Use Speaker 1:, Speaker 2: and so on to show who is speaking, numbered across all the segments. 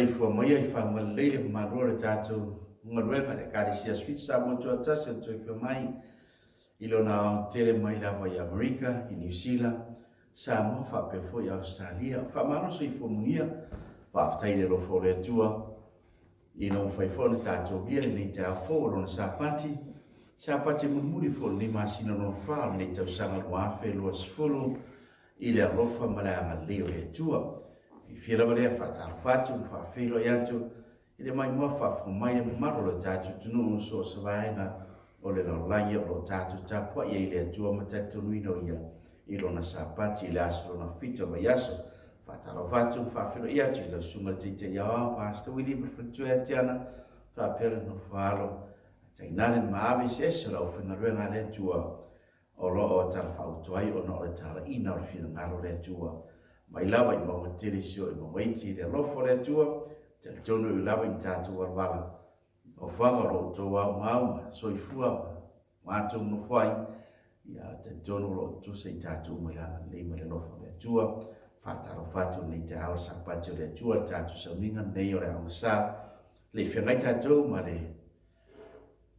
Speaker 1: for my family, my brother Tato, Ngorwema, the Cadisia Sweet Sabo to a touch and to my Ilona, Terina, America, in New Zealand, Samoa, Fapefo, Australia, Famano, so for Munia, Faftail for the tour, Faifon Tato, Beer, Nita, forward on Sapati, Sapati Mumuri for Limasino on farm, Nita Sanga Wafe was full, Ila Rofa Malama, Leo, tour. Fira bare fatal fatu fa filo yanto ile mai mofa fu mai marolo tatu tunu so savaina ole lo lanya lo tatu tapwa ye ile tua matatu luino ya ilo na sapati ile aslo na fito bayaso fatal fatu fa filo yanto ile sumatite ya pastor Willie perfecto etiana fa pere no falo tainale maavi seso la ofena renga le tua olo o tal fautoai ono le tala ina fina ngalo le tua mai lava I mau tiri sio I mau iti de lofo le tua te tono I lava I tatu warwala o whanga ro toa mauma so I fua mātou no whai ia te tono ro tu se tatu umara leima le lofo le tua whataro whatu ni te hao Sapati le tua tatu Sauniga nei o le aungasa le whiangai tatu ma le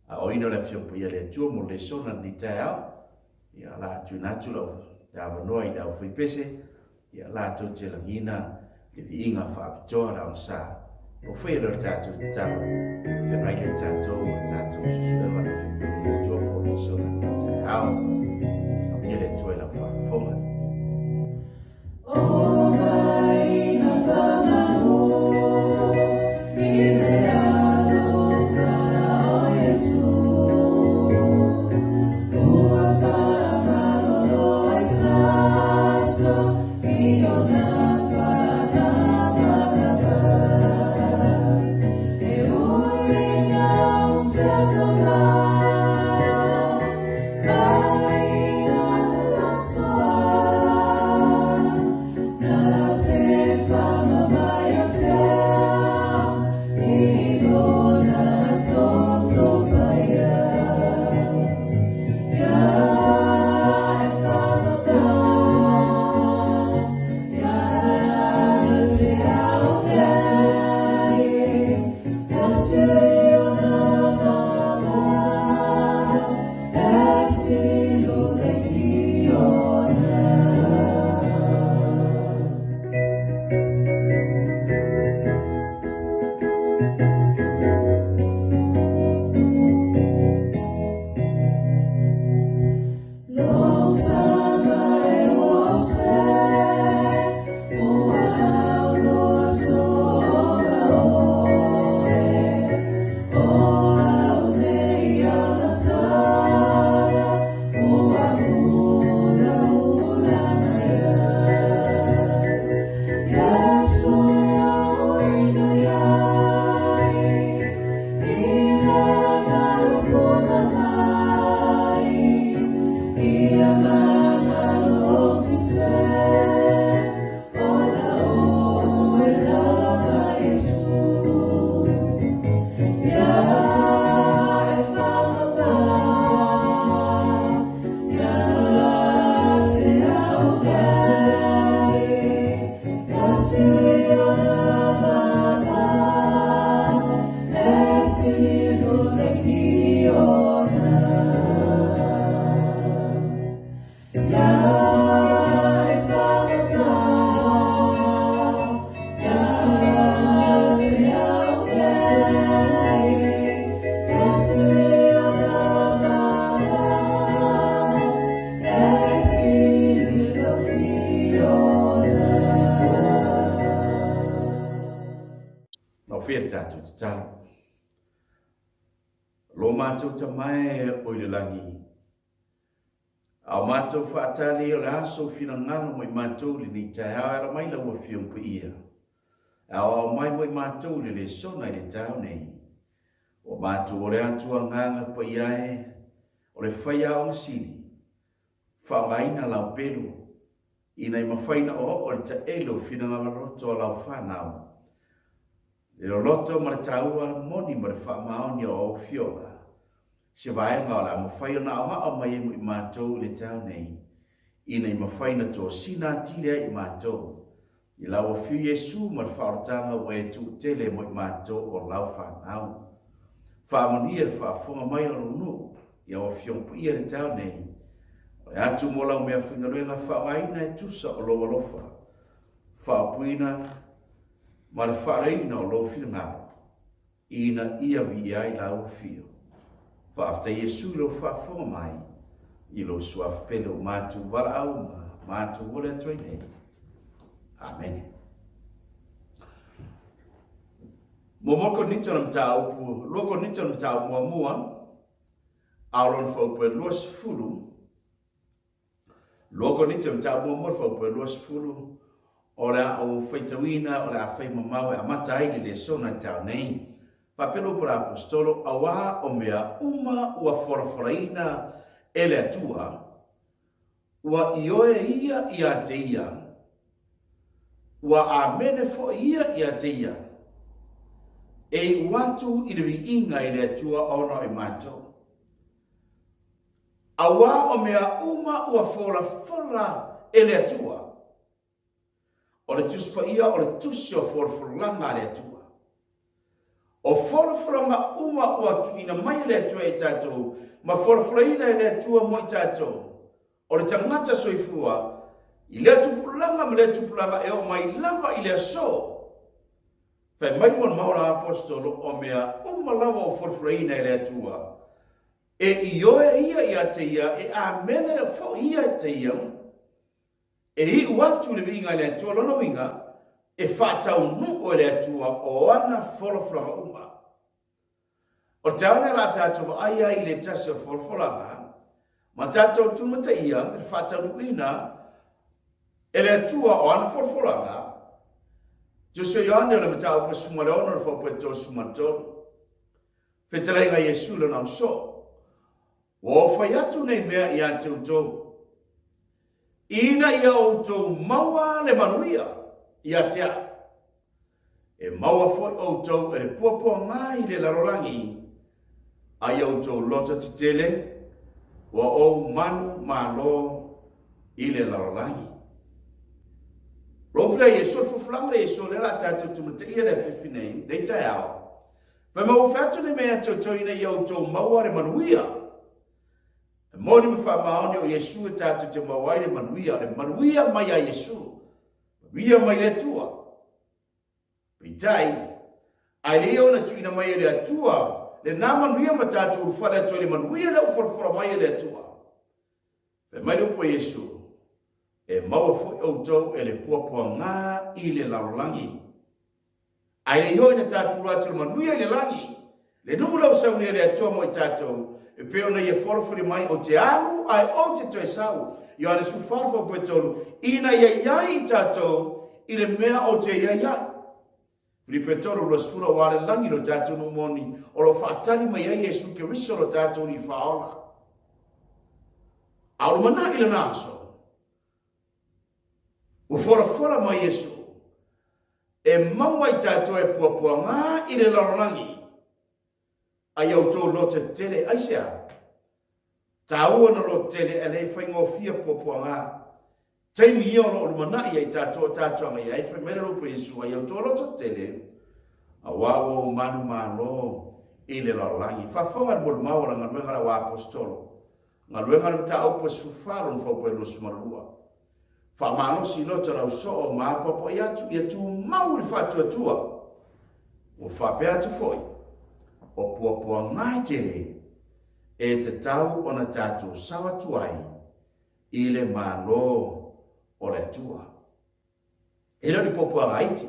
Speaker 1: a oino le whiampu ia le tua mo le sona ni te hao ia la atu natu lau tāwanoa I lau Pese ia lato te langina le viinga Faapitoa rao sa o whaera tātou tau whengai le tātou tātou susuewa le whipuri le tōpo le sona ni te hao au nia le Toailoa whaafonga O mai na whamahu I le alofa o Yesu Ua whamalolo ai saso Lo mātou tamae o I le langi. Au mātou whaatali o le aso whina ngano mai mātou le ni tai hao era mai lau a whiumpu ia. Au mai mai mātou le sona I le tau nei. O mātou o le atua nganga pa iae, o le whaia o sili. Whaongaina lau peru. Ina I mawhaina o le ta elo whina ngamaroto a lau whanau. Le loto ma le taua moni ma le whaamaoni o whioga. Se vai ngā la mawhai o na o hao mai emu I mātou le tau nei. Ina I mawhai na tō sina tire I mātou. I lau o fiu Yesu ma whaotanga o e tu tele mo I mātou o lau whanau. Whamonia whaafonga mai o nu, ia o fiong ia le tau nei. O e atu mo lau mea whingaruenga whawaina e tusa o loa lofa. Whaapuina ma le whareina o loa whingaro. Ina ia vi ai lau fio. Whaafta Yesu lo whaafonga mai. I lo suaf pele o mātou wala au ma mātou wale atoi nei. Amen. Momoko nito na mtaupu, loko nito na mtaupu mua aulon faupe luas fulu. Loko nito na mtaupu mua faupe luas fulu. Ola o feitawina, ola a fei mamawe a matai le sona tau nei. Papelo por apostolo awa o mea uma ua foraforaina ele atua. Ua ioe ia te ia. Ua amene fo ia te ia. E watu I le inga I le atua ona I mātou. Awa o mea uma ua fola e le atua. O le tuspa ia o le tusi o fola le atua. O fola uma ua tuina mai le atua e tātou. Ma fola ina le atua mo I tātou. O le tangata soifua. I le tupulanga me le tupulanga e o mai lava I le aso. Fai mai mon maura apostolo o mea umalawa o forfreina I le atua. E ioe ia te ia, e amene fo ia te ia. E hi watu le vinga le atua lona winga, e whatau nuko le atua o ana forfranga uma. O taone la tātou aia I le tasa forfranga, ma tātou tumata ia, e whatau nukuina, ele atua o ana forfranga, Joso Yohane le matau pa sumarona le fo to sumato. Fetelainga Yesu le na so. Wo fa yatu nei mea ia tautou. Ina ia o tou maua le manuia ia tea. E maua fo o tou e le puapua ngai le larolangi. Ai o tou lota titele wa o manu malo I le larolangi. Ropla Yesu fuflanga Yesu le la tatu tumate ia le fifinei, dei tai ao. Fa mau fatu ne mea totoina ia o tou maua le manuia. E moni me fa maoni o Yesu e tatu te mawai le manuia mai a Yesu. Manuia mai le tua. Pitai, ai leo na tuina mai le atua, le na manuia ma tatu urufale atua le manuia le uforfora mai le atua. Fa mai lupo Yesu. E maua fo o tau e le puapua ngā I le larolangi. Ai le hoi na tātou rātou manuia I le langi. Le numu lau sauni le atua mo I tātou. E peo na ia forofori mai o te alu ai o te toi sau. Ioane su farfo pe tolu. Ina ia iai tātou I le mea o te ia iai. Fili pe tolu lo sfura wale langi lo tātou no moni. O lo whaatari mai ai Yesu ke riso lo tātou ni whaola. Aulu mana I le naso. O fora mai Yesu. E maua I tātou e puapua ngā I le larolangi. Ai au tō lote tele aisea. Tāua na lo tele e le whaingo fia puapua ngā. Taimi ia o lo manai ai tātou ngai ai whamere lupa Yesu. Ai au tō lote tele. A wawo manu malo I le larolangi. Whawhonga mol maura ngā luenga wa apostolo. Ngā luenga na ta aupa sufaro na whaupa I lo sumarua. Whamano si lota rau so o maapapo I atu I atu mau I whatua tua. O whape atu foi. O puapua ngai tere e te tau o na tātou sawa tuai I le malo o le atua. E rau ni puapua ngai te.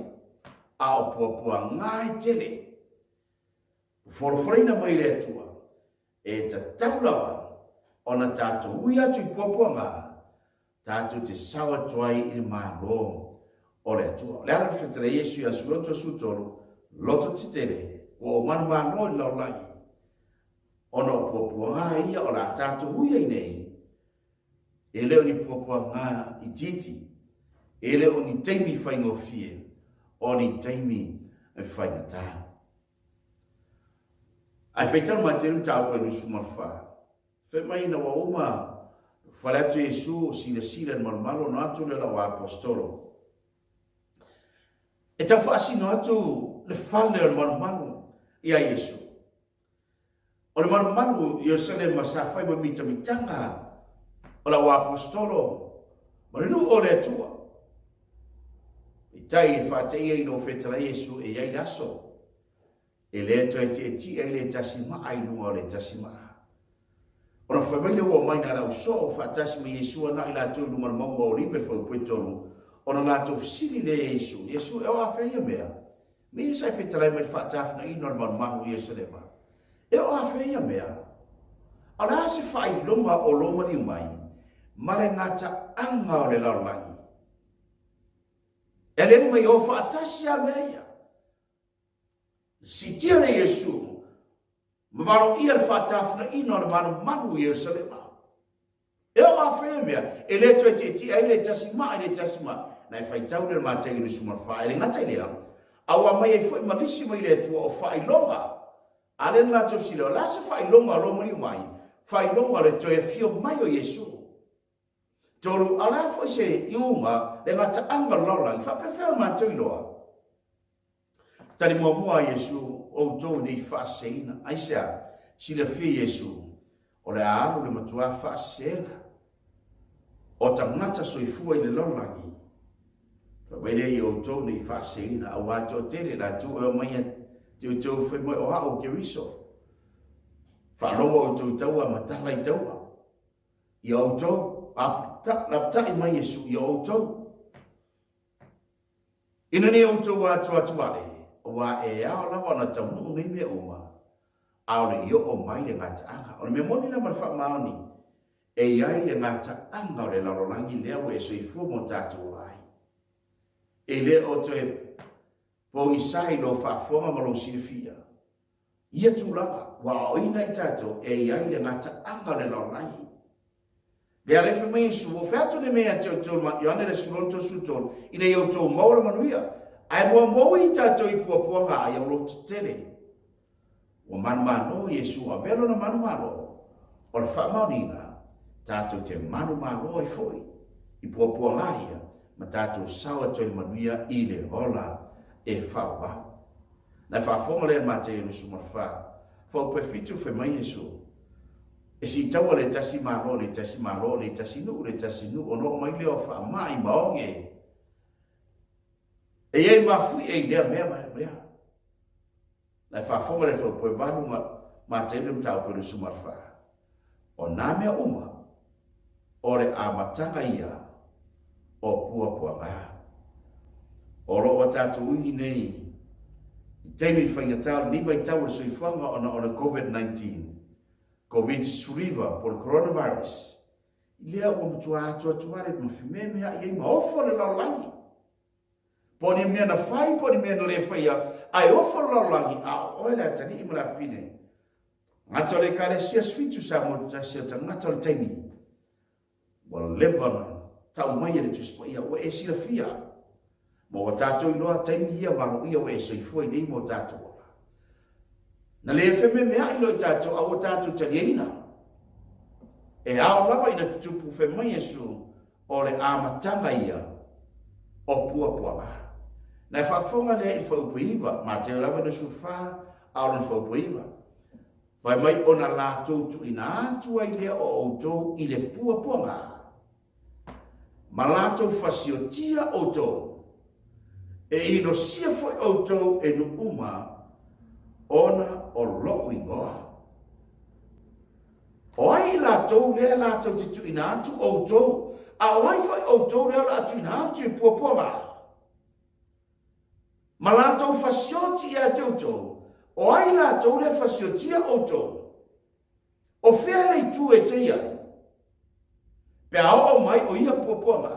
Speaker 1: A o puapua ngai tere. Forofreina mai le atua. E te tau lawa o na tātou ui atu I puapua ngai. Tātou te sawa tuai I le malo o le atua. Le ara whetara Yesu ia suloto sutolo, loto titele, o manu malo I laulangi. Ona o puapua ngā ia o la tātou huia I nei. E leo ni puapua ngā I titi. E leo ni teimi whaingo fie. O ni teimi whainga tā. Ai whaitara mai te rutau pe nusu marwha. Whemai na wa uma Whalatu Yesu sila na malmalo na atu le lawa apostolo. E tau whaasino atu le whale o le manu ia Yesu. O le manu Ierusalem masawhai mo mitanga o la apostolo ma le nu o le atua. I tai e whaatei e no whetara Yesu e iai laso. E le Eteuati e tia e le tasima ai lunga o le tasima. O na whamaile ua mai na rau so o whaatasi me Yesu ana i la tu lunga maunga o ripe whau puetonu. O na la tu fisili le Yesu. Yesu e o a whaia mea. Me isa e whetara me le whaatafna ino le manu Ierusalema. E o a whaia mea. A la se whai longa o loma ni umai. Ma le ngata anga o le laulangi. E le mai o whaatasi a mea ia. Si tia le Yesu, mawaro ia le whaatafuna ino le manu Ierusalema. E o a whaia mea, e le tu e tia e le tasima, na e whaitau le mātei le sumarwha, e le ngata i lea, awa mai e fwoi malisi mai le tua o whailonga, a le ngā tau sila, la se whailonga lo mani mai, whailonga le toi e fio mai o Yesu. Toru, ala fwoi se iunga, le ngata anga laulangi, whapewhea mātei loa. Tani mua Yesu o tō nei whaaseina. Aisea, sila whia Yesu, o le aaru le matua whaaseina. O tangata soifua i le laulangi. Whaile i o tō nei whaaseina, a wātua tere la tū o maia te o tō whaimoe o hao ke riso. Whalonga o tō taua matala i taua. I o tō, lapta i mai Yesu, i o tō. Ina ni o tō wātua tuale. Wa e ao lava na taunu nei me uma ao le yo o mai le ngata anga o me moni na marfa maoni e ai le ngata anga o le larolangi le o e soifu mo tatu ai e le o te po isai lo fa forma mo lo silfia ia tu lava wa o ina i tatu e ai le ngata anga le larolangi le ale fe mai su o fato le mea te o tol ma yo ane le suronto sutol ina yo to maura manuia. Ai mo i tātou i puapuanga ai au lotu tele. O manumano Yesu a velo na manumano. O le whaamauninga, tātou te manumano e foi. I puapuanga ia, ma tātou sawa toi manuia i le hola e whaawau. Na whaafonga le mate e lusu marwha. Whau pue fitu whe mai Yesu. E si taua le tasi maro, le tasi maro, le tasi nu, o no mai leo whaamai maonge. E ei mafui e idea mea mea. Na whaafonga le whau poe waru ma tele mtau pere sumarwha. O nā mea uma, o re a matanga ia, o pua ngā. O roa tātou uhi nei, teimi whaingatau, ni vai tau le soifanga o na COVID-19. COVID suriva por coronavirus. Lea o mtua atuare mawhime mea iei maofo le laulangi. Poni mea na whai, poni mea na le whaia, ai ofo laulangi, a oe la tani ima la whine. Ngata le kare sia switu sa mo tasia ta ngata le taimi. Wa levana, tau mai le tuspo ia, o e sila fia. Mo wa tātou iloa taimi ia wano ia o e soifua nei mo tātou ora. Na le wheme mea ilo i tātou, a o tātou taliena. E ao lava ina tutupu whemai Yesu, o le amatanga ia, o pua ngā. Na whaafonga lea i whaupuiva, ma te lava na suwha, ao na whaupuiva. Vai mai ona lātou tu ina atua i lea o outou i le pua ngā. Ma lātou whasiotia outou. E ino sia foi outou e nu uma, ona o loo ingoa. O ai lātou lea lātou te tu ina atu outou, a wai foi outou lea lātou ina atu i pua ngā. Ma lātou whasioti ia te outou, o ai lātou le whasiotia outou. O whea lei tu e te iai. Pe ao mai o ia puapuanga.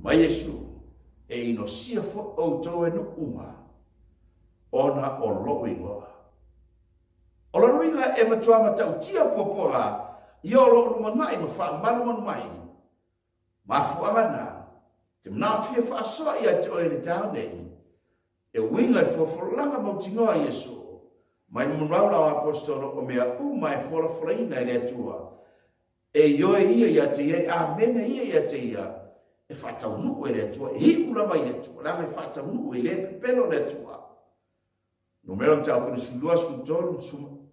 Speaker 1: Mai Yesu, e ino sia fo outou e no uma. Ona o loo ingoa. O lo ruinga e matua matau tia puapuanga. Ia o loo lumanai ma wha marumanu mai. Ma fuanga na. Te mnātia whaasoa ia te oe le tau nei. E winga e whawhalanga mautingoa Yesu. Mai muraula o apostolo o mea mai whawhalina i le atua. E ioe ia te ia, amene ia te ia. e whatau nu e le atua, e hi ula vai le atua, langa e whatau nu e le pelo le atua. No mero tau pene sulua sutolu,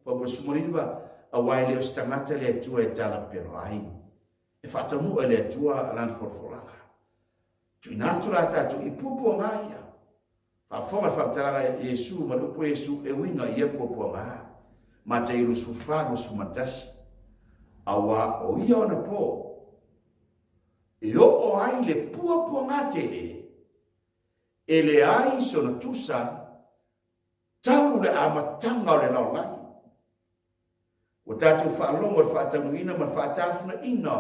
Speaker 1: whaua sumoriva, a wai leo stangata le atua e tala pero ai. E whatau nu e le atua alana forfolanga. Tui natu la tatu i pupu ngāia. Whafonga whaptaraga Yesu, marupo Yesu, e winga i e pupu ngā. Ma te iru sufalu sumatasi. Awa o ia ona po. E o ai le puapua ngā tele. E le ai sona tusa, tau le amatanga o le laulani. O tatu whaalonga o whaatamu ina, ma whaatafuna ina,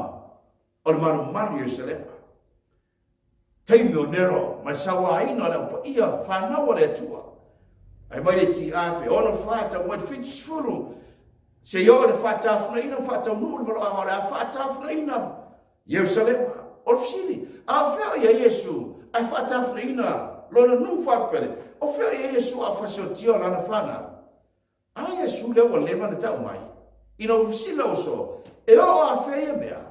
Speaker 1: o le manu manu Yerusalema. Taimi o nero, ma sawa ina le upa ia, whanawa le atua. Ai mai le ti ape, ono whaata, mai fitu sfuru, se yo le whaatafuna ina, whaataunu le valo amare, a whaatafuna ina, Yerusalema. O fisili, a feo ia Yesu, ai whaatafuna ina, lona nu whapere, o feo ia Yesu a whasotio lana whana. A Yesu leo o lewa na tau mai, ina o fisila o so, e o a feo mea.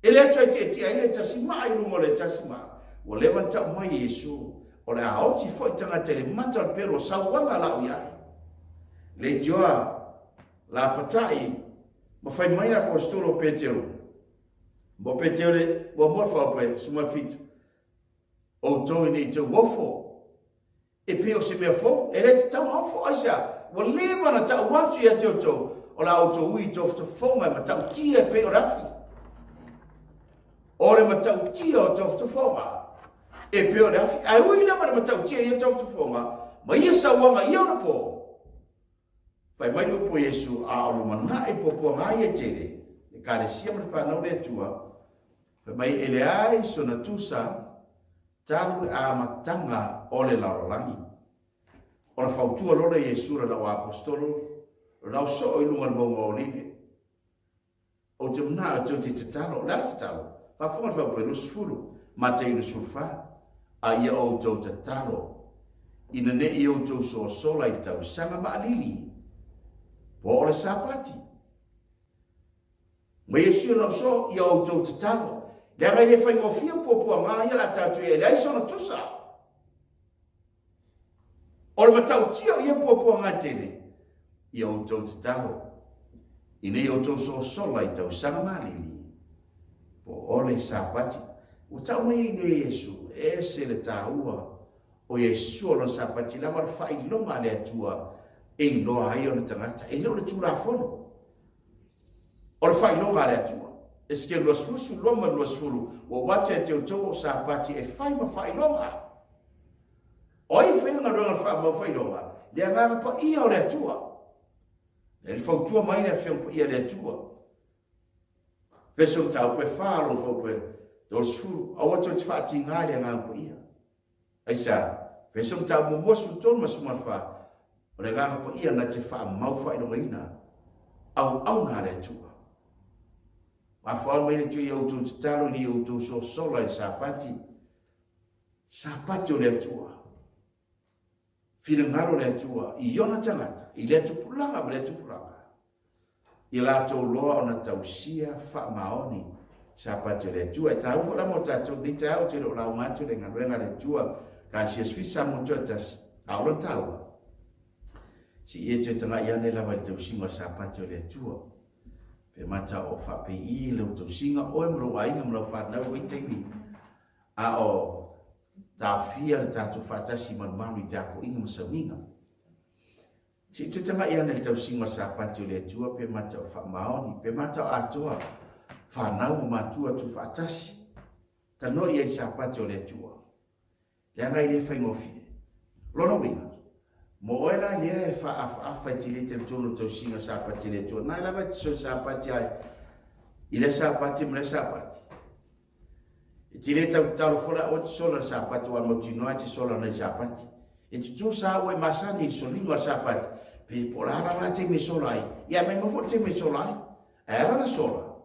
Speaker 1: E le atua te tia, ile tasima i lungo le tasima, o lewa na tau mai Yesu, o le aoti foi tanga te le mata o pero sauanga lau iai. Le tioa, la patai, ma fai mai na apostolo Peteu. Mo Peteu le, mo morfa ope, suma fitu. O toi ni te wofo. E peo se mea fo, e le te tau hafo aisa. Wa lewa na tau wantu ia te oto, o la auto ui tofta fonga, ma tau tia peo rafi. O le ma tau tia o tofta fonga. E peo rafi, ai ui nama na ma tau tia ia tofta fonga, ma ia sawanga ia ona po. Fai mai po Yesu, a olu mana e popo ngai e tere. E kare sia ma whanau le tua, fai mai ele ai sona tusa, talu a matanga o le larolangi. O na Vaotuua lona Yesu ra lau apostolo, lau so i lunga monga o live. O te mna o te tatalo, la tatalo, whafonga whau pe lusfuru, ma te lusfurfa, a ia o tau tatalo, ina ne i o tau so sola i tau sanga ma alili, po o le Sapati. Ma Yesu lau so i o tau tatalo, le ngai le whai ngofia pōpua ngā ia la tatu e le aisona tusa. O le matau tia ia pōpua ngā tele, i o tau te talo. I nei o tau so sola i tau sanga malili. Po o le Sapati. O tau mai ne Yesu, e se le tāua. O Yesu o le Sapati, la war whai longa le atua, e i loa ai o le tangata, e leo le tūra whono. O le whai longa le atua. Eske luas fusu loma luas fulu, o wate te o tau o Sapati e whai ma whai longa. O i whenga runga whai ma whai longa, le angara pa ia o le atua. Le Vaotuua mai le whenga pa ia le atua. Veso tau pe whāro whau pe dos fulu, a wato te whati ngā le angara pa ia. Aisa, veso tau mo mosu tonu masuma wha, o le angara pa ia na te wha mau whai longa ina, au ngā le atua. Ma whaal mai tu i autu te talo ni autu so sola i Sapati. Sapati o le atua. Whina ngaro le atua. I yona tangata. I le tupulanga ma le tupulanga. I la tau loa o na tau sia wha maoni. Sapati o le atua. E tau whala mo tatou ni tau te lo lau ngatu le ngaruenga le atua. Ka si asfisa mo tuatas. Aula taua. Si e te tanga iane lava le tau sima Sapati o le atua. Pe mata o whape i leo tau singa oe mro ainga mro whanau i teimi. A o tā whia le tātou whatasi manumaru i tāko inga masauinga. Si te tanga i ane le tau singa Sapati o le atua pe mata o whamaoni, pe mata o atoa whanau matua tu whatasi. Tano i ai Sapati o le atua. Le anga i le whaingofie. Lona winga. Mo oela lea e wha ti le te tono tau singa Sapati le tono. Nai lava te so Sapati ai. I le Sapati mo le Sapati. E ti le tau talo fora o te sola Sapati wa mo tinoa te sola na Sapati. E te tō sa ue masani i solingo Sapati. Pe porara la te me sola ai. Ia me mafo te me sola ai. E ala na sola.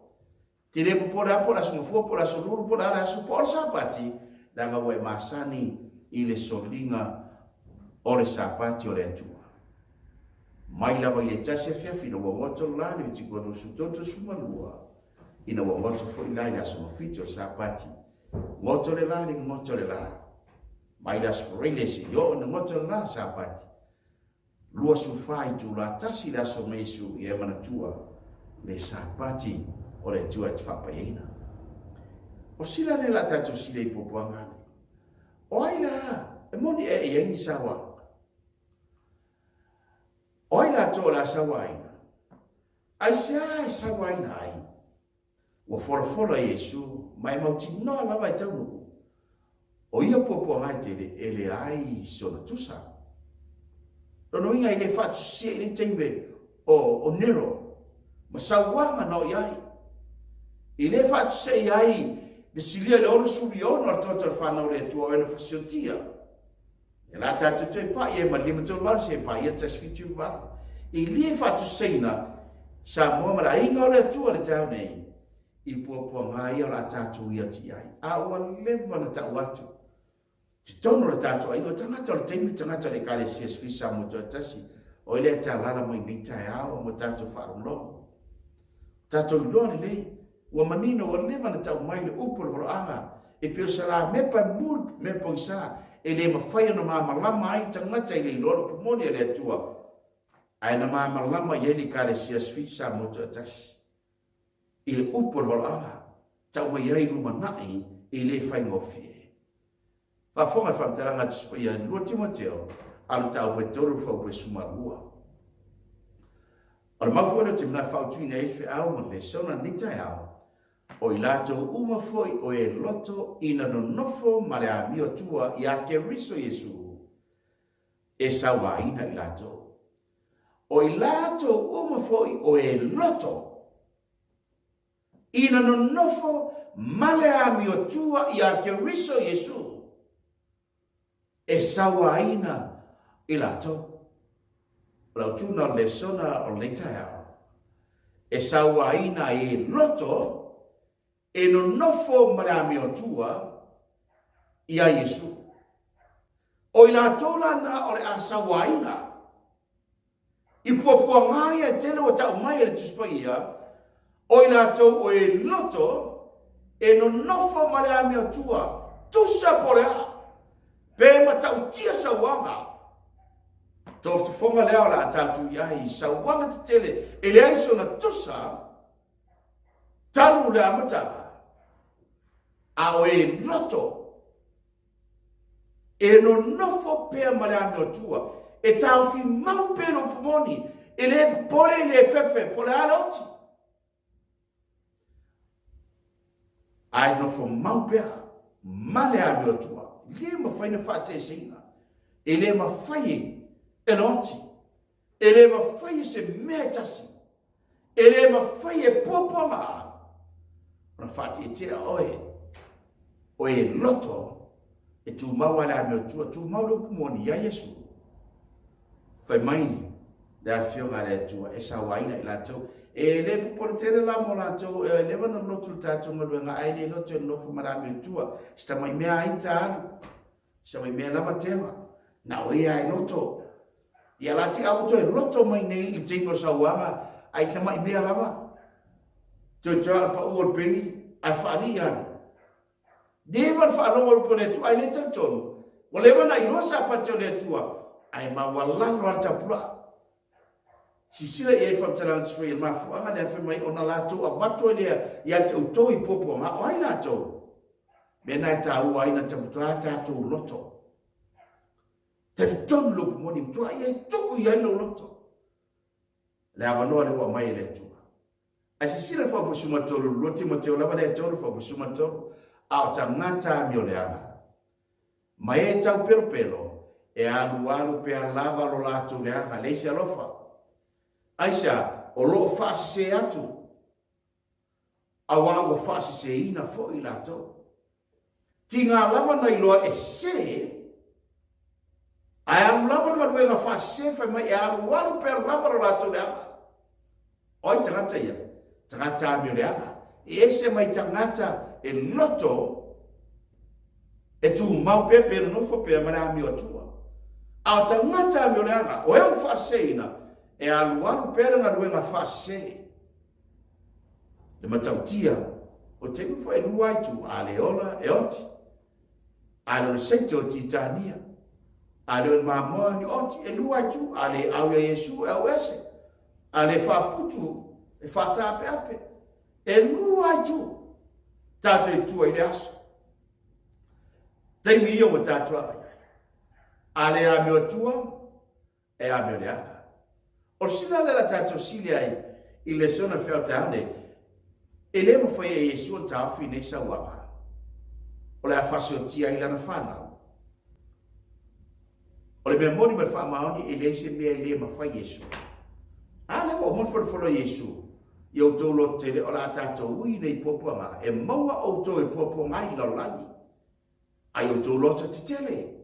Speaker 1: Te le popora pora sumafua pora soluru pora ala supor Sapati. Langa ue masani i le solinga o le Sapati o le atua. Mai lava i le tasi a fiafina wa ngoto lani viti kono su toto sumalua. Ina wa ngoto fo ilai la soma fiti o Sapati. Ngoto le la, ngoto le la. Mai das frele si yo na ngoto le la Sapati. Lua su fai tu la tasi la so mesu e manatua le Sapati o le Eteuati whapaina. O sila ne la tato sila I popoanga. O ai la, e moni e iengi sawa. O ai la to la sawaina. Ai sea e sawaina ai. Wa fora Yesu, mai mauti no lava e taunu. O ia popoanga te ele ai sona tusa. Lono inga I le fatu se I le teime o nero. Ma sawanga no iai. I le fatu se iai le silia le oro suri ono al total whanau le tua o le fasiotia. E la tatu te pa ie ma lima tolu wala se pa ie tas fitu wala. I le fatu seina sa mua mara inga o le tua le tau nei. I puapua ngai o la tatu ia ti ai. A ua lewa na tau atu. Ti tono le tatu ai, o tangata le teimi tangata le kare sias fisa mo tua tasi. O ile ta lala mai nita e ao mo tatu wharongo. Tatu ilo le lei. Ua manino o lewa na tau mai le upo le voroanga. E pio sara mepa mul me poisa. E le mawhai na mamalama ai tangata I le iloro pumoni e le atua. Ai na mamalama i ele kare sias fisa mo tua tasi. I le upo le voroanga. Tau mai ai ruma nai I le whaingofie. Whafonga whamtaranga tispa Lua Timoteo. Alu tau pe toru whau pe sumarua. O le mafuera te mna whautuina e whi au mo le sona nita e au. O I lato uma foi o e loto ina no nofo ma le amio tua I a ke riso Yesu. E sawa ina I lato. O I lato uma foi o e loto ina no nofo ma le amio tua I a ke riso Yesu. E sawa ina I lato. Lau tuna le sona o le taia. E sawa ina I loto e no nofo marami o tua I a Yesu. O I la tola na o le a sawa ina. I puapua ngai e tele o tau mai le tuspa ia. O I la to o e loto e no nofo marami o tua. Tusa porea. Pe matau tia sawanga. Toftu fonga leo la tatu iai sawanga te tele. E le aiso na tusa. Talu le amataka. A o e loto. E no nofo pea mariame o tua. E tau fi mau peno pumoni. E le pole le fefe. Pole alauti. Ai nofo mau pea. Mariame o tua. Le mawhai na whate singa. E le mawhai Enoti. E le mawhai se mea tasi. E le mawhai e pōpua maa. Na whate e tea oe. Oe loto. E tu maua la mea tua. Tu maua kumoni ya Yesu. Whai mai. Da whionga le tua. E sa waina I la tau. E le puporetere la mo la tau. E le wana lotu tātou maruenga. Ai le lotu e nofu mara mea tua. Sta mai mea aita alu. Sta mai mea lava tewa. Na oe ai loto. Ia la te auto e loto mai nei I tingo sa wanga. Ai ta mai mea lava. Te tua pa uor pengi. Ai whaari anu. Devan whaarongo rupo le tua. Ai le tantonu. O le wana I loa Sapati o le tua. Ai ma walalo ar tapura. Si sila I whamtarang tsui il mafu. Anga ne awhi mai ona lato a watu lea. Ia te uto I popo. Ma o ai lato. Mena e ta ua ina taputua tātou loto. Te tonu lupu moni mtua. Ia tuku I aina loto. Le awanoa le wa mai le tua. Ai si sila whapu sumatoro. Lua Timoteo lava le tolu whapu sumatoro. Au ta ngata mi o le anga. Mai e tau pelo. E alu pea lava lo lato le anga. Leisi alofa. Aisa, o loo whaasi se atu. Awa o whaasi se ina fo I lato. Tinga lava na iloa e se. Ai alu lava na luenga whaasi se. Whai mai e alu pea lava lo lato le anga. Oi tangata ia. Tangata ami o le anga. E se mai tangata e loto. E tu mau pepe no fo pea mana ami o tua. Au tangata ami o le anga. O e o whaasi se ina. E alu pera nga luenga whaase. Le matautia o te mu foi luai tu ale ola e oti ale o seito titania ale o mamoa ni oti e luai tu ale au ya Yesu e wese ale faputu e fata ape e luai tu tato e tua ile aso te mi o tato ale a mio tua e a mio leana o sila le la tato silia i le sona feotane e le mo foi e Yesu ta fi nei sa wanga o le afasio tia ila na fana o le memori me fa maoni e le se me le ma fa Yesu ala ko mo for Yesu yo to lo te o la tato ui nei popo nga e maua o to e popo nga i lani ai o to lo te tele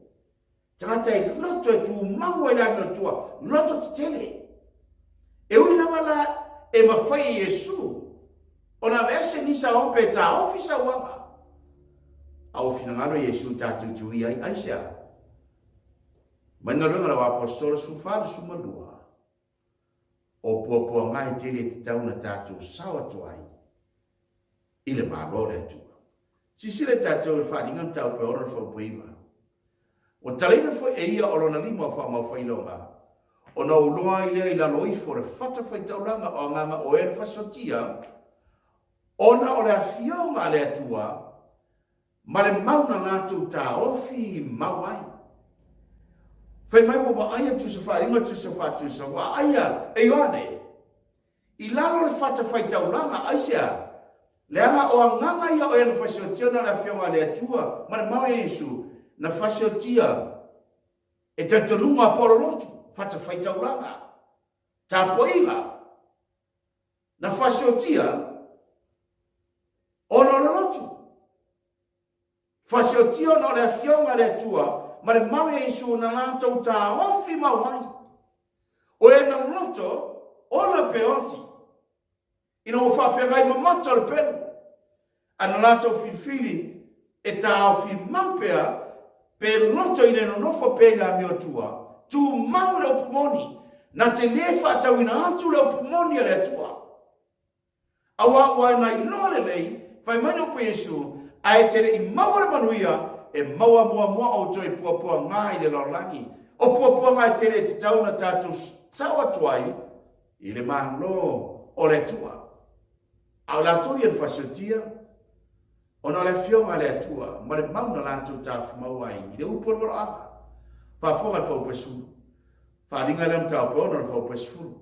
Speaker 1: tata e loto e tu maua e la mio tua loto te tele e ui na wala e ma fa Yesu ona vese ni sa ope ta ofisa wanga au fina ngalo Yesu tatu tu ai aisia manalo ngalo apostolo su fa su malua o popo ngai tele te tauna tatu sawa tuai ile malore tu sisile tatu fa dingam tau pe ora fo puiva o talina fo e ia olona lima fa ma fa ilonga ona uloa ile ila loi fo re fata fa taulanga o nganga o e fa sotia ona o le afionga le atua, ma le mauna ngātu tā ofi mawai. Whai mai wawa aia tu sa wharinga tu sa whatu sa wa aia e ioane. I lalo le whata whai tauranga aisia, le anga o anganga ia o ena whasiotia na le afionga le atua, ma le maua Yesu na whasiotia e te tanunga apolo lotu, whata whai tauranga. Tā poinga, na whasiotia ono lotu. Fasiotia no le afionga le tua, ma le mawe Yesu na nato ta ofi mawai. O e na loto, ona peoti. Ino o whawhengai mamata le penu. Ana nato fifili e ta ofi maupea, pe loto ine no nofo pe la mio tua, tu mau le opumoni, na te lefa tawina atu le opumoni le tua. Awa wa na ilolelei, Vaimoana po Yesu, ai tere i maua manuia, e maua mua o toi puapua ngai le lorangi. O puapua ngai tere te tauna tatu sawa tuai, i le mahalo o le tua. Au la toi en fasiotia, ona le fionga le tua, ma le mauna la tu tafu mauai, i le upolvoro aka. Whafonga le whaupesu, wharinga le mtau peona le whaupesu.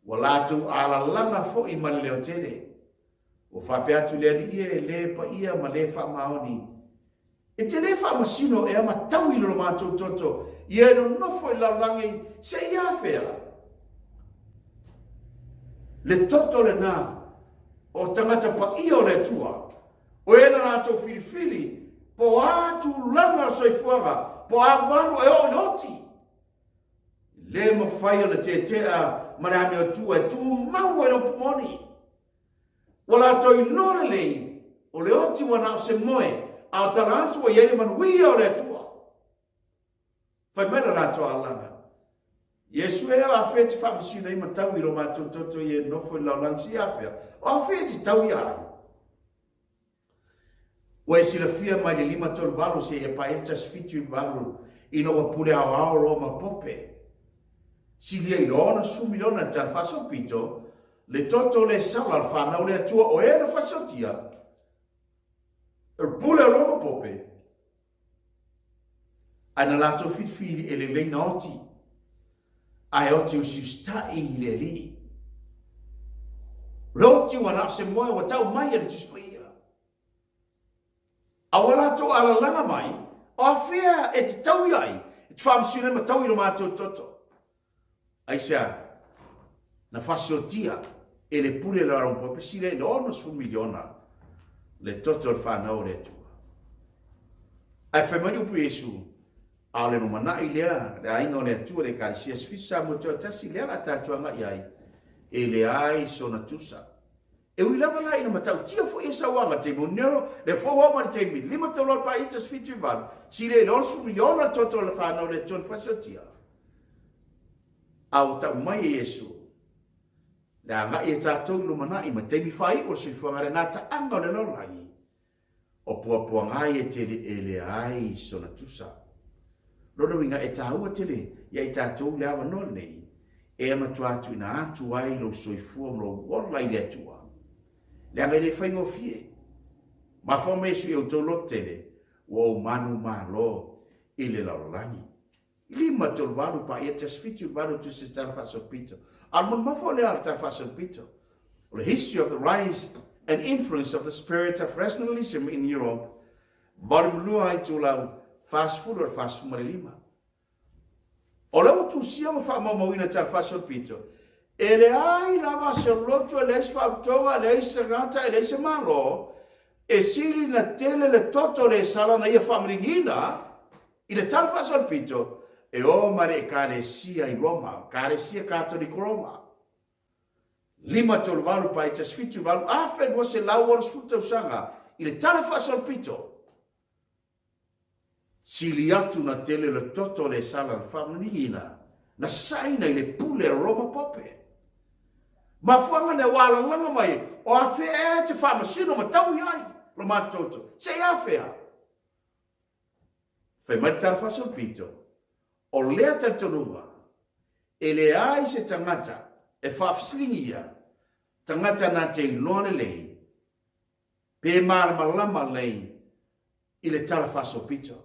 Speaker 1: Wa la tu ala langa fo i male leo tere. O whapea tu le rie, le pa ia ma le wha maoni. E te le wha masino e ama tau ilo lo mātou toto. I e no nofo i laulangi se ia whea. Le toto le nā, o tangata pa ia o le tua. O e na nātou whiriwhiri, po ātu langa soifuanga, po āwanu e o noti. Le ma whai o na te tea marami o tua, e tu mau e no pumoni. Wala toi nore lei, o le oti wana o se moe, a o tanga atu o iere manuia o le atua. Whai mena rato a langa. Yesu e a wheti whamasina i matau i ro mātou toto i e nofo i laulang si a whea. O a wheti tau i ai. O e sila fia mai le 5 tolu valu se e pa e tas fitu i valu i no wapure au ao ro ma pope. Silia i rona sumilona tan whasopito, le toto le sala al whanau le atua o e na whasotia. Pule roma pope. Ana lato fitfili e le leina oti. Ai oti o sistai i le li. Roti wana se moe wa tau mai e tispo ia. A wala to ala langa mai, o a whea e te tau iai, e te whamsina ma tau i lo mātou toto. Ai sea, na whasotia, e le pule la rompo pe si le ono su miliona le toto il whanau le tua. Ai whaimani upu Yesu, a le numana i lea, le ainga o le tua le karisia sfisa mo toa tasi lea la tatua nga iai, e le ai sona tusa. E ui lava la ina matau tia fo esa wanga te monero, le fo wama te mi, 5 tolor pa ita sfitu van, si le ono su miliona toto le whanau le tua le whasotia. Au tau mai Yesu, La nga e tātou lumana i ma teimi whai o sui whangare ngā taanga o le laulangi. O pua ngai e tere e le ai sona tusa. Rono winga e tāua tere, ia i tātou le awa nol nei. E ama tuatu ina atu ai lo soi fua mlo wala i le atua. Le anga le whaingo fie. Ma whame su i o tolo tere, o manu ma lo i le laulangi. Lima tol valu pa ia te sfitu valu tu se tarfaso pito. Almon mafo le al tarfaso pito. The history of the rise and influence of the spirit of rationalism in Europe, volume lua i tula fast food or fast food lima. O leo tu sia mo fa mo ina tarfaso pito. Ele ai lava se loto le Faapitoa le gata le malo e sili na tele le toto le sala na ia famringina ile tarfaso pito. E o mare karesia i Roma, karesia katoliko Roma. Lima tolu valu pa i te sfitu valu, afe dua se lau ora sfuta usanga, i le tala fasol pito. Sili atu na tele le toto le sala na whamaningina, na saina i le pule Roma pope. Ma fuanga ne wala langa mai, o afe e te whamasino ma tau iai, lo matoto, se afe a. Fe mai tala fasol pito. O lea tartonua, e le ai se tangata, e whaafsiringia, tangata na te iloane lei, pe malama lei, i le tala faso pito.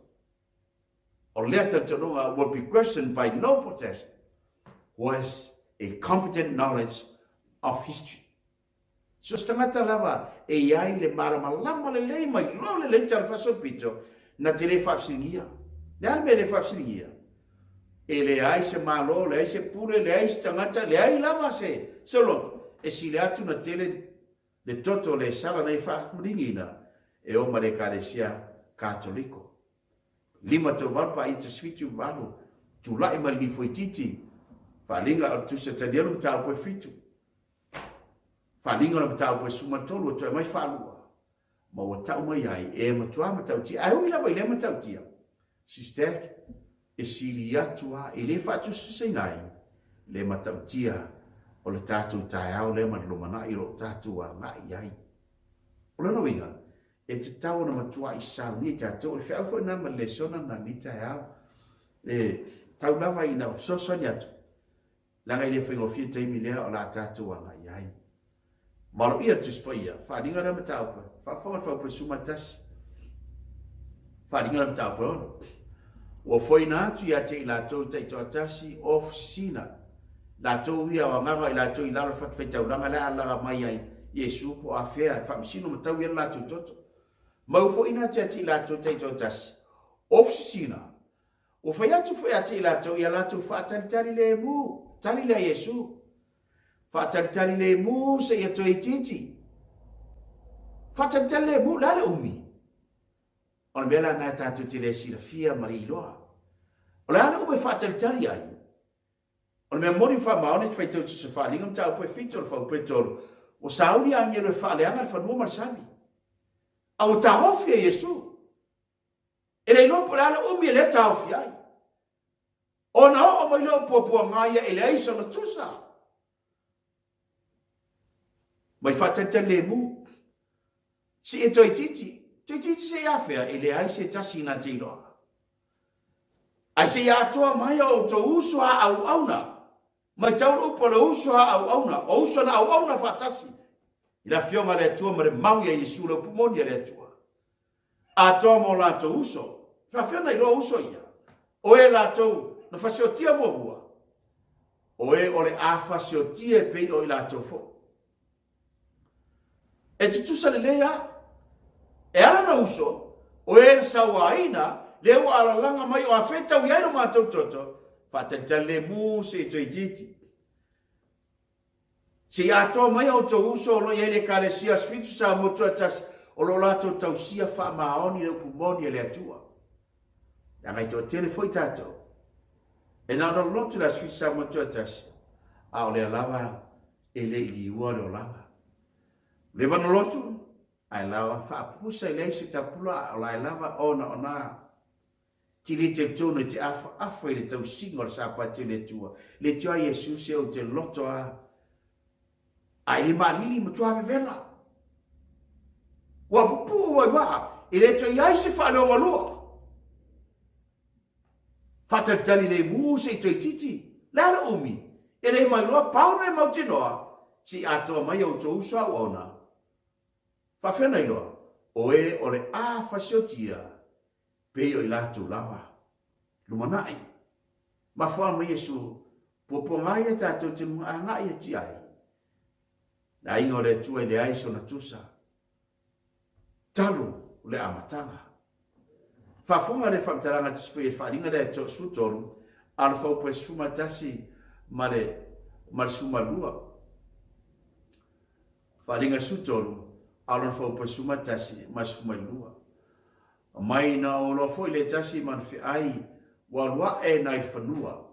Speaker 1: O lea tartonua would be questioned by no protest, was a competent knowledge of history. So tangata lava, e iai le malama le lei, mai lo le tala faso pito, na te le whaafsiringia. Le alme le whaafsiringia. E le ai se malo, le ai se pure, le ai se tangata, le ai lava se loto. E si le atu na tele, le toto le sala nei whamuringina, e o mare karesia katoliko. Lima to valpa i te sfitu valu, tu lai mali foi titi, whalinga al tu se tanielu mtau poe fitu. Whalinga na mtau poe sumatolu, to e mai whalua. Ma wa tau mai ai, e matua matau tia, ai hui lava i le matau tia. SISDAC e siri atua e le fatu susenai le matautia o le tatu tai au le malumana i lo tatu a ngai ai. O le noinga, e te tau na matua i Sauniga i tatu o whiau na ma le sona na ni tai au. E tau lava i na sosoni atu. Langa i le whingo fia teimi lea o la tatu a ngai ai. Malo ia tu spoia, wharinga na matau pa, whawhonga whaupe sumatasi. Wharinga na matau pa ono. O foi na atu ia te i lātou teito atasi ofisina. Lātou ia o ngawa i lātou i lalo whatwhaitauranga le alaga mai ai Iesu po a whea, whamsino matau ia lātou toto. Mau foi na atu ia te i lātou teito atasi ofisina. O whai atu whai atu i lātou whaataritari le mu, tari le Iesu. Whaataritari le mu se ia toi titi. Whaataritari le mu lale umi. O le mea nā tātou te le sira fia mari iloa. O le ana ume whaataritari ai. O le mea mori whamaone te whaitau tu se whalinga mtau poe fito le whaupe tolu. O sauni a ngelo e whaaleanga le whanua marisani. A o ta hofi e Iesu. E le ilo po le ana umi e le ta hofi ai. O na o mai leo pua ngaia e le aiso na tusa. Mai whaataritari le mu. Si e toi titi. Titi se afea e le ai se tasi na te iloa. Ai se atoa mai o to uso a au auna. Mai tauro upo le uso a au auna. O uso na au auna fatasi. Ila fionga le atua mare mau ya Iesu le upumoni le atua. Atoa mo la to uso. Fafiona ilo uso ia. O e la to na fasiotia mo hua. O e o le a fasiotia pe o ila to fo. E tutusa le lea. E ala na uso, o e sawa aina, leo ala langa mai o afeta u yairo mātou toto, whatatale mu se toi jiti. Se atoa mai au tau uso, lo iele kare sia sfitu sa motu atas, o lo lato tau sia wha maoni le upumoni e le atua. Ya ngai tō tele foi tātou. E nā no lotu la sfitu sa motu atas, a o le alawa e le ili ua le o langa. Le vano lotu, ai lawa whaapusa i leise tapula o lai lava ona. Tili te tūnu te afa i le tau singo le Sapati le tua. Le tua Iesu se o te loto a ai le malili matua vela. Wa pupu wa va, ile to yai se fa lo malua. Fata tali le mu se to titi, la umi. Ele mai loa pau na mau tinoa, si ato mai o to usa ona. Fa fena iloa, o e o le a fasiotia, pe o ilatu lava. Lumanai, ma fua mai Yesu, popo mai e tato te mua anga i ati ai. Na ingo le tua le ai so na tusa. Talu le amatanga. Fa funga le famtaranga te spui e wharinga le to sutoru, ala fau po e suma tasi mare suma lua. Wharinga sutoru, ala fau po e suma tasi ma suma lua. Mai na o lo foi le tasi man fi ai, wa lua e nai whanua.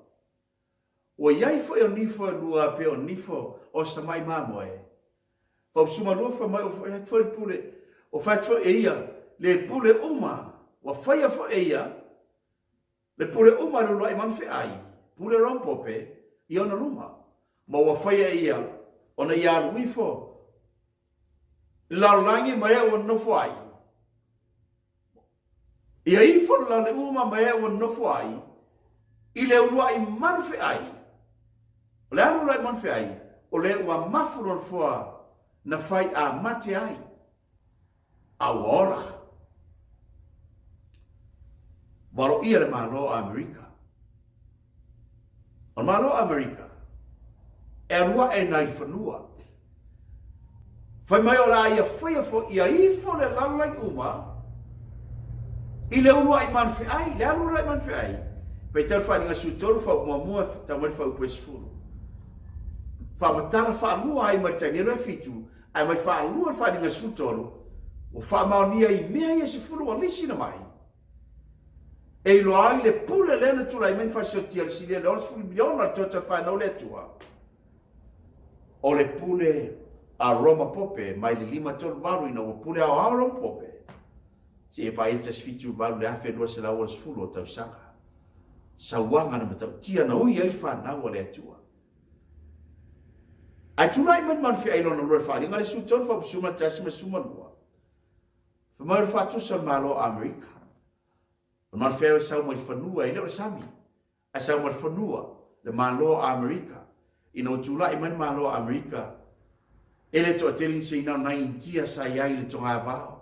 Speaker 1: O iai foi o nifo lua pe o nifo o samai mamoe. Fau suma lua fa mai o foi pule, o fai foi eia, le pule uma, wa fai fo eia, le pule uma lo lua e man fi ai, pule rompope, i ona luma. Ma wa fai eia, ona ia luifo, laulangi mai o nofo ai. Ia ifo la le uma mai o nofo ai, i le ulua i manfe ai. O le alu lai manfe ai, o le ua mafuro foa na fai a mate ai. A wola. Walo ia le malo Amerika. O malo Amerika, e rua e nai whanua. Fai mai o la ia whaia fo ia ifo le lalai uma, i le ulua i manfe ai, le alu lai manfe ai. Fai tau whainga sutoru whau mua tau mai whau pesfuru. Whamatara whanua ai martanira fitu, ai mai whanua whainga sutoru, o whamaunia i mea ia se furu o lisi na mai. E ilo ai le pule lena tula i mai whasiotia le silia le oras fulu miliona tota whanau le tua. O le pule a Roma pope, mai le 5 tolu varu ina o pule a Roma pope. Si e pa ilta sfitu varu le afe lua se la oras fulu o tau sanga. Sawanga na matau tia na ui ai whanau le tua. Ai tula i man fi ailo na lua whani, ngale su tolu wha suma tasi ma suma lua. Whamau whatu sa malo Amerika. Man feo sau mai whanua, i leo sami. A sau mai whanua, le malo Amerika. Ina o tula i man malo Amerika. Ele to atelin se ina na intia sa iai le tonga vao.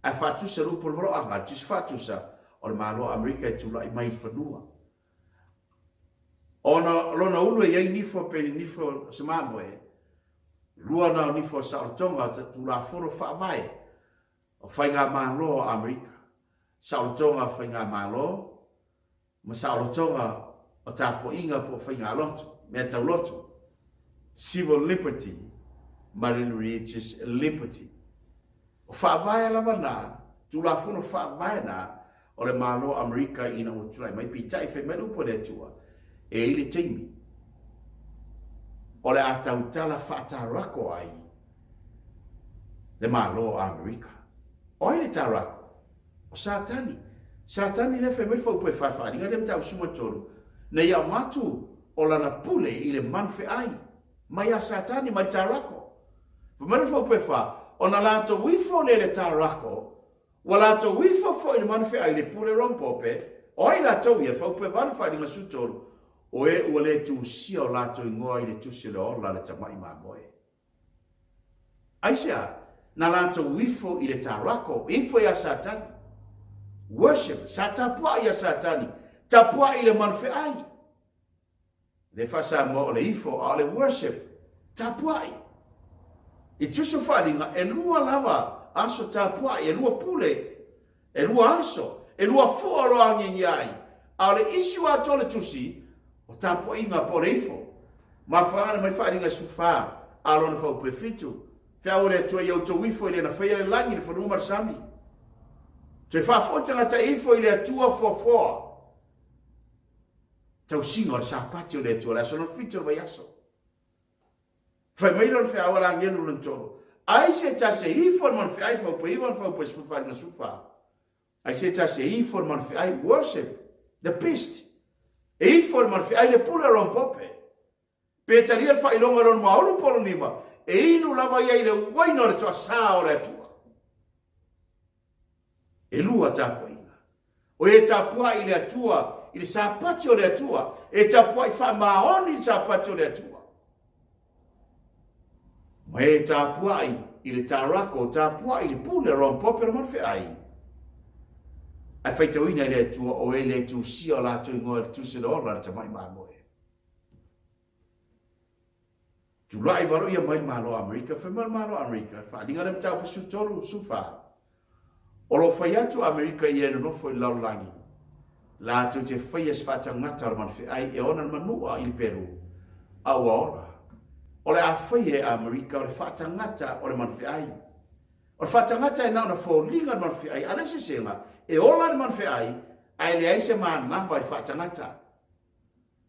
Speaker 1: A whatu sa rupo loro anga, tis whatu sa, o le malo Amerika i tula i mai whanua. Ona lona ulu e iai nifo pe nifo se mamoe. Lua na nifo sa o tonga, tula foro whaavae. O whainga malo Amerika. Saulotonga whainga malo, ma saulotonga o tapo inga po whainga loto, mea tau loto. Civil liberty, ma religious liberty. O whaavaya lava na, tula funo whaavaya na, o le malo Amerika ina o tulai, mai pitai whai meru po le tua, e ili teimi. O le atau tala whaatarako ai, le malo Amerika. O ili tarako. O Satani le whai fau pue whawhari, ngā rem tau suma tolu, na ia matu o lana pule i le manwhe ai, mai a Satani mai tarako. Whamere fau pue wha, o na lato wifo le tarako, wa lato wifo fo i le manwhe ai le pule rompope, o ai lato ia fau pue whawhari ngā sutolu, o e ua le tu sia o lato i ngoa i le tusi le ola le tamai mamoe. Aisea, na lato wifo i le tarako, info ia Satani. Worship, sa tapua ia Satani, tapua i le manwhe ai. Le whasa mo o le ifo, o le worship, tapua i. I tuso wharinga, e lua lava, aso tapua i, e lua pule, e lua aso, e lua fuaro angin iai. A le isu a tole tusi, o tapua i ngā po le ifo. Ma whaana mai wharinga sufa, a lona whau prefitu. Whiau le tua iau tau ifo i le na whaia le langi, le whanua marsami. Te whawhotanga ta ifo i le atua whafoa. Tau singa o le Sapati o le atua, le aso no whito vai aso. Whai meira o whia awara ngelu lun tolo. Ai se ta se ifo man whi ai whaupa iwan whaupa spufari na sufa. Ai se ta se ifo man whi ai worship, the beast. E ifo man whi ai le pula ron pope. Pe taria whailonga ron maolo polo nima. e inu lava ia ile waino le toa saa o le atua. E lua tapua ina. O e tapua ile atua, ile Sapati o le atua, e tapua i wha maoni ile Sapati o le atua. Ma e tapua i ile tarako, tapua ile pule rompope romorfe ai. Ai whaitau ina ile atua o e le tu si o la tu ingoa le tu se le ola le tamai mamoe. Julai varo ia mai malo Amerika, fe malo Amerika, fa dinga le tau pesu tolu sufa. Olo fai atu Amerika ia no foi laulangi. La tu te fai es fata ngata man fe ai e ona manua il Peru. Au ora. Ole a fai e Amerika ole fata ngata ole man fe ai. Ole fata ngata e na fo linga man fe ai, ala se senga. E ola man fe ai le ai se man na vai fata ngata.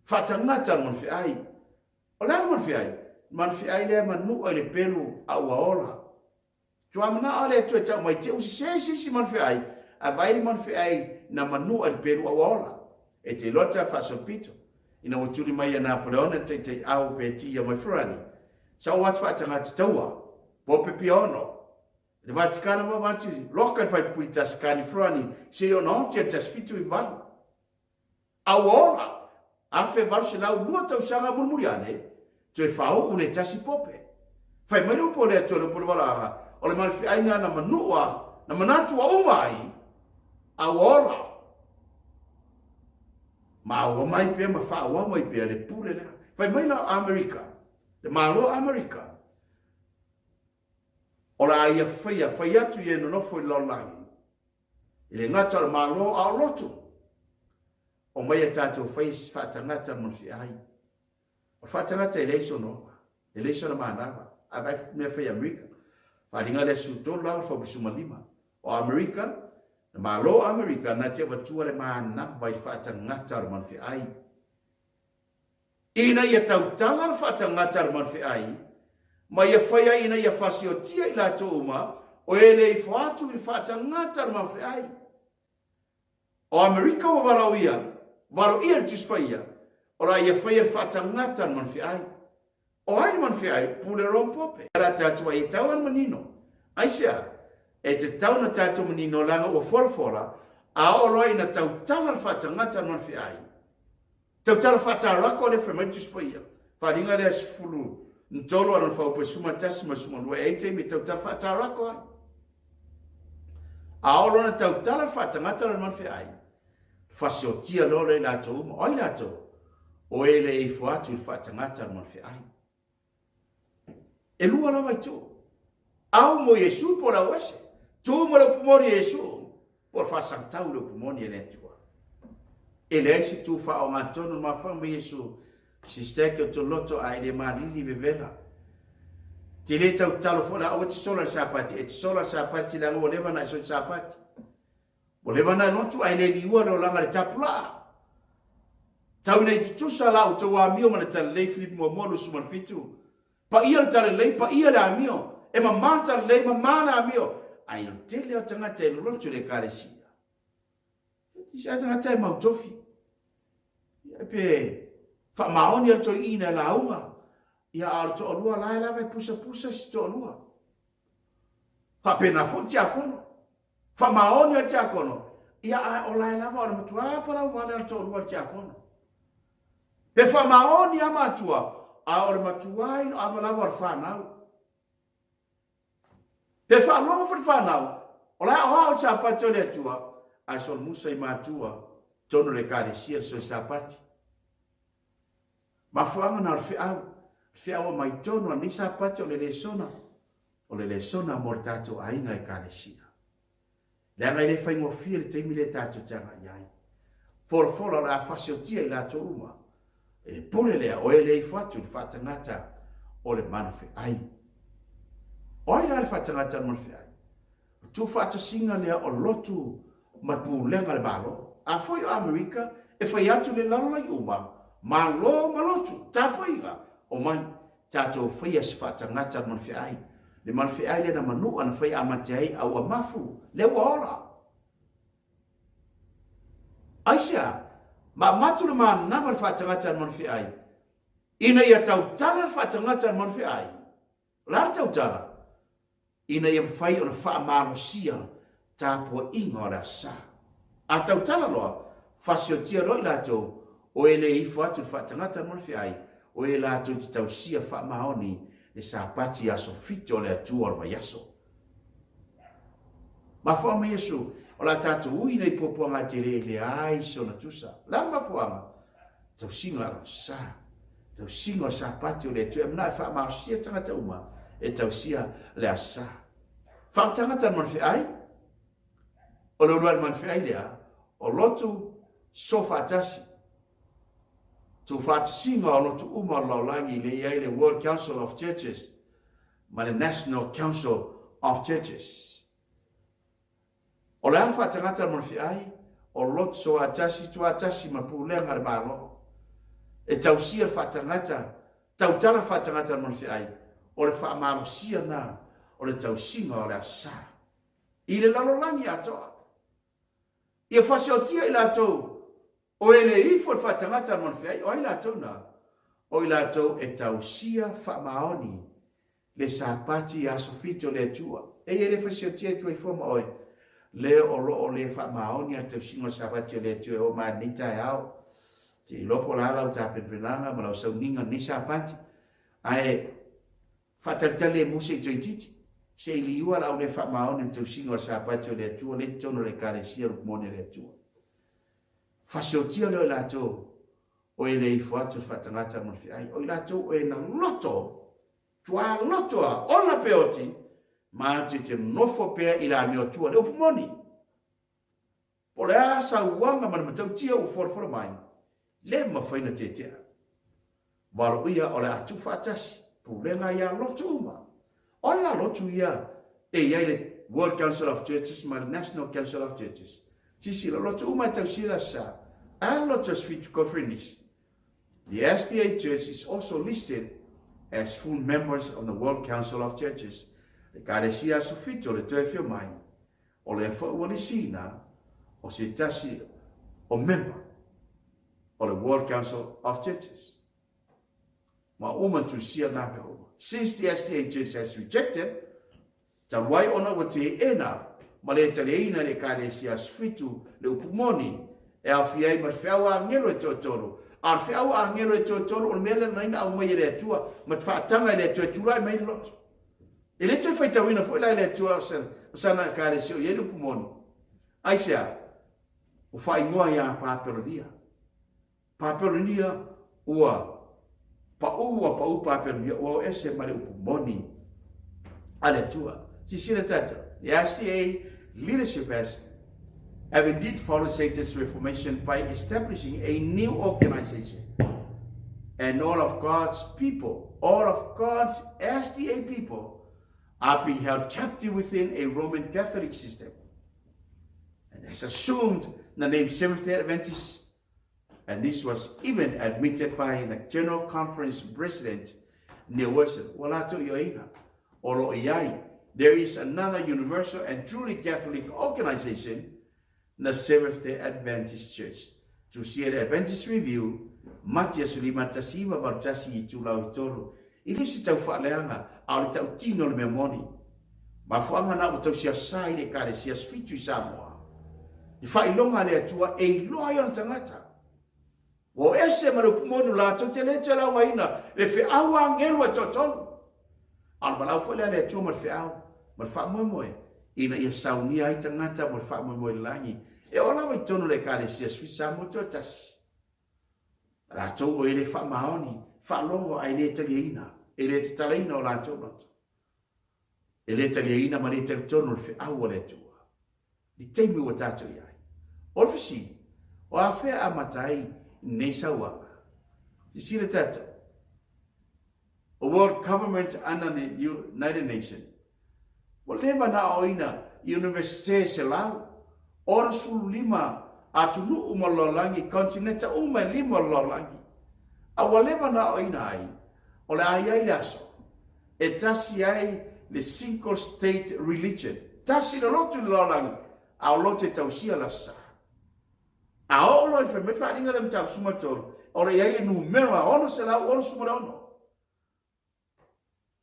Speaker 1: Fata ngata man fe ai. Ole man fe ai. Man fi ai le manu ai le pelu au aola. Tua mana ale tu ta mai te usi si man fi ai. A vai man fi ai na manu ai le pelu au aola. E te lota fa sopito. Ina utuli mai na Napoleon te au pe ti ya mai frani. Sa wat fa tanga taua. Po pe piono. Le Vaticano ma matu. Loka fa puita skani frani. Se yo no te tasfitu i van. Au aola. A fe varse la lua tau sanga murmuriane. Toe whao ule tasi pope. Whai mai upo lea tole pole waranga. O le marifi aina na manua, na manatua umai, a wola. Ma awa mai pia, ma wha mai pia, le pule lea. Whai mai na Amerika, le malo Amerika. O la aia whai atu ye no nofo I laulangi. Ile ngata le malo a lotu. O mai a tātou whai whata ngata monfi ai. O whatangata eleison no, eleison na maanawa, a vai mea whai Amerika. Wharinga le sutolo lau whabisuma lima. O Amerika, na malo Amerika, na te watua le maanawa vai whatangata ar manwhi ai. Ina ia tautanga le whatangata ar manwhi ai, ma ia whaia ina ia whasiotia I la touma, o ele I whaatu I whatangata ar manwhi ai. O Amerika o varau ia tuspaia, ora ia whaia whatangata man fi ai. O ai man fi ai, pule rompope. Ala tatua I tauan manino. Aisea, e te tau na tatua manino langa o forafora, a oroi na tautala whatangata man fi ai. Tautala whatarako le whamaitu spaia. Wharinga le asfulu, ntolo anon whaupe sumatasi ma sumalua eite me tautala whatarako ai. A oro na tautala whatangata man fi ai. Whasiotia lore lato uma, oi lato. O ele I fuatu I whatangata man fi ai. E lua lawa I tu. Au mo Yesu por a wese. Tu mo le pumori Yesu. Por whasantau le pumoni e netua. E le esi tu wha o ngatono ma wha mo Yesu. SISDAC o to loto a ele marili vevela. Te le tau talo fora o te sola Sapati. E te sola Sapati langa o lewa na iso Sapati. O lewa na notu a ele liua lo langa le tapula. Tau nei tutusa lau tau amio mana tala lei Filipi mo molu suman fitu. Pa ia le tala lei, pa ia le amio. E mamata lei, mamana amio. Ai no tele o tangata e lolotu le karesia. Tisi a tangata e mautofi. Ia pe, wha maoni al to ina la unga. Ia al to olua lai lawe pusa si to olua. Ha pe na futi a kono. Wha maoni al te a kono. Ia a o lai lawa o na matua para o vale al to olua te a kono. Pe wha maoni a matua, a ore matuai no awalawa ar whanau. Pe wha longa whare whanau, o lai oha o Sapati o le atua, a sol musa I matua, tono le karesia so Sapati. Ma whaanga na whiau mai tono ni Sapati o le lesona mor tato ainga e karesia. Leanga I le whaingofia le teimi le tato tanga iai. Fora la whasiotia I la to uma. E pole lea o ele I whatu I whatangata o le manawhi ai. Oi la le whatangata o le manawhi ai. Tu whatasinga lea o lotu matu lenga le malo. A foi o Amerika e whai atu le lalai uma. Malo malotu, tapa inga. O mai, tato whai as whatangata o le manawhi ai. Le manawhi ai le na manu ana whai amate ai au amafu. Le waola. Aisea. Ma matu le mana le whatangata man fi ai. Ina ia tau tala le whatangata man fi ai. Lara tautala, ina ia whai o na wha marosia tāpua inga o le asa. A tautala loa, whasio tia roi lātou, o e le ifo atu whaatangata mon whiai, o e lātou te tausia wha maoni, le Sapati aso fito le atua o yaso. Ma whaama Yesu, o la tātou ui nei popoanga te le ai so na tusa. La ma whaama, tau singa la sa, tau singa o Sapati o le atua, mna e wha marosia tangata uma, e tau sia le asa. Wha tangata mon whiai, o le uruan mon whiai lea, o lotu so whaatasi, tu whaatasinga o lotu uma laulangi le iai le World Council of Churches, ma le National Council of Churches. O le alfa tangata mon fiai, o lotu so atasi tu atasi ma pulenga le malo. E tausia whaatangata, tautara whaatangata mon fiai, o le whaamarosia na, o le tausinga o le asa. I le lalolangi atoa. Ia whasiotia i lātou, o e le ifo le whaatangata mon fiai, o i lātou na, o i lātou e tausia whaamaoni, le Sapati aso fito le atua. E le whasiotia tua i foma oe, le o lo o le whaamaoni a tausinga Sapati le atua o manita e au. Te lopo la ala o tāpenpenanga, ma lau Sauniga ni Sapati, ae whataritale muse i toi titi. Se liua la o le whaamaoni tausinga o Sapati le atua, le tono le karesia rukmone le atua. Whasiotia leo lātou, o e le ifo atu whatangata mon fiai, o i lātou o e na loto, tua lotoa, ona peoti, ma te nofo pea i la meo tua le upumoni. Po le asa uanga mana matau tia u forfora mai, le mawhaina te tea. Waro ia o le atu whatasi, pulenga ia loto uma. O ia loto ia, e iai le World Council of Churches, ma le National Council of Churches. Tisi la loto uma tau sila sa, a loto sweet conference. The SDA Church is also listed as full members of the World Council of Churches. Le karesia sofito le toe fio mai, o le fo wali sina, o se tasi o member of the World Council of Churches. Ma uma tu sia naka uma. Since the SDA Church has rejected, ta wai ona wa te ena, ma le taleina le karesia sofito le upumoni, e a fiai ma whiawa angelo e tōtoro. A whiawa angelo e tōtoro, o mele naina au mai le atua, ma whaatanga le atua turai mai loto. E le toi whaitawina fo ila le atua o sana karesia o yeru pumoni. Aisea, o whaingoa ia pāperonia. Pāperonia ua pau pāperonia, ua o ese mare upumoni. A le atua. Sisira tata, the RCA leadership have indeed followed Satan's reformation by establishing a new organization. And all of God's people, all of God's SDA people, are being held captive within a Roman Catholic system. And has assumed the name Seventh-day Adventists. And this was even admitted by the General Conference President, Neil Wilson. Walato yoina, olo iai. There is another universal and truly Catholic organization, the Seventh-day Adventist Church. To see the Adventist Review, Matia Sulimata Siva Vartasi Itulau Toro, ilisi tau whaaleanga, au le tau tino le memoni. Ma whaanga na o tau sia sai le kare sia sfitu I Samoa. I whailonga le atua e loa yon tangata. Wo ese maru kumonu la tau te le la waina, le whi awa ngelu a totonu. Al malau whaile le atua mar whi au, mar wha moe. Ina ia saunia ai tangata mar wha moe langi. E ola wai tonu le kare sia sfitu Samoa totasi. La tau o ele wha maoni, wha longo ai le taliaina. E le te talaina o la tau noto. E le taliaina ma le te tono le whi awa le tua. Ni teimi o tātou iai. O le whisi, o a whea amatai nei sauanga. Si sire tātou. O world government under the United Nations. O lewa na oina Universite se lau. Ora sulu lima atunu uma lolangi, kontinenta uma lima lolangi. A o lewa na oina ai. O le ai le aso. E tasi ai le single state religion. Tasi le lotu le lolangi. A o lote tausia la sa. A o lo ife me wharinga le mtau sumatoro. O le iai numero a ono se lau ono sumara ono.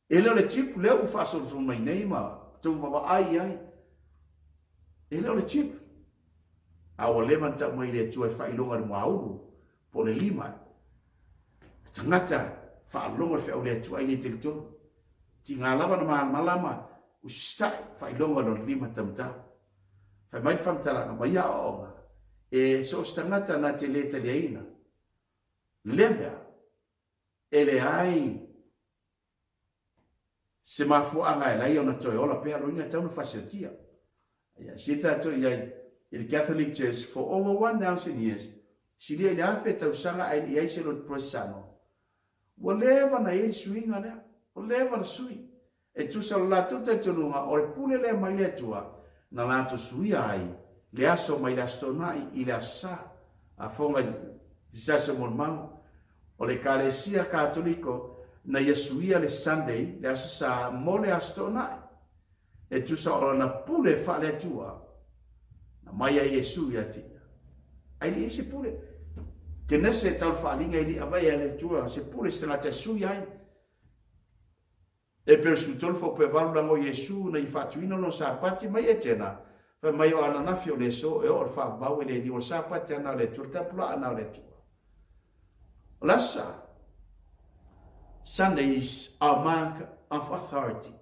Speaker 1: E leo le chip leo u whasoro mai nei ma tau mawa ai. E leo le chip. Awa leman tau mai le tua whailonga le mauru po le lima. Tangata whaalonga whiau le tua i le telitonu. Ti ngā lava na malama u stai whailonga no lima tamtau. Whai mai whamtaranga mai a onga. E so stangata na te le taliaina. Lemea. E le ai. Se mafuanga e lai ona Toailoa pea roinga tauna facilitia. Sita to iai in the Catholic Church for over 1,000 years. Silia i afe tau sanga ai iai se lo prosano. Wa leva na ili suinga lea. Wa leva na sui. E tu sa la tuta tununga o le pule le mai le tua na la tu sui ai le aso mai la stonai i le asa a fonga sa se mon mau o le kalesia katoliko na Yesuia le Sunday le aso sa mole astonai e tu sa o na pule fa le tua na mai a Yesu ia tia ai li se pule ke nese tal fa linga ili avai le tua se pule stana te sui ai e per su tolfo pe valula mo Yesu na I fatuino no Sapati mai etena fa mai o ana nafio le so e o fa vau le li o Sapati ana le turta pula ana le tua lasa Sundays are mark of authority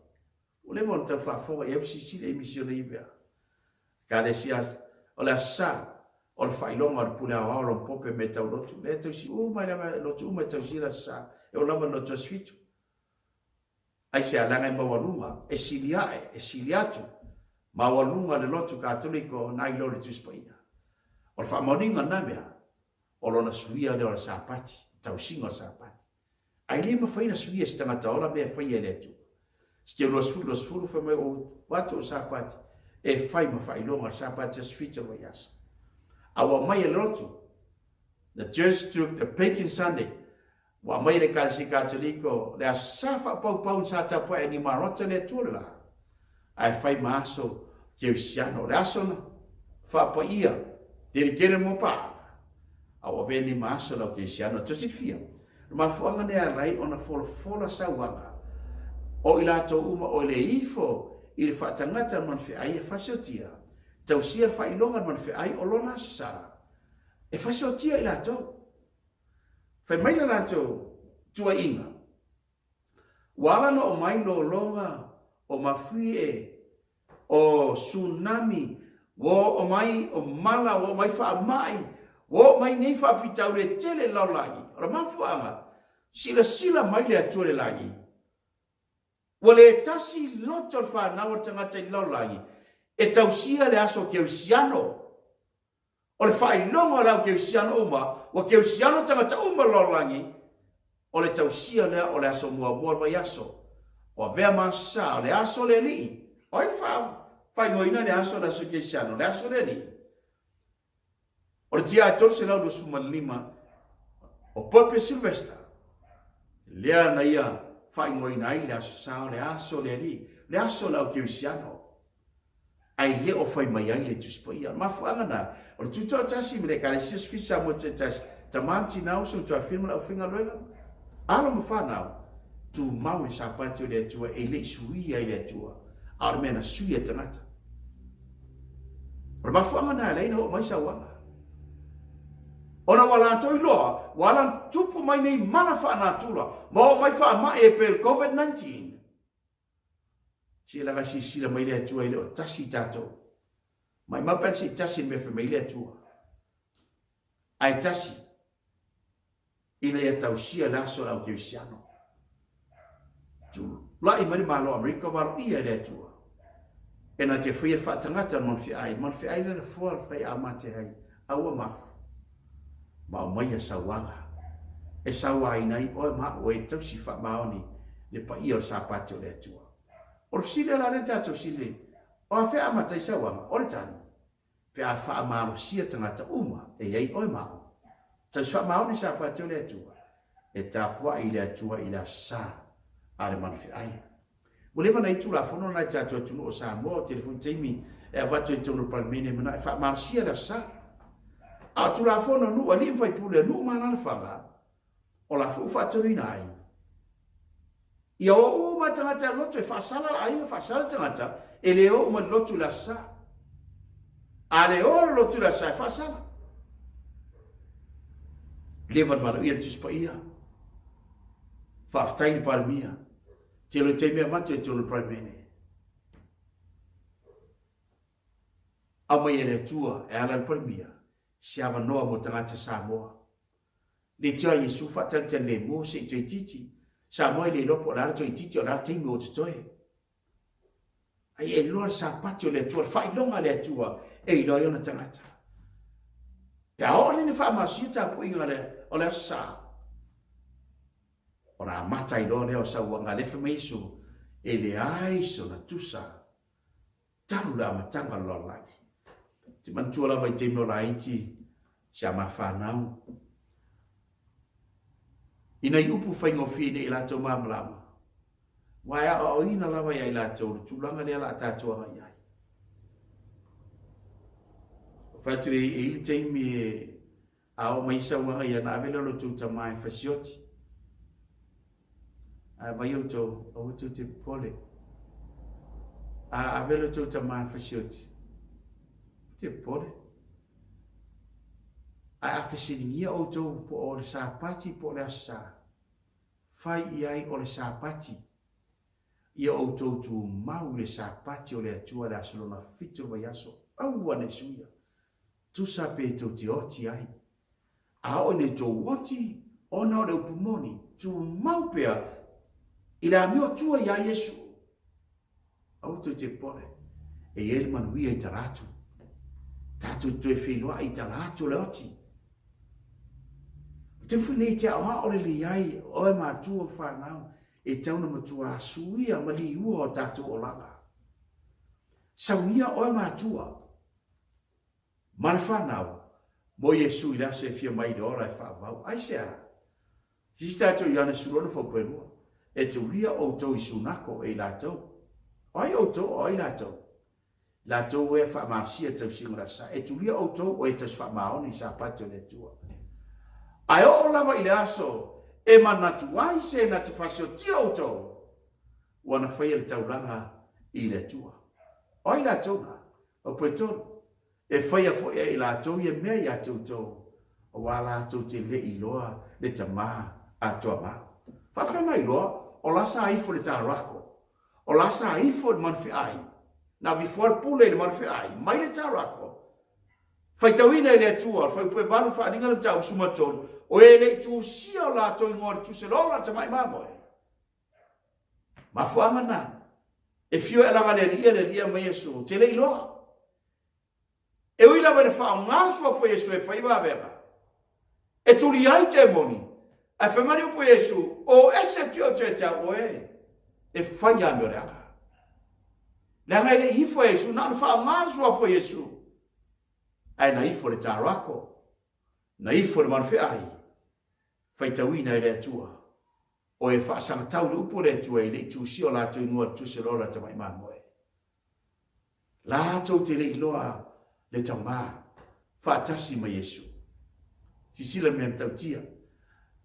Speaker 1: o le von ta fa fo e FCC le missione ibea kada sia o la sa o le failonga o pula o ro pope metau lotu le to si o mai la lotu mai tau sira sa e o lava lotu sfitu ai se alanga I mawalunga, e siliatu, mawalunga le lotu katoliko na I lori tuspaia. O le whamaoninga na mea, o lona suia le o Sapati, tau singa o Sapati. Ai le mawhaina suia si tangata ora mea whaia le tu. Stia los furu whamai o watu o Sapati, e whai mawhailonga o Sapati as fita wa yasa. Awa mai e lotu, the church took the Pagan Sunday, wa mai le kalisi katoliko le asafa pau sa tapa e ni marota le tula ai fai maso keusiano le asona fa pa ia dirigere mo pa awa veni maso la keusiano to sifia ma fuanga ne alai ona fola sawanga o ilato uma o le ifo il fatangata man fi ai fasiotia tausia fai longa man fi ai olona sa e fasiotia ilato fai mai na rato tua inga. Wala no o mai lo longa, o mafie, o tsunami, o mai, o mala, o mai wha mai, o mai nei wha fitau le tele lau langi. Ora mafuanga, sila mai le atua le langi. Wale tasi loto wha nawa tangata I lau langi, e tausia le aso keusiano. O le whai longa lau keusiano uma, o keusiano tangata uma lolangi, o le tausia lea o le aso mua vai aso. O vea masa, o le aso le li. O i whai ngoina le aso le aso keusiano, le aso le li. O le tia ator se lau do suma lima, o Pope Silvestre. Lea na ia whai ngoina ai le aso sao, le aso le li, le aso lau keusiano. Ai le o fai mai ai le tuspaia. Mafuanga na, o le tutoa tasi me le kalesias fisa mo te tasi, tamanti nau so tua firma la ufinga loenga. Alo mawhanau, tu mau le Sapati o le atua, e le suia I le atua, ar mena suia tangata. Ora mafuanga na leina o mai sawanga. Ona wala Toailoa, wala tupu mai nei mana whanatula, ma o mai wha mai e per COVID-19. Sila kasi sila mai le atua I le o tasi tato. Mai mapansi tasi me mai le atua. Ai tasi. Ina ia tausia laso lau keusiano. Tu lai mani malo Amerika waro ia le atua. E na te whaia whaatangata man fi ai le fuar whai amate hai. Aua mafu. Ma o mai a sawanga. E sawa inai oe ma o e tausi wha maoni le pa ia o Sapati o le atua. O fsile la renta to sile. O a whea amata I sawanga. O le tani. Pea wha maalo sia tangata uma. E iei oe mao. Tau swa maoni Sapati o le atua. E tapua I le atua I la sa. Ale manfi ai. Muleva na itu la fono na tatua tunu o sa mo. Telefon teimi. E avatu I tonu palmine. Mana wha maalo sia la sa. A tu la fono nu. Ali mfai pule nu mana na whanga. O la fu faturi nai. Ia o matangata lotu e whaasala ai whaasala tangata e leo uma lotu la sa. A leo lotu la sa e whaasala. Levan mara ia tuspa ia. Whaaftaini paramia. Te lo te mea matu e tonu praimene. A mai e le tua e ala paramia. Si awa noa mo tangata Samoa. Le tua Yesu whatali te le mo se i titi. Samoa le lopo o lara to i titi o lara teimi o te toe. Ai e loa Sapati o le tua. Whailonga le tua e i loa iona tangata. Pea o le ni whaamasiuta po inga le o le asa. O na mata i loa leo sa uanga lefe meisu e le aiso na tusa. Talu la matanga loa lagi. Te mantua lava i te meo la iti si a mawhanau. Ina i upu whaingo whine i lato mamlama. Wai a o ina lava i lato tulanga lea la tatua ngai ai. Whaitire e ili teimi e a o maisa wanga i ana avela lo tu tamai fasioti. A vai auto o tu te pole. A avela tu tamai fasioti. Te pole. A afesiringia o tau po o le Sapati po le asa. Fai iai o le Sapati. Ia o tau tu mau le Sapati o le atua le asalona fito vai aso. Au ane suia. Tu sape to te oti ai. A o ne to woti o na o le upumoni. Tu mau pea i la mio tua ia Yesu. Au to te pole. E ele manuia i taratu. Tatu tu e whenua i taratu le oti. Te whenei te awa o le liai o e mātua whanau e tauna matua suia mali ua o tatu o langa. Saunia o e mātua. Mana whanau, mo Yesu i lase e fia mai ora e whaavau. Aisea, si tatu i ane surona whauperua, e tu ria o tau i sunako e lātou. Oi o tau o i lātou. Lātou e whaamarsia tau singurasa. E tu ria o tau o e tas whaamaoni Sapati o le tua. Ai o lava i le aso, e manatu ai se na te whasio tia o tau. Wana whaia le tauranga i le tua. Oi la tona, o pue tonu. E whaia whaia i la tau i e mea i a tau tau. O wala tau te le i loa le ta maa a toa maa. Whawhena i loa, o lasa aifo le ta rako. O lasa aifo le manwhi ai. Na before pule le manwhi ai, mai le ta rako. Whaitawina i le tua, whaipue walu whaaninga le tau sumatonu. O e le tu sia o la to ngor tu se lola te mai mamo e. Ma fuanga na. E fio e la valeria mai Yesu, te le iloa. E ui la vere fa ngar so fo Yesu e fa iba vera. E tu li ai te moni. A fe mari po Yesu, o ese tio te ta o e. E fa ya me ora. La ngai le ifo Yesu na fa ngar so fo Yesu. Ai na ifo le tarako. Na ifo le manfe ai. Faitawina i le atua. O e whaasanga tau le upo le atua i le tu si o la tu inua tu se lola te mai mamoe. La tau te le iloa le tau maa. Whaatasi ma Yesu. Si sila mea tau tia.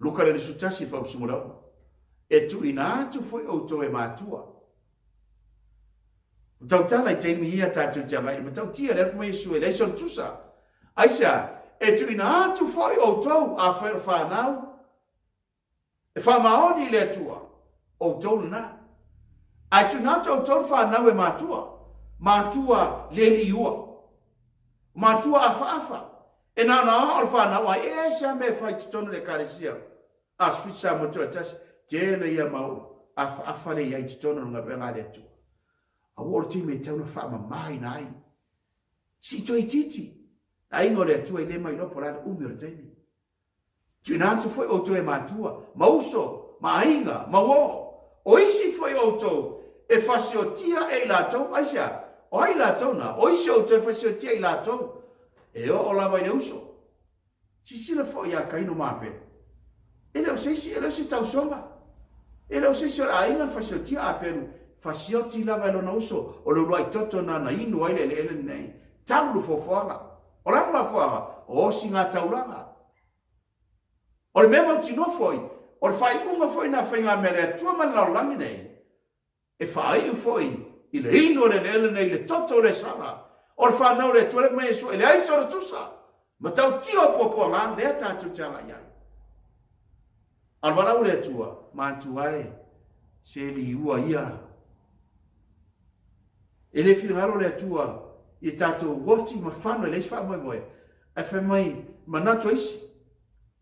Speaker 1: Luka le sutasi whaupsumurau. E tu ina atu foi o to e mātua. Tau tala i teimi ia tātou te amai. Ma tau tia le alfa ma Yesu e leison tusa. Aisa, e tu ina atu foi o to a whaera whanau. E whamaoni le atua, o tolu na. Ai tu nata o tolu whanau e mātua. Mātua le liua. Mātua afa. E nā o whanau ai, e sa me whai tutonu le karesia. As fitsa motua tas, tēne ia mau, afa le iai tutonu ngā renga le atua. A wolo ti me tauna whaama mai nai. Si toi titi. A ingo le atua i le mai lopo rana umi o le taimi. Tu nātu foi o e mātua, mauso, mainga, mawo. O isi foi o e whasiotia e lātou, aisia, o ai lātou na, o isi o e whasiotia e lātou, e o lawa i le uso. Si sila foi a kaino māpe. E leo seisi, e leo se tausonga. E leo seisi o ainga whasiotia a peru, whasioti lawa e lona uso, o leo luai toto na inu aile le ele nei, taulu fofoanga. O lama foanga, o si ngā taulanga. O le mema tino foi, o fai unga foi na whainga mele tua malau langi nei. E whai u foi, i le ino le nele nei le toto le sara. O whanau le tuale mai Yesu, e le aisora tusa. Ma tau tio popo ngā, lea tātou tanga iai. Al warau le tua, mātu ai, se li ua ia. E le whingaro le tua, i tātou woti ma whanau, le iswa moe moe. E whai mai, manato isi.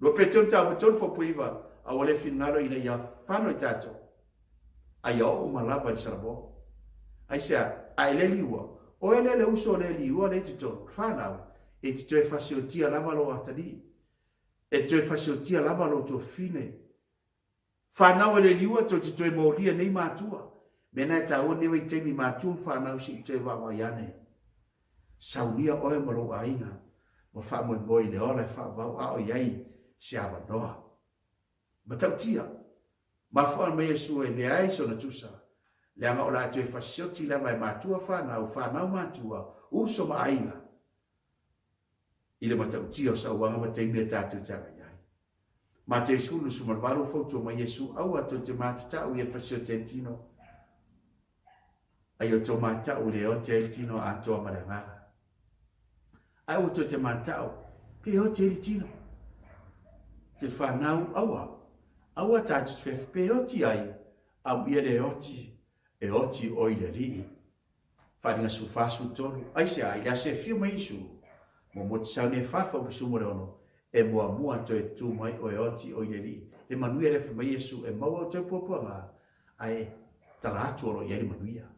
Speaker 1: Lo peteu tau beton fo puiva, a wale whingaro ina ia whanau i tātou. Ai o malava i sarabo. Ai sea, ai le liua. O ele le uso le liua le tito, whanau. E te toe whasiotia lava lo atani. E toe whasiotia lava lo to fine. Whanau le liua to te toe mauria nei mātua. Mena e tau newe i teimi mātua whanau si te wawa iane. Saunia oe maro ainga. Mo whamoe moi le ola e whawau ao iai si awa noa. Matau tia. Mafua me Yesu e le ai so na tusa. Le anga ola te whasioti lava e mātua whanau mātua. Uso ma ainga. I le matau tia o sa wanga ma teimia tātou tanga iai. Ma te sulu sumarwaru fautua ma Yesu au ato te mātata u e whasioti e tino. Ai o tō mātau le o te el tino a tō marangara. Ai o tō te mātau pe o te el tino. Te whanau aua. Aua tātou te pe o ti ai. Au ia le oti o i le rii. Wharinga su whasu tonu. Ai se ai, la se whiu mai isu. Mo mo te saune whawha musumo le ono. E mua to e tū mai o e oti o i le rii. Le manuia le whamai Yesu e maua o te pōpua ngā. Ai tala atu oro i eri manuia.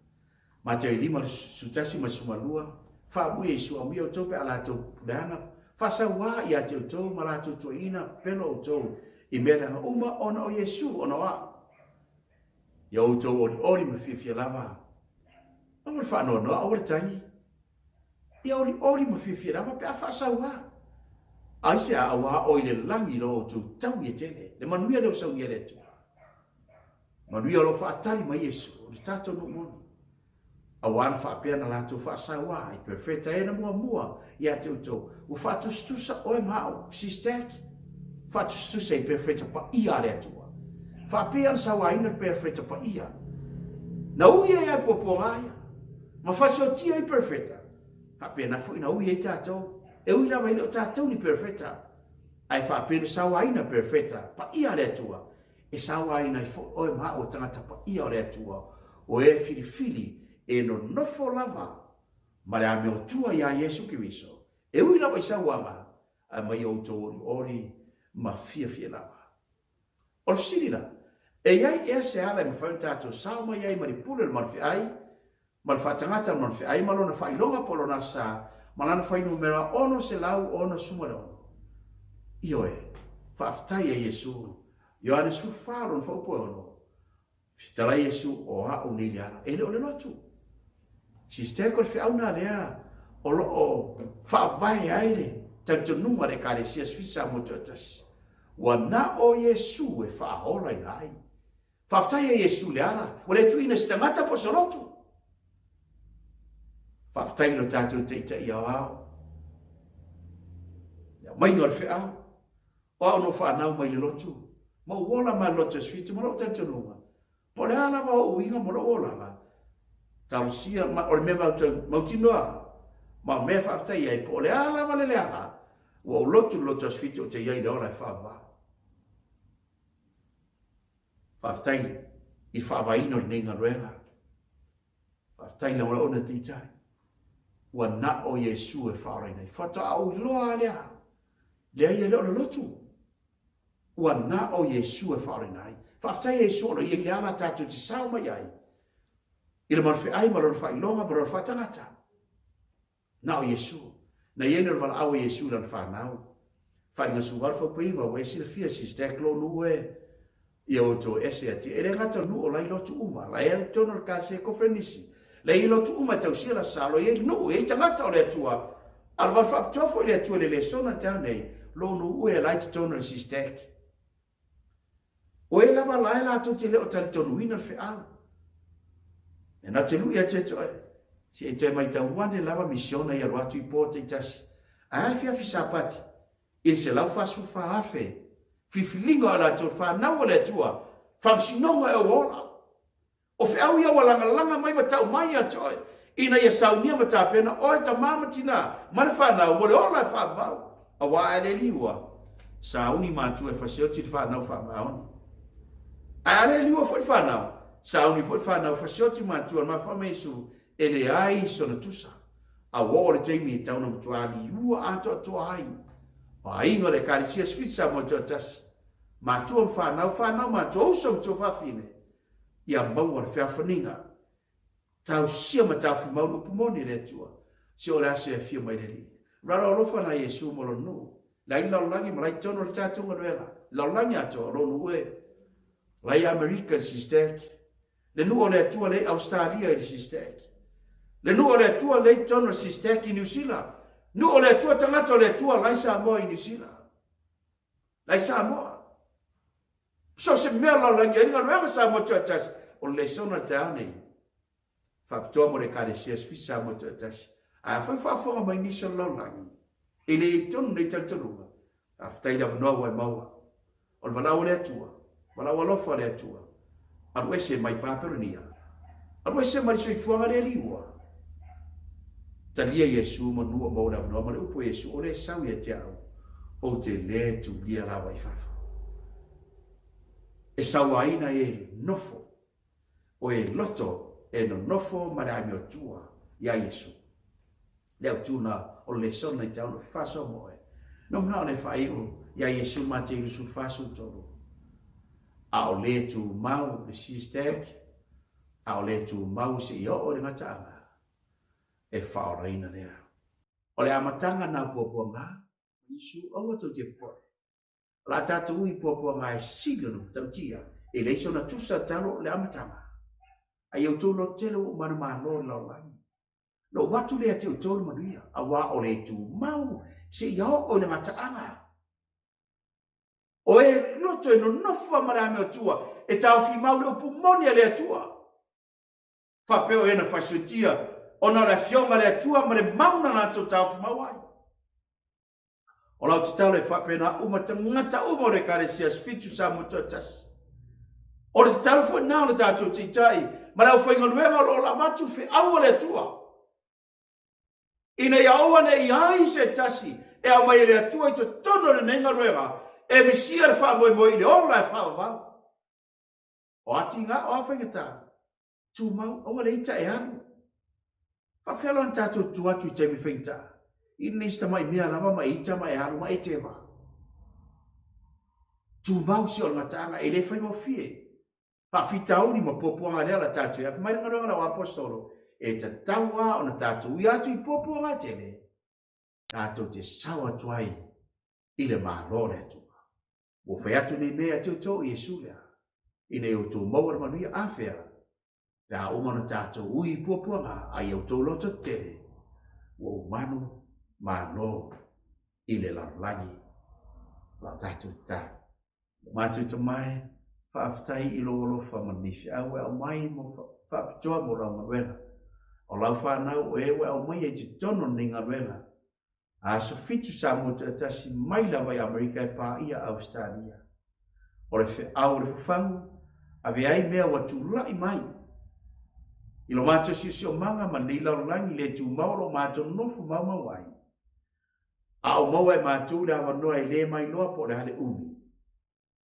Speaker 1: Ma te lima sutasi ma sumalua. Whamui Yesu au mia o tōpe ala tō puleanga. Whasa wā i a te o tō ma la tō tō ina pelo o tō. I mea nga uma ona o Yesu ona wa. Ia o tō ori ma whiwhia lava. Awar whanau noa, awar tangi. Ia ori ma whiwhia lava, pe a whasau wā. Aise a awa o i le langi no o tō tau i e tene. Le manuia leo sau i ere tu. Manuia lo whaatari ma Yesu, o le tato no moni. Awana whaapea na lato whaasau wā, i perfeta e na mua, ia te o tō. U whaatustusa oe mao, SISDAC. Whaatustusa i perfeta pa ia le atua. Whaapea na sawa ina perfeta pa ia. Na uia ia popongaia. Ma whasotia i perfeta. Hapea na fui na uia i tātou. E ui lawa ina o tātou ni perfeta. Ai whaapea na sawa ina perfeta pa ia le atua. E sawa ina i oe maa o tangata pa ia le atua. O e fili e no nofo lava. Ma le ame o tua ia Yesu Kiriso. E ui lawa i sawa ma. Ai mai o tō ori ma fia lava. O sini la. E iai e se ala i mawhau tātou sao mai ai maripule le marwhi ai. Marwha tangata le marwhi ai malona whailonga polo na sa. Malana whai numera ono se lau ono sumara ono. Io e. Whaaftai e Yesu. Ioane su whāron whaupo ono. Fitala Yesu o hao ni liana. E le o le lotu. SISDAC o le whiauna lea. O lo o whaavai aile. Tantununga le kare sias fisa moto atasi. Wa na o Yesu e whaahola i nai. Whaaftai e Yesu le ana. O le tuina stangata po sorotu. Whaaftai lo tātou teita i au au. Mai ngor whiau. O au no whanau mai le lotu. Ma uola mai lotu sfitu. Ma lo tantununga. Po le ala wa o inga mo lo ola ma. Tarusia o le mea mautinoa. Ma mea whaaftai ai po le ala wa le ala. Wa lotu sfitu o te iai le ola e whaava. Whaaftai i whaavaino nei ngā ruela. Whaaftai na ora ona titai. Wa na o Yesu e whaaraina. Whata au loa lea. Lea ia leo le lotu. Wa na o Yesu e whaaraina. Whaaftai Yesu ono i le ala tātou te sao mai ai. I le marwhi ai maror whailonga maror whatangata. Na o Yesu. Na iena le wala au Yesu lan whanau. Whainga suwarwha paiwa wa esi le fia SISDAC lo nuwe. Ia o tō SISDAC. E le ngata nu o lai lotu uma. La ea le tono le kāse kofrenisi. La i lotu uma tau sia la salo. Ia nu e tangata o le atua. Al wal whaptofo i le atua le sona tau nei. Lo nu ue lai te tono le SISDAC. O e lava lai la tu te leo tali tonu ina le whiau. E na te lui a te toi. Si e toi mai tau wane lava misiona i aruatu i pōte i tasi. A fia fi Sapati. Il se lau fasu fa afe. fifilinga ala to fa na wala tua fa sinonga e wala o fe au ia wala langa mai mata mai ato ina ia saunia mata pena o ta mama tina mal fa na wala ola fa ba awa ale liwa sauni matu e fa sioti fa na fa ba ale liwa fa na sauni fa na fa sioti matu ma fa mesu ele ai sona tusa a wole temi tauna mtuali ua ato to ai ai ngore karisia switsa mo totas matu fa na matu so to fa fine ia mau war fa faninga tau sia mata fu mau pumoni le tua si ora se fio mai deli raro lo fa na yesu mo no lai la langi mai tono le tatu ngorela la langi ato ro no e lai american SISDAC le nu ole tua le australia le SISDAC le nu ole tua le tono SISDAC in New Zealand nu ole tua tangata ole tua lai Samoa in New Zealand lai Samoa so se mea la langi inga ruega Samoa tuatas o le sona te ane Faapitoa mo le karesia sfisa Samoa tuatas a fa mai nisa la langi ele tono nei taltalunga aftai la vanoa wai maua o le walau le atua walau alofa le atua alu ese mai paperonia alu ese mai soifuanga le liwa talia Yesu manua mo la vanoa ma le upo Yesu o le sau ia te au o te le tu lia la wai fafa e sawaina e nofo o e loto e no nofo ma le amio tua ia Yesu le tuna o le sona i tau no faso moe no mna le fai o ia Yesu ma te ilu su faso toro a o le tu mau le SISDAC a o le tu mau se i o le ngatanga e whaoraina lea o le amatanga na puapuanga Yesu awa to te poe la tatu i puapuanga e sigano tautia e le iso na tusa talo le amatanga a iau tolo telo manu malo laulangi lo watu le ate utolu manuia awa o le tu mau se i o le ngataanga o e loto e no nofa marame o tua e tau fi mau le upumoni le atua whapeo e na fasiotia o na le fionga le atua ma le mauna na to tau fi mau ai o lau te tau le whapeo na umatangata o le karesia sfitu sa mutotas o le tau fo nao le tatu titai ma lau whainga luenga o la matu fi au le atua ina ia oa ne iai se tasi e au mai le atua i to tono le nenga luenga e misia le wha moi le ola e wha wau. O ati ngā o awhaingata. Tu mau o le ita e anu. Whawhialo an tātou tu atu i te mi whaingata. I nista mai mea lava mai ita mai anu mai te wa. Tu mau si o ngataanga e le whaingo fie. Pa fitauri ma popoanga lea la tātou. Ia mai ngā la apostolo. E ta taua o na tātou i atu i popoanga tele. Tātou te sawa tuai i le mālore atu. O fai atu nei mea teo tō Yesu lea. I nei o tō maua manuia awhea. Pea umana tātou ui puapuanga ai au tō loto tere. O manu mālo i le lalangi. La tātou tā. Mātou ta mai, whaaftai i lo whamanifi. Awe au mai mo Faapitoa mo rau manuela. O lau whanau o ewe au mai e te tono ni ngaruela. A so fitu sa mo te atasi mai lawa i Amerika e pā ia Australia. O le fe au le fufangu, a ve ai mea watu lai mai. I lo mātou si o manga ma nei lau langi le tu mauro mātou nofu mauma wai. A o maua e mātou le awa noa i le mai loa po le hale umi.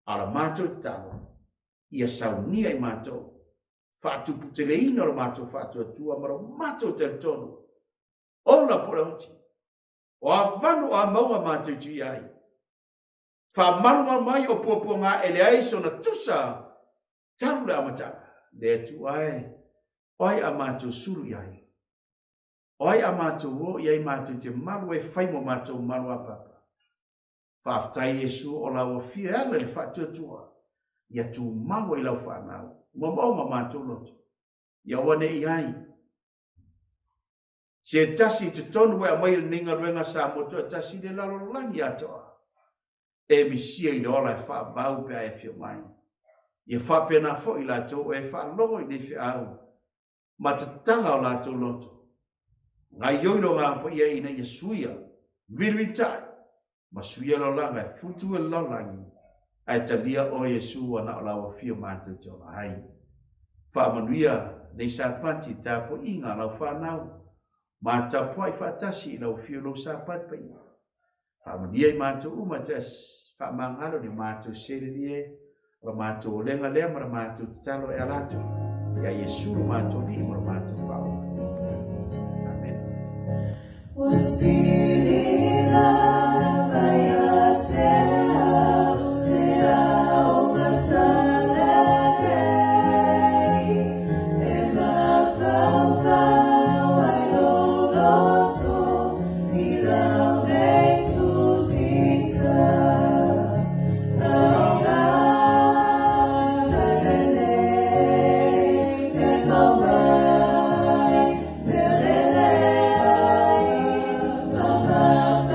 Speaker 1: A la mātou talo, ia saunia i mātou. Fatu putele ina lo mātou fatu atua mara mātou tel tono. Ola po le uti. O a manu a maua mātou tui ai. Wha manu mai o puapua ngā ele ai so na tusa taru le amatanga. Le tu ai. Oi a mātou suru ai. Oi a mātou o iai mātou te malu e whaimo mātou malu a papa. Whaaftai Yesu o lau a fia ala le whatu atua. Ia tu maua i lau whanau. Mamau ma mātou loto. Ia wane i ai. Se tasi te tonu wea mai le ninga ruenga sa moto tasi le lalo langi atoa. E misia i le ola e wha bau pia e fio mai. Ia wha pena fo i lato e wha longo i ne fi au. Ma te tanga o lato loto. Ngā yoilo ngā po ia ina ia suia. Virvitai. Ma suia lo langa e futu e lo langi. ai talia o Yesu ana lawa fio mātou te ola ai. Whaamanuia nei Sapati tāpo inga lau whanau. Mātou poai whatasi i lau fio lau Sapati pai. Whaamanuia i mātou umatas. Whaamangalo ni mātou sererie. Ra mātou lenga lea mara mātou tatalo e alatu. Ia Yesu mātou li mara mātou whao. Amen.
Speaker 2: Mama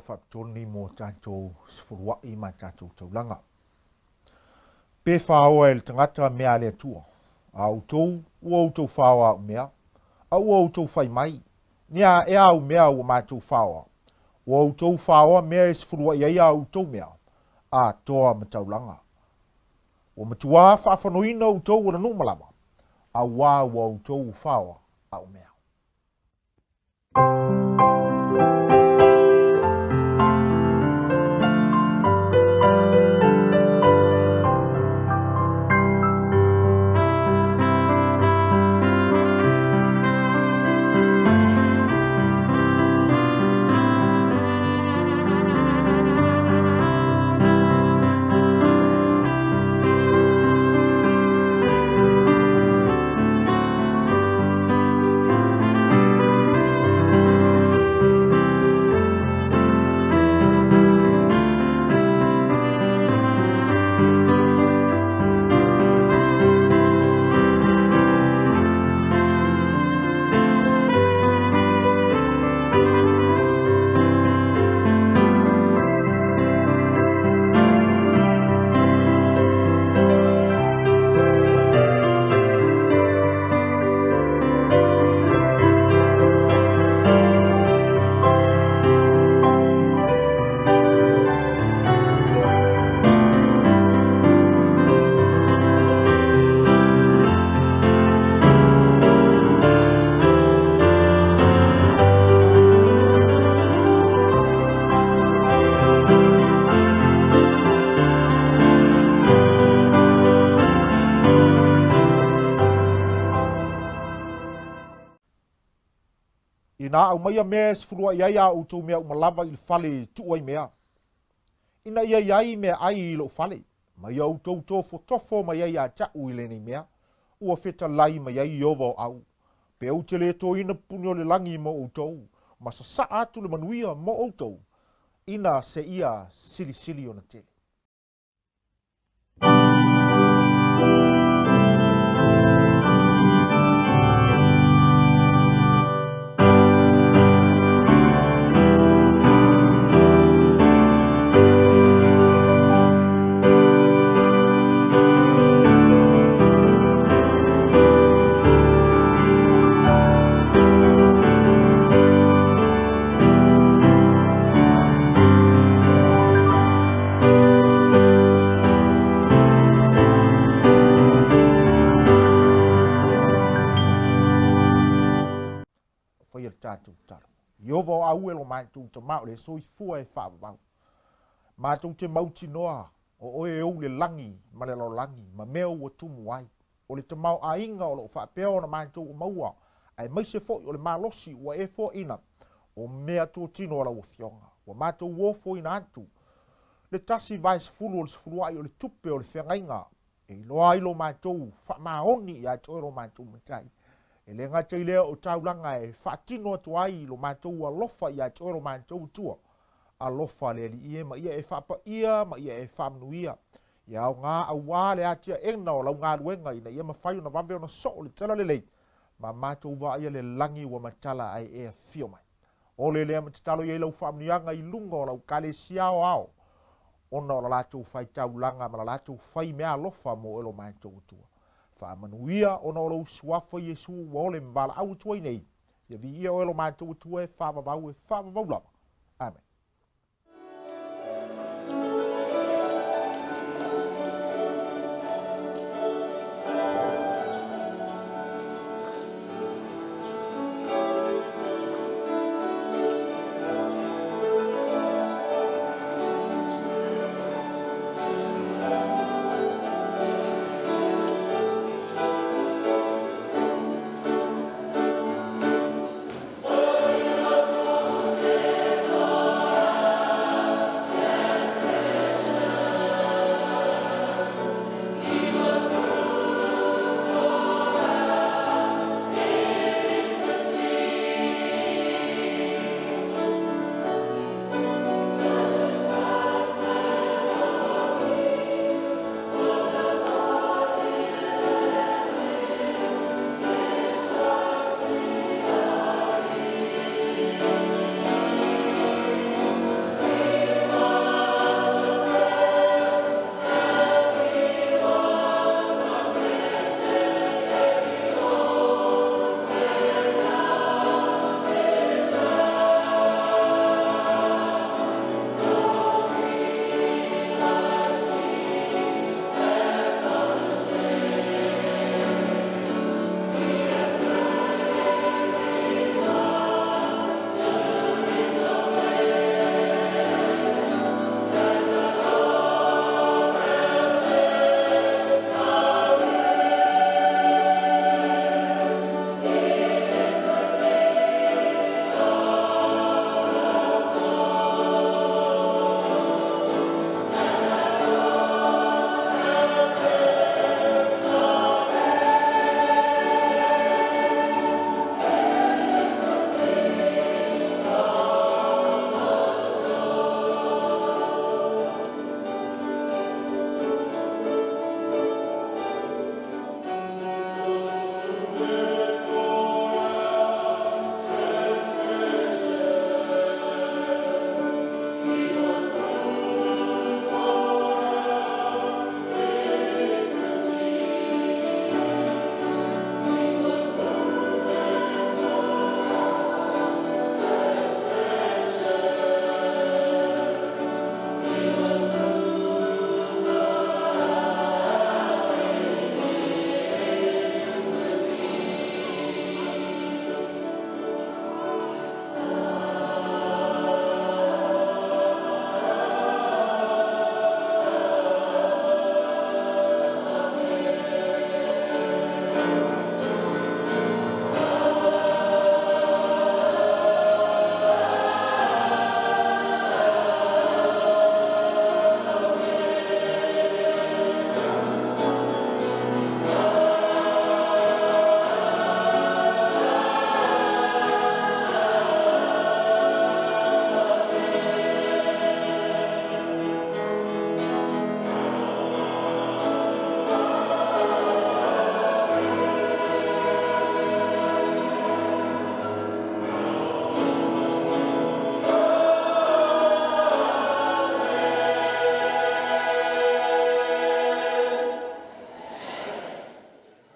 Speaker 2: Faapitoa mo tātou sfurua'i ma tātou taulanga. Pe whaoa e le tangata mea le atua. Au tau, ua tau whaoa au mea. Ua tau whai mai. Nia e au mea ua mātou whaoa. Ua tau whaoa mea e sfurua'i ai au tau mea. A toa ma taulanga. Ua matua whaafanoina au tau wana numalama. Ua tau whaoa au mea. Ina au mai mea sfurua ia au tau mea umalava i le fale tuai mea. Ina ia mea ai i lo fale. Mai au tau tofo mai ai a tau i le ni mea. Ua feta lai mai ai i ovo au. Pe au te le to ina puni o le langi mo au tau. Ma sa atu le manuia mo au tau. Ina se ia sili o na tele. Iovo au e lo mātou te mao le soi fua e whaabau. Mātou te mauti noa o oe au le langi, ma le lo langi, ma mea ua tumu ai. O le te mau a inga o lo whaapeo na mātou o maua. Ai mai se fo o le malosi ua e fo ina. O mea tō tino ala ua fionga. Wa mātou uofo ina antu. Le tasi vais fulu o le sfuruai o le tupe o le whengainga. E loa ilo mātou wha maoni i a toero mātou matai. E le ngata i lea o taulanga e whaatino atu ai lo mātou a lofa i a toero mātou tua. A lofa le li ie ma ia e whaapa ia, ma ia e whaamnuia. Ia au ngā awa le atia ena o lau ngā ruenga ina ia mawhai o na waweo na so o le tala le lei. Ma mātou wa ia le langi wa matala ai e fio mai. O le lea matatalo i lau whaamnuianga i lunga o lau kale siao ao. Ona o la lātou whai taulanga ma la lātou whai mea lofa mo elo mātou tua. Whaamanuia ona o lau suafa Yesu wa ole mwala au tuai nei. Ia vi ia o elo mātou tua e whaamavau lava. Amen.
Speaker 3: Yeah.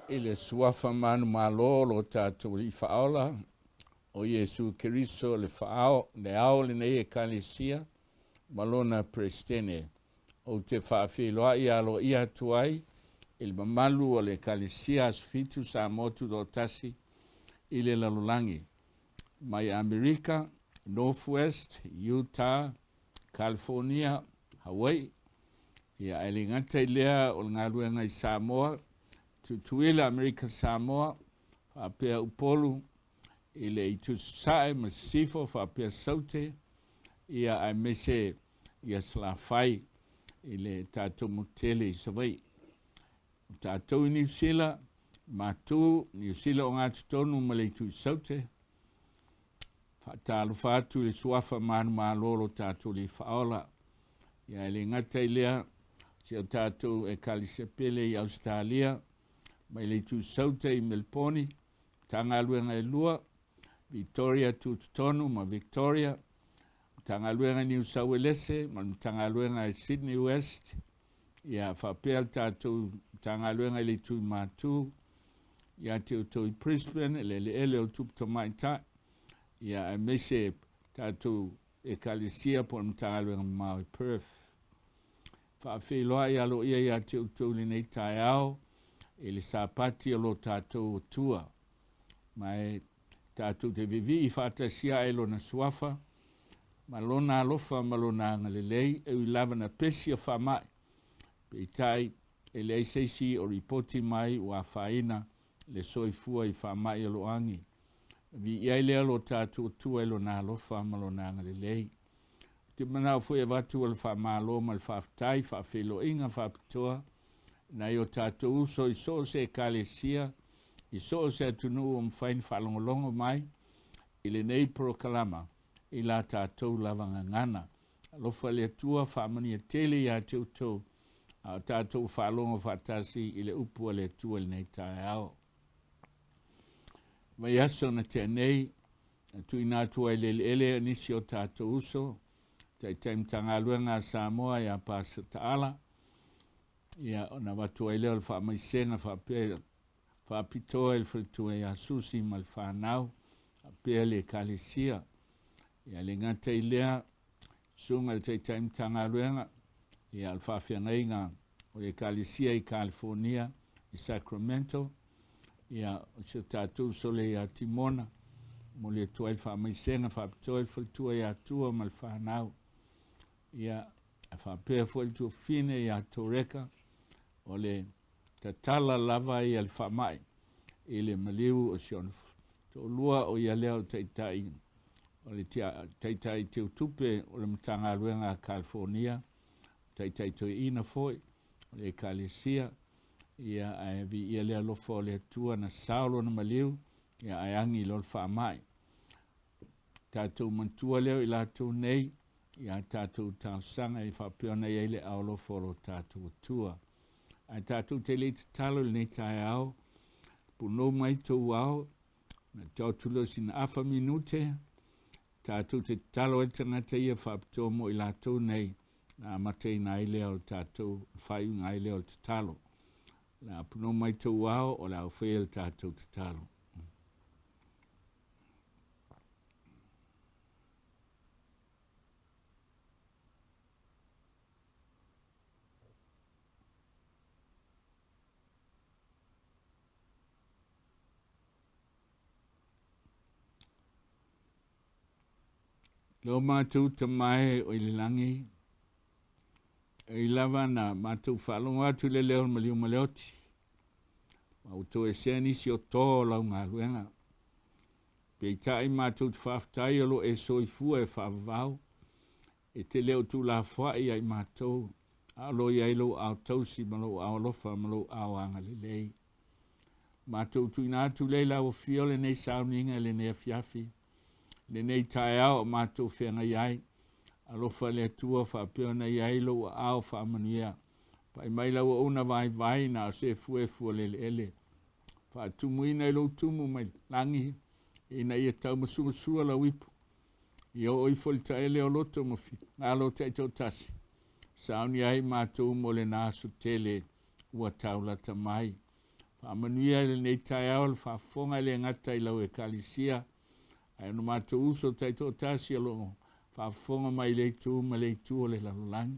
Speaker 3: I le suafa manu malo lo tātou I whaola o Iesu Keriso le whaao, le ao le nei e kalisia, malona prestene. O te whaawhiloa I alo I atuai, il mamalu o le kalisia asfitu sa motu do tasi I le lalulangi. Mai Amerika, Northwest, Utah, California, Hawaii, ia ele ngata I lea o ngā ruenga I Samoa, tutuila Amerika Samoa, whapea upolu, I le I tusae masifo whapea saute, ia ai mese ia slawhai, I le tātou motele I sawai. Tātou I New Zealand, mātou New Zealand o ngā tutonu ma le tu saute, Tālu whātu le suafa manu mālolo tātou le whaola. Ia le ngata I lea, sia tātou e kalisepele I Australia, mai le tu saute I Melbourne, tanga luenga I lua, Victoria tutonu ma Victoria, tanga luenga New South Wales, ma tanga luenga I Sydney West, ia whapea tātou tanga luenga I le tu mātu, ia te uto I Brisbane, ele o tupu maita, ia mese tātou e kalisia po mtāluenga mau I Perth. Whaawhiloa I alo ia te uto le nei tai au, e le Sapati alo tātou o tua. Mai tātou te vivi I whaatasia e lo na suafa, ma lona alofa ma lona Aueugalelei, e lava na pesi o whamai. Pe tai e le seisi o ripoti mai wa whaina le soifua I whamai alo angi. Vi iai lea lo tātou tua ilo nā lofa ma lo nā Aueugalelei. Te manau fui e watu al whamalo ma le whaftai, whawhelo inga Faapitoa, na I o tātou uso I so se kalesia, I so se atunu o mwhain whalongolongo mai, I le nei prokalama, I la tātou lavanga ngana. Lofa le tua whamani a tele I a tautou, a tātou whalongo whatasi I le upua le tua le nei tae ao. Mai aso na te nei, tui nā tua ele nisi o tātou uso, tai taimtanga luenga Samoa I a pasa taala, ia ona watua leo le whaamaisenga Faapitoa il whalitua I a susi ma le whanau, a pēr le kalesia, ia le ngata I lea, sunga le tai taimtanga luenga, ia al whawhiangainga o le kalesia I California, I Sacramento, ia o se tātou sole I a Timona, mo le tuai whaamaisenga Faapitoa il whalitua I a tua ma le whanau, ia a whapea whalitua fine I a Toreka, o le tatala lava I al whamai, I le maliu o sion Toailoa o ia leo taitai, o le taitai te utupe o le matanga luenga California, taitai toi ina foi, o le kalesia, ia ai vi ia lea lofo o le tua na saulo na maliu, ia ai angi lor whamai. Tātou mantua leo I lātou nei, ia tātou tāsanga I whapeona I ele au lofo lo tātou tua. Ai tātou te le te talo le nei tae au, puno mai tau au, na tau tulo sina afa minute, tātou te talo e tangata ia Faapitoa mo I lātou nei, na matei na ile o tātou whaiunga ile o te talo. La puno mai tau au o la wheel tātou te talo. Lo mātou ta mai o I langi, I lava na mātou whalongo atu le leo maliu maleoti. Mautou e seni si o tō lau ngā luenga. Pei tai mātou te whaftai alo e soifua e whavavau, e te leo tu la whai ai mātou, alo I ailo au tausi malo au lofa malo au Aueugalelei. Mātou tu inatu leila o fiole nei Sauniga le nei fiafi, le nei tae au mātou whenga iai, alofa le tua whapeona I ailo o au whamanuia, pai maila o una vai na se fue ele. Whaatumuina I lo tumu mai langi, ina ia tau masua la wipu. I o oifolita ele o loto mofi, ngalo te tau tasi. Sauni ai mātou mo le nāsu tele ua taulata mai. Whaamanuia le nei tai au le whaafonga le ngata I lau e kalisia. Ai no mātou uso taito tasi alo whaafonga mai le tu ma le tu o le lalolangi.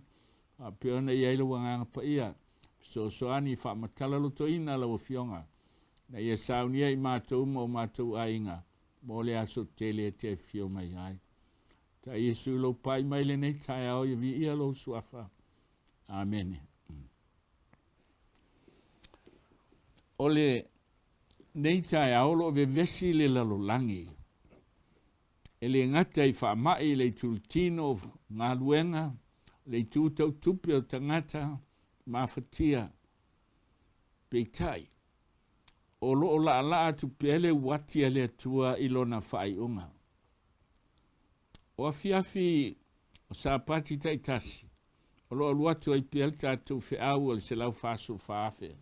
Speaker 3: Whapeona I ailo wanganga pa ia. Soani whaamatala loto ina lau fionga. Na ia saunia I mātou mo mātou ainga. Mo le aso tele te fio mai ai. Ta Yesu lo pai mai le nei tai au I vi ia lo suafa. Amen. Ole nei tai au lo vevesi le lalolangi. Ele ngata I whaamai le tultino ngā luenga, le tūtau tupi o tangata, mawhatia, peitai. O lo o la atu pele wati ale atua ilona whaiunga. O afiafi o Sapati taitasi, o lo aluatu ai pele tātou whiau al se lau whasu whaafe.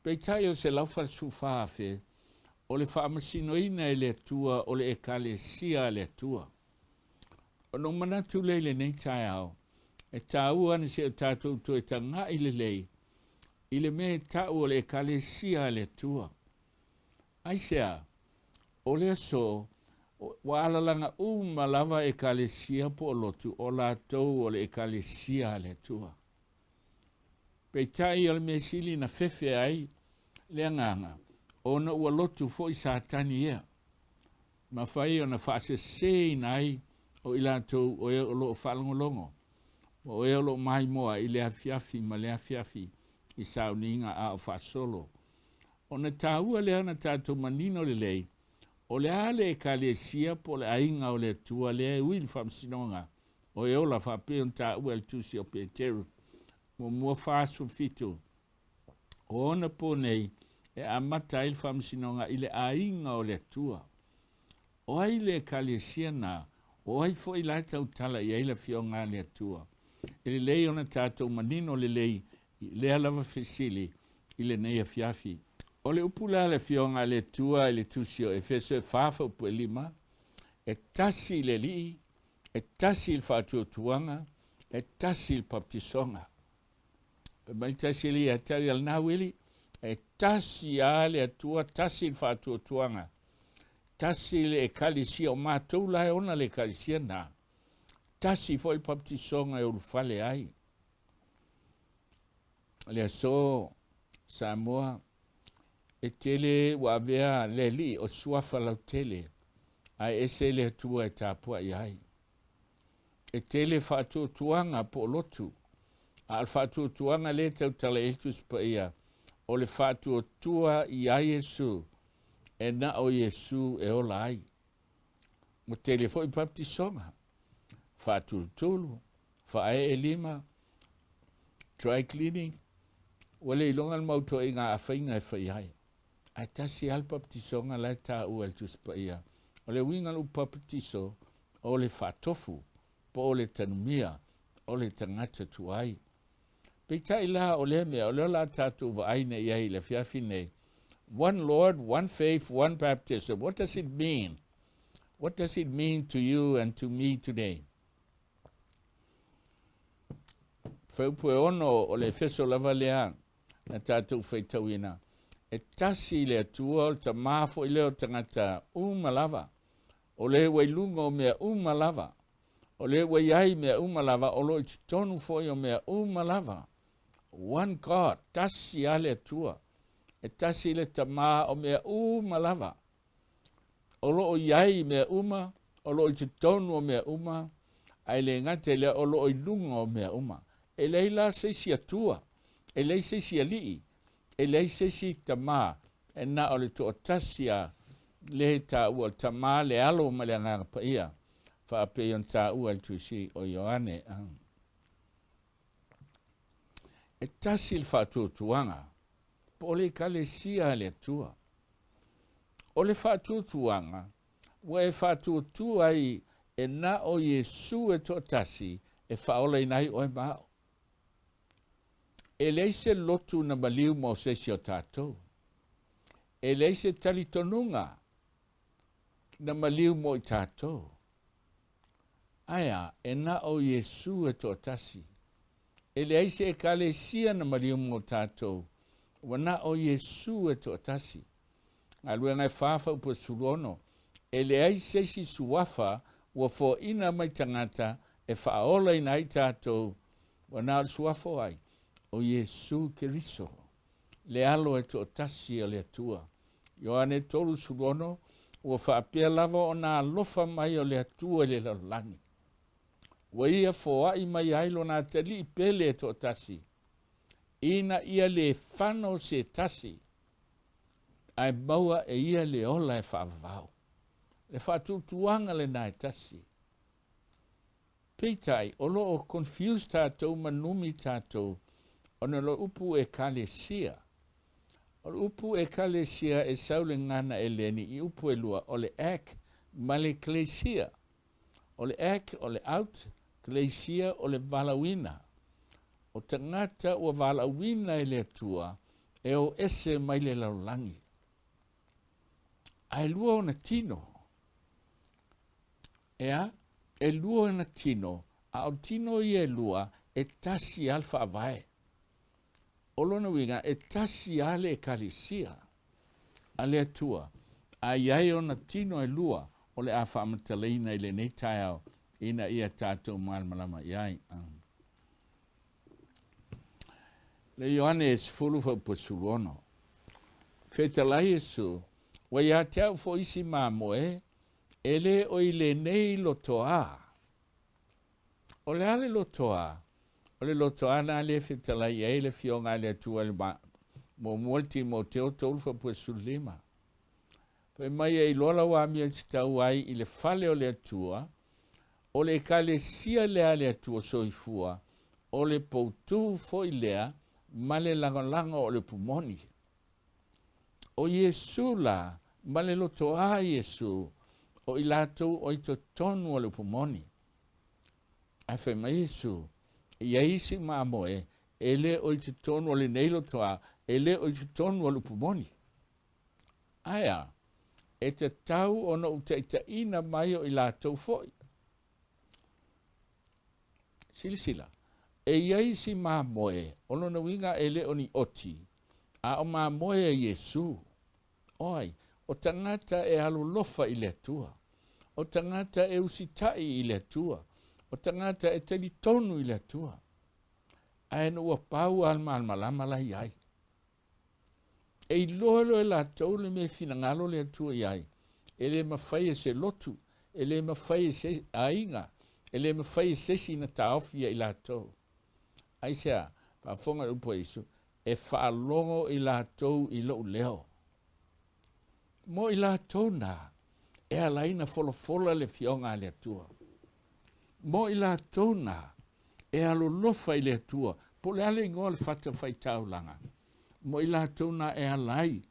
Speaker 3: Peitai o se lau whasu whaafe, o le whaamasinoina le atua o le ekalesia le atua. O no manatu le nei tai au, e tāu ane se o tātou to e tanga I le lei, I le me tau o le ekalesia le atua. Ai sea, o le aso, wa alalanga malava ekalesia po lotu o la tau o le ekalesia le atua. Peitai o le mesili na fefe ai, le anganga. Ona ua lotu fo I satani ia. Ma whai ona whaase sei nai o I lātou o e o lo whalongolongo. O e o lo mai moa I le afiafi ma le afiafi I Sauniga a o whaasolo. Ona tāua le ana tātou manino le lei. O le ale e ka le sia po le ainga o le tua le e uil whamsinonga. O e o la whapeon tāua el tusi o Peteru. Mo mua whaaso fito. O ona po nei e amata il whamsinonga I le ainga o le tua. O ai le kalesia nā, o ai fo I lai tau tala I aila fionga le tua. E le lei ona tātou manino le lei, le alawa fesili, I le nei afiafi. O le upula le fionga le tua, le tusio, e fese fafa upu e lima, e tasi le li, e tasi il fatua tuanga, e tasi il baptisonga. E mai tasi li a tau al na Willie, e tasi ale atua, tasi il fatua tuanga. Tasi le e kalisia o mātou lai ona le kalisia na. Tasi fo il baptisonga e urufale ai. Le aso Samoa, e tele wa vea le li o suafa lau tele. Ai ese le atua e tāpua I ai. E tele fatua tuanga po lotu. Al fatua tuanga le tau tala eltus pa ia. O le fatua tua I ai Yesu. E na o Yesu e ola ai. Mo tele fo I baptisonga. Fatul tulu. Fa e lima. Dry cleaning. Wale ilonga mauto I ngā awhainga e whai ai. Ai tasi al baptisonga lai tā ua eltus pa ia. O le winga u baptiso. O le fatofu. Po o le tanumia. O le tangata tuai. Pita ila o le mea. O le la tātou wa aine iai le fiafi nei. One Lord, one faith, one baptism. What does it mean? What does it mean to you and to me today? Whaupu e ono o le feso lava lea na tātou whaitau ina. E tasi le atua o ta mafo I leo tangata umalava. O le wailunga o mea umalava. O le waiai mea umalava. O lo I tonu foi o mea umalava. One God, tasi ale atua. E tasi le tama o mea umalava. O lo o iai mea uma, o lo I tonu o mea uma, ai le ngate le o lo I lunga o mea uma. E lei la seisi atua, e lei seisi alii, e lei seisi tama, e na o le to tasia le ta ua tama le alo ma le nganga pa ia, fa ape yon ta ua le tuisi o Ioane. E tasi le fatu tuanga, po le kalesia le tua. O le fatu tuanga, wa e fatu tua I e na o Yesu e to tasi, e faola inai o e mao. E leise lotu na maliu mo sesi o tātou. E leise talitonunga na maliu mo I tātou. Aia, e na o Yesu e to tasi. E leise e kalesia na maliu mo tātou. wana o Yesu e to tasi. Alue ngai fafa upo sulono, ele ai seisi suwafa, wa fo ina mai tangata, e faola ina ai tātou, wana al suwafo ai, o Yesu Keriso, le alo e to tasi o le atua. Ioane tolu sulono, wa faapea lava o na alofa mai o le atua le lalangi. Wa ia fo ai mai ailo na tali pele e to tasi. Ina ia le fano se tasi, ai maua e ia le ola e whaavavau. Le whaatutuanga le nai tasi. Peitai, o lo o confused tātou manumi tātou, o lo upu e kalesia. O le upu e kalesia e saule ngana e leni i upu e lua, o le ek ma le klesia. O le ek, o le out, klesia, o le valawina. O tangata ua valawina e le atua, e o ese mai le laulangi. Ai lua o na tino. Ea, e lua o na tino, a o tino i e lua, e tasi alfa avae. O lona winga, e tasi ale e kalisia. A le atua, a iai o na tino e lua, o le a whaamataleina i le neitai au, ina ia tātou malmalama iai. Le Ioane e sifuru fa upasulono. Fetalai Yesu, wa ia te au fo isi mamoe, ele o ile nei lotoa. O le ale lotoa, o le lotoa na le fetalai e le fionga le atua le mo multi mo teo tolu fa upasulima. Pe mai e ilola wa mia titau ai i le fale o le atua, o le kale sia le ale atua soifua, o le poutu fo ilea, ma le lango o le pumoni. O Yesu la, ma le loto a Yesu, o ilatou o ito tonu o le pumoni. A fe ma Yesu, ia isi ma amoe, ele o ito tonu o le nei loto a, ele o ito tonu o le pumoni. Aya, e te tau o na utaita ina mai o ilatou foi. Silisila. E iai si mamoe, ono na winga ele o ni oti, a o mamoe e Yesu. Oi, o tangata e alu lofa i le atua, o tangata e usitai i le atua, o tangata e teli tonu i le atua. Ae no ua pau al malmalama la iai. E i lolo e la tau le me finangalo le atua iai, ele mawhai e se lotu, ele mawhai e se ainga, ele mawhai e se si na taofia i la tau. Aisea, pa fonga upo isu, e whaalongo i la tau i lo leo. Mo i la tau na, e alaina folofola le fionga le atua. Mo i la tau na, e alolofa i le atua, po le ale ingoa le fata whaitau langa. Mo i la tau na e alai,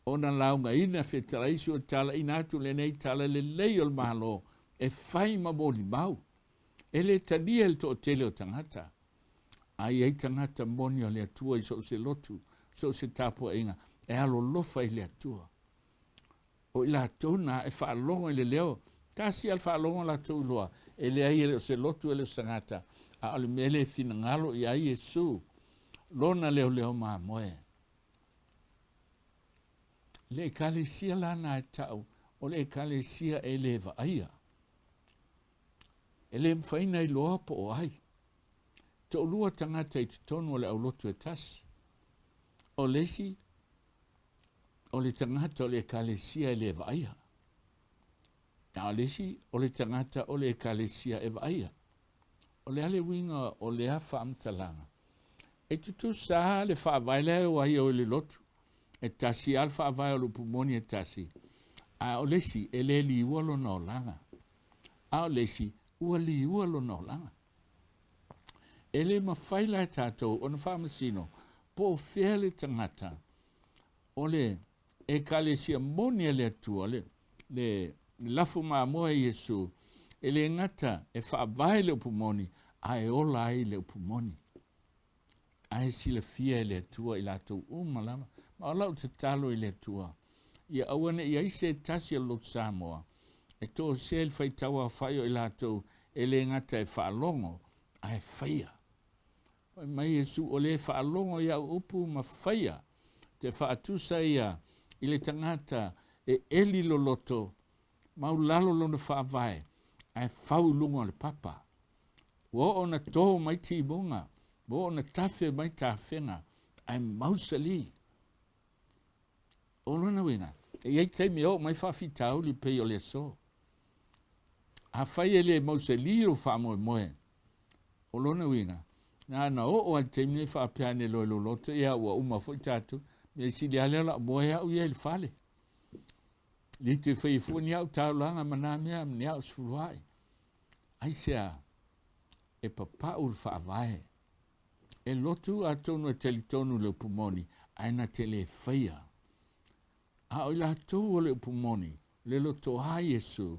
Speaker 3: o na launga ina whetaraisi o tala ina atu le nei tala le lei o le malo, e whai mamoli mau. E le tania le to o tele o tangata. Ai ei tangata moni o le atua i so se lotu, so se tapo inga, e alo lofa i le atua. O i la tona e whaalongo i le leo, kasi al whaalongo la tau loa, e le ai o se lotu e le sangata, a ole mele fina ngalo i ai Yesu, lona leo leo maa moe. Le kalesia la na e tau, o le kalesia e le vaia. E le mwhaina i loa po o ai. Te olua tangata i te tonu o le au lotu e tasi. O lesi, o le tangata o le kalesia e le vaia. Na o lesi, o le tangata o le kalesia e vaia. O le ale winga o le hafa amtalanga. E tutu saa le whaavaile o ai o le lotu. E tasi alfa avai o lupumoni e tasi. A o lesi, e le li ualo no langa. A o lesi, ua li ualo no langa. Ele mawhaila e tātou o na whamasino po o whea le tangata o le e kalesia moni le atua le lafu maa moa Yesu e le ngata e whaavai le upumoni a e ola ai le upumoni a e sila fia le atua i lātou umalama ma o lau te talo i le atua ia awane i aise tasi a lot Samoa e to se el whaitawa whaio i lātou e le ngata e whaalongo a e whaia. Mai Yesu o le whaalongo ia upu ma whaia te whaatusa ia i le tangata e eli loloto, mau lalo lona whaavae, ai whau lunga le papa. Wo ona tō mai ti bunga, wo ona tawhe mai ta whenga, ai mausali. O lona winga, e iei teimi o mai whawhitau li pei o le so. A whai e le mausali o whamoe moe. O lona winga, na o al teimi ne whapiane loe loloto, ia ua uma fwoi tatu, me si le alela moe au ia il whale. Li te whaifu ni au taulanga manamea ni au sfuruai. Ai sea, e papa ul whaavae. E lotu a tonu e telitonu le upumoni, aina te le whaia. A oi la tau o le upumoni, le loto a Yesu,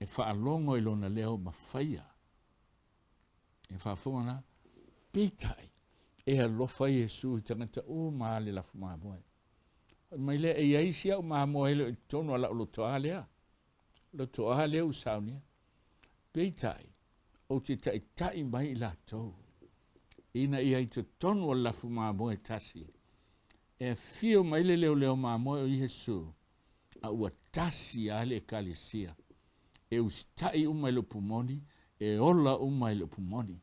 Speaker 3: e whaalongo i lona leo ma whaia. E whaafonga, pitai, e alofa Yesu i tangata o maa le lafu maa moe. Mai le e aisi au maa moe le tonu ala o loto a lea. Loto a lea u saunia. Pitai, o te tai mai la tau. Ina ia i te tonu o lafu maa moe tasi. E fio mai le leo maa moe o Yesu. A ua tasi a le kalesia. E ustai umai lo pumoni. E ola umai lo pumoni.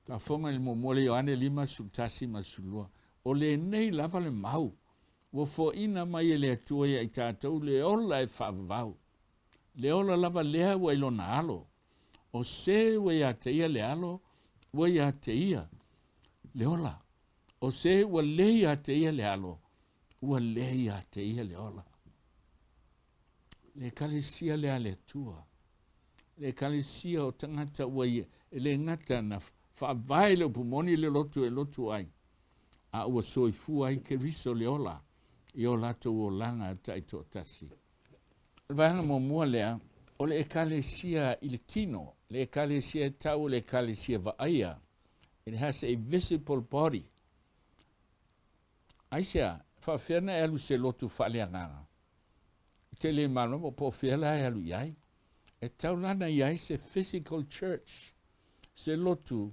Speaker 3: Ka fonga il momole o ane 5 sultasi masulua. O le nei lava le mau. Wo fo ina mai le atua ia i tātou le ola e whaavavau. Le ola lava lea wa ilona alo. O se wa ia te ia le alo, wa ia te ia. Le ola. O se wa le ia te ia le alo, wa le ia te ia le ola. Le kalesia le ale tua. Le kalesia o tangata wa ia, le ngata na whaavai le pumoni le lotu e lotu ai. A ua soifu ai ke riso le ola. I o lato o langa tai tō tasi. Vanga mo mua lea, o le ekalesia i le tino, le ekalesia tau le ekalesia vaaia. It has a visible body. Aisea, whawhena e alu se lotu whaleanganga. Te le mano mo po whiala e alu iai. E tau lana iai se physical church. Se lotu,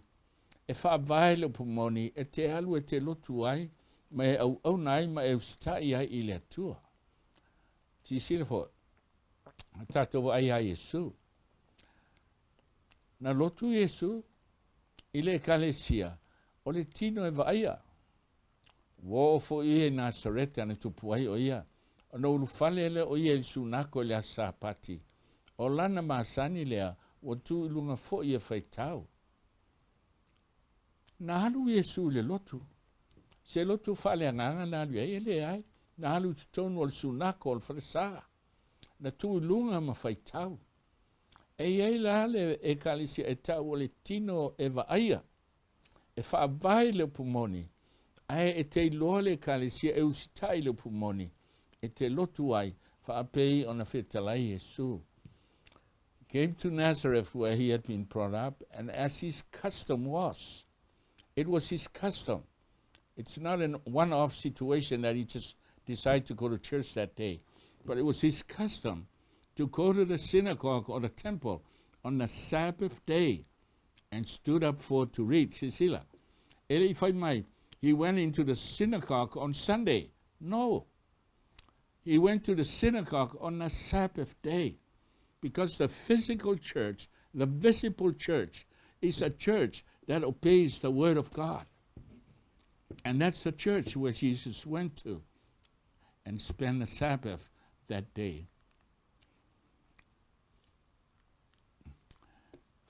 Speaker 3: e whaavai le pumoni, e te alu e te lotu ai, ma e au nai ma e ustai ai i le atua. Si sila fo, tātou ai ai Yesu. Na lotu Yesu, i le kalesia, o le tino e vaia. Wo fo i e Nasarete ane tupu ai o ia. O na ulufale ele o ia il sunako le a Sapati. O lana maasani lea, o tu ilunga fo i e whaitau. Na halu Yesu le lotu. Se lotu whaleanganga na alu ai ele ai. Na halu tutonu o le sunako o le whalesa. Na tu ilunga ma whaitau. E iei la le e kalisia e tau o le tino e vaia. E whaavai le pumoni. Ai e te iloa le kalisia e usitai le pumoni. E te lotu ai whaapei o na whetalai Yesu. Came to Nazareth where he had been brought up, and as his custom was, it was his custom. It's not a one-off situation that he just decided to go to church that day, but it was his custom to go to the synagogue or the temple on the Sabbath day and stood up for to read. Sisila. If I might, he went into the synagogue on Sunday. No. He went to the synagogue on the Sabbath day because the physical church, the visible church, is a church that obeys the word of God. And that's the church where Jesus went to and spent the Sabbath that day.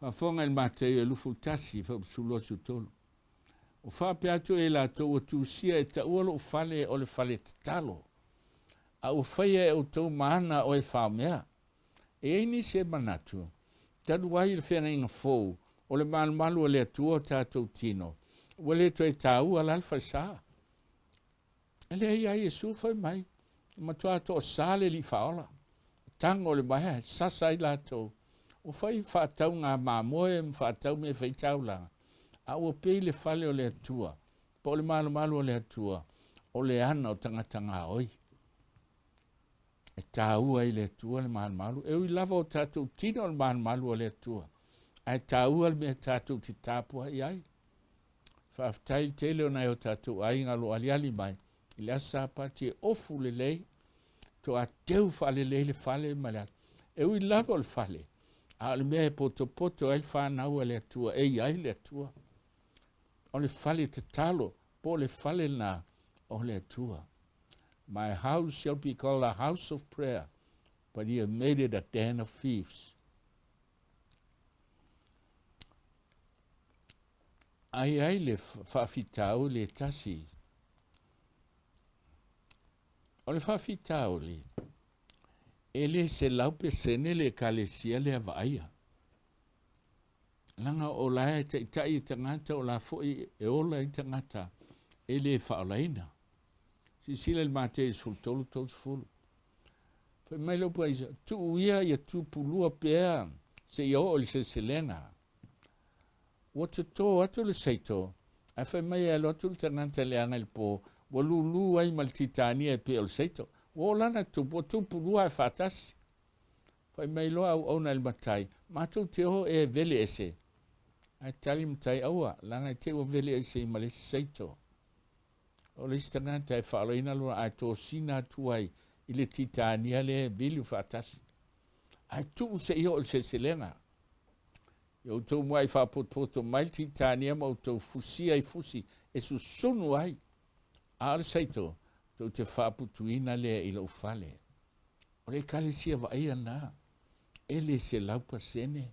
Speaker 3: Whafonga il Mateo e lufu tasi whaupsulo sutolu. O whapeatu e la tau o tūsia e ta ualo o fale o le fale tatalo. A o whaia e o tau maana o e whaumea. E eini se manatu. Tadu wai le whena inga fōu o le malu o le atua tātou tino. Wale to e tau ala alfa sa. Ele ai ai Yesu whai mai. Matua to o sale li whaola. Tango le mai sasai la tau. O whai whaatau ngā māmoe whaatau me whaitau langa. A ua pei le whale o le atua. Pa o le malu o le atua. O le ana o tangatanga oi. E tāua i le atua le malu. E ui lava o tātou tino le malu o le atua. E tāua le mea tātou ti tāpua i ai. Whaaftai tele o nei o tātou ai ngalo aliali mai. I lea Sapati e ofu lelei, to a teu fale le fale mala. E ui lava o le fale. A le mea e poto ai whanau le atua, e iai le atua. O le fale te talo, po le fale na o le atua. My house shall be called a house of prayer, but he have made it a den of thieves. Ai le whawhitau le tasi. O le whawhitau le. Ele se laupe sene le kalesia le avaia. Langa o lae te itai tangata o la foi e ola i tangata. Ele whaolaina. Si sila le mate i sultolu tos fulu. Pai mai lopu aisa, tu uia ia tu pulua pea se i o se selena. Wata tō atu le seito. A whai mai e lotu le tangata le anga il po. Wa lulu ai maltitania e pe o le seito. Wa lana tu pulua e whatasi. Whai mai loa au au na il matai. Mātou te ho e vele ese. Ai tali matai aua. Langa te o vele ese i male seito. O le stangata e whaaloina lua ai tō sina tuai i le titania le vili whatasi. Ai tu se i o se selenga. Yo tō mua i whapopoto mai titania mau tō fusi ai fusi. E su sunu ai. Aare saito, tō te whaputuina lea i lau whale. O le kalesia wa ia nā. E le se laupa sene.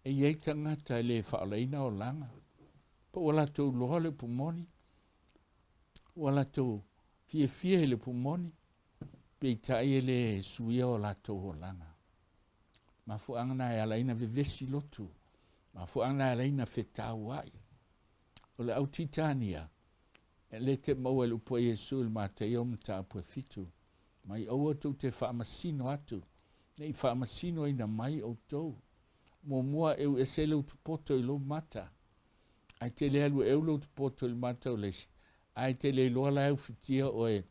Speaker 3: E iei tangata le whaalaina o langa. Pa wala tō loa le pumoni. Wala tō fie le pumoni. Pei tai le suia o la tō o langa. Ma fu angana e alaina vevesi lotu. Ma fu angana e alaina whetau ai. O le au titania. E le te maua le upo Yesu il mate o mta apua fitu. Mai aua tau te whaamasino atu. Nei whaamasino ina mai o tau. Mua eu ese le utupoto i lo mata. Ai te le alu eu le utupoto i mata o lesi. Ai te le loa la eu fitia o e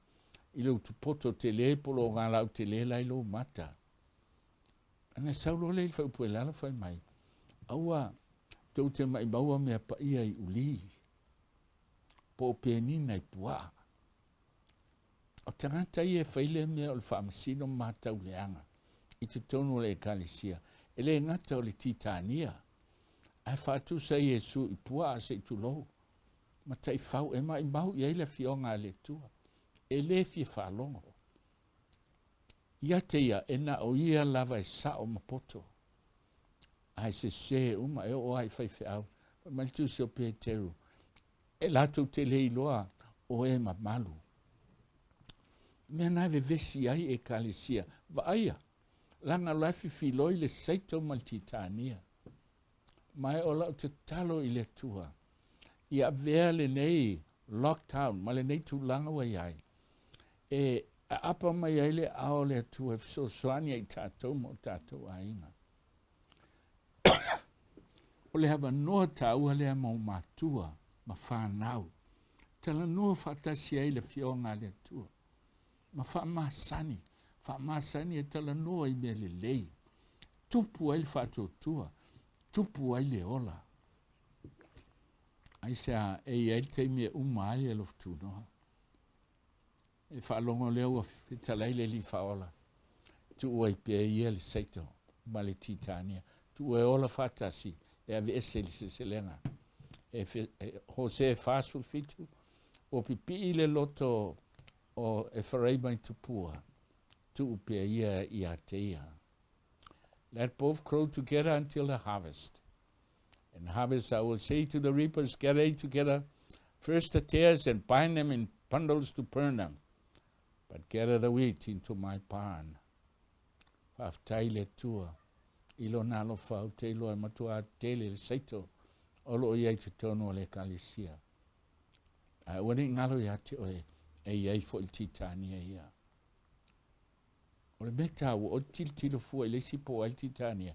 Speaker 3: i le utupoto te le polo o ngā lau te le la i lo mata. Ana saulo le il whai upo e lala whai mai. Aua tau te mai maua mea pa ia i uli. Po penina i pua. O tangata i e whaile mea o le whaamasino mātau leanga. I te tono le kalesia. E le ngata o le titania. Ai whaatusa i Yesu i pua a se i tulou. Ma tai whau e mai mau i eile fionga le tua. E le fie whalongo. Ia te ia e na o ia lava e sa o mapoto. Ai se uma e o ai whai whiau. Mai tu se o Peteru. E lato te le iloa o e mamalu. Mea nai vesi ai e kalesia. Va aia. Langa lafi filoi le seito maltitania. Mai o lau te talo i le tua. Ia vea le nei lockdown. Ma le nei tu langa wa iai. E apa mai ai le ao le tua. E so soania i tātou mo tātou ainga. O le hava noa tāua lea mau mātua. Ma whanau. Tala noa whatasi ai le fionga le tua. Ma whamasani. Whamasani e tala noa i mea le lei. Tupu ai le whatotua. Tupu ai le ola. Ai sea e te mea umai e loftu noa. E whalongo leo a whitalai le li whaola. Tu ua i pia ia le seito. Ma le titania. Tu ua e ola whatasi. E ave ese li se selenga. Jose fasul fitu o pipi le loto o e wharei mai tupua tu upea ia i a teia. Let both grow together until the harvest. And harvest I will say to the reapers, gather together first the tares and bind them in bundles to burn them, but gather the wheat into my barn. Whaftai le tua, ilo nalo whau te ilo e matua tele le seito, olo iai te tono le kalesia. A wani ngalo ia te oe, e iai fo il titania ia. O le meta o tilo fua i le sipo al titania,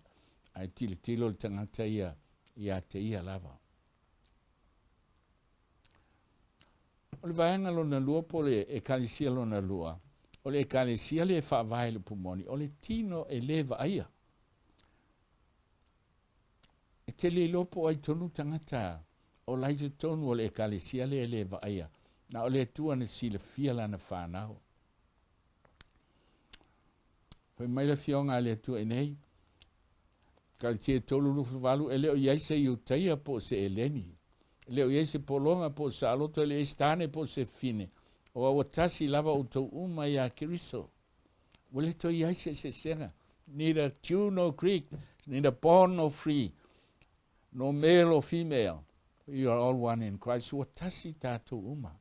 Speaker 3: ai tilo le tangata ia te ia lava. O le vaenga lona lua po le e kalesia lona lua, o le e kalesia le e whaavai le pumoni, o le tino e le vaia. E te le lopo ai tonu tangata o lai te tonu o le kalesia le vaia. Na o le atua na sila fia lana whanau. Hoi mai la fionga le atua e nei. Ka tia tolu lufu walu e leo iaise i utaia po se eleni. Leo iaise polonga po sa aloto le estane po se fine. O awatasi lava o tau uma ia kiriso. Wale to iaise se senga. Neither Jew nor Greek, neither bond nor free, no male or female. You are all one in Christ. Watasi tato uma.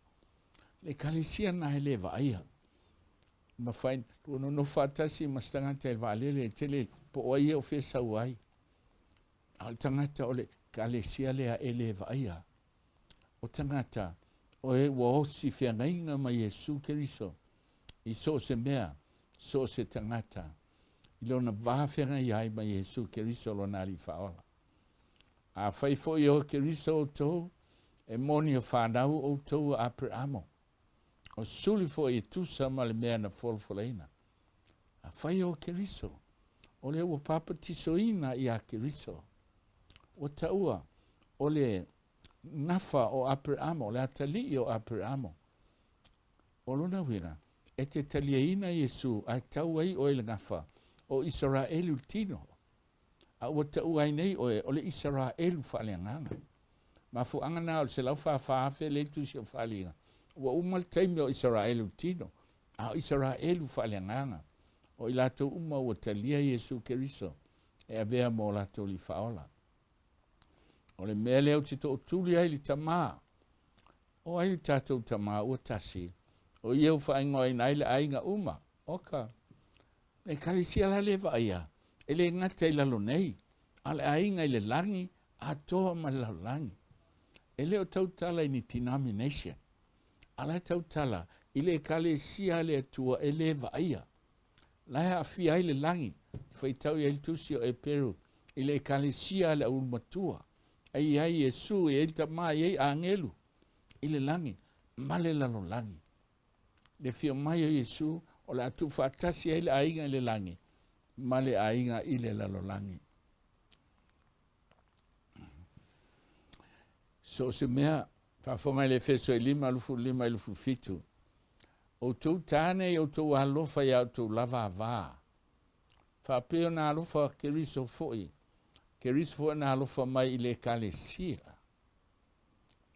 Speaker 3: Le kalisia na hele vaia. Ma fain, no fatasi mastanga te valele tele po oia o fesa uai. Al tangata ole kalisia lea ele vaia. O tangata o e waosi whiangainga ma Yesu Keriso. I so se mea, so se tangata. I lona vāwhenga iai ma Yesu Keriso lo nari whaola. A whaifo i o Keriso o tō, e moni o whanau o tō a pre amo. O suli fo i tusa ma le mea na folfoleina. A whai o Keriso, o le ua papa tisoina i a Keriso. O taua, o le nafa o a pre amo, le atali o a pre amo. O lona wina, e te taliaina Yesu, a tauai o ele nafa, o Israelu tino. A ua tauai nei o le Israelu whaleanganga. Ma fu angana o se lau whawhawhe le tusi o whalinga. Ua umal taimi o Israelu tino. A Israelu whaleanganga. O i lato uma ua talia Yesu Keriso. E a vea mo lato li whaola. O le mea leo tito o tuli ai li tamaa. O ai li tatou tamaa ua tasi. O ieu whaingoa ina ile ainga uma. Oka. E kalisia la lewa ia. E le ngata i lalo nei. Ale ainga i le langi. A toa ma lalo langi. E leo tautala i ni denomination. Ala tautala. I le kalisia le atua e lewa ia. Laia a fia i le langi. Whaitau i eltusio e Peru. I le kalisia le ulmatua. Ai ai Yesu e enta mai ei angelu. I le langi. Male lalo langi. Le fio mai o Yesu. O le atu whatasi ai le ainga i le langi. Ma le ainga i le lalo langi. So se mea, whawhonga le feso i lima lufu fitu. O tau tāne o tau alofa i au tau lava vā. Whapeo na alofa Keriso foi. Keriso foi na alofa mai i le kalesia.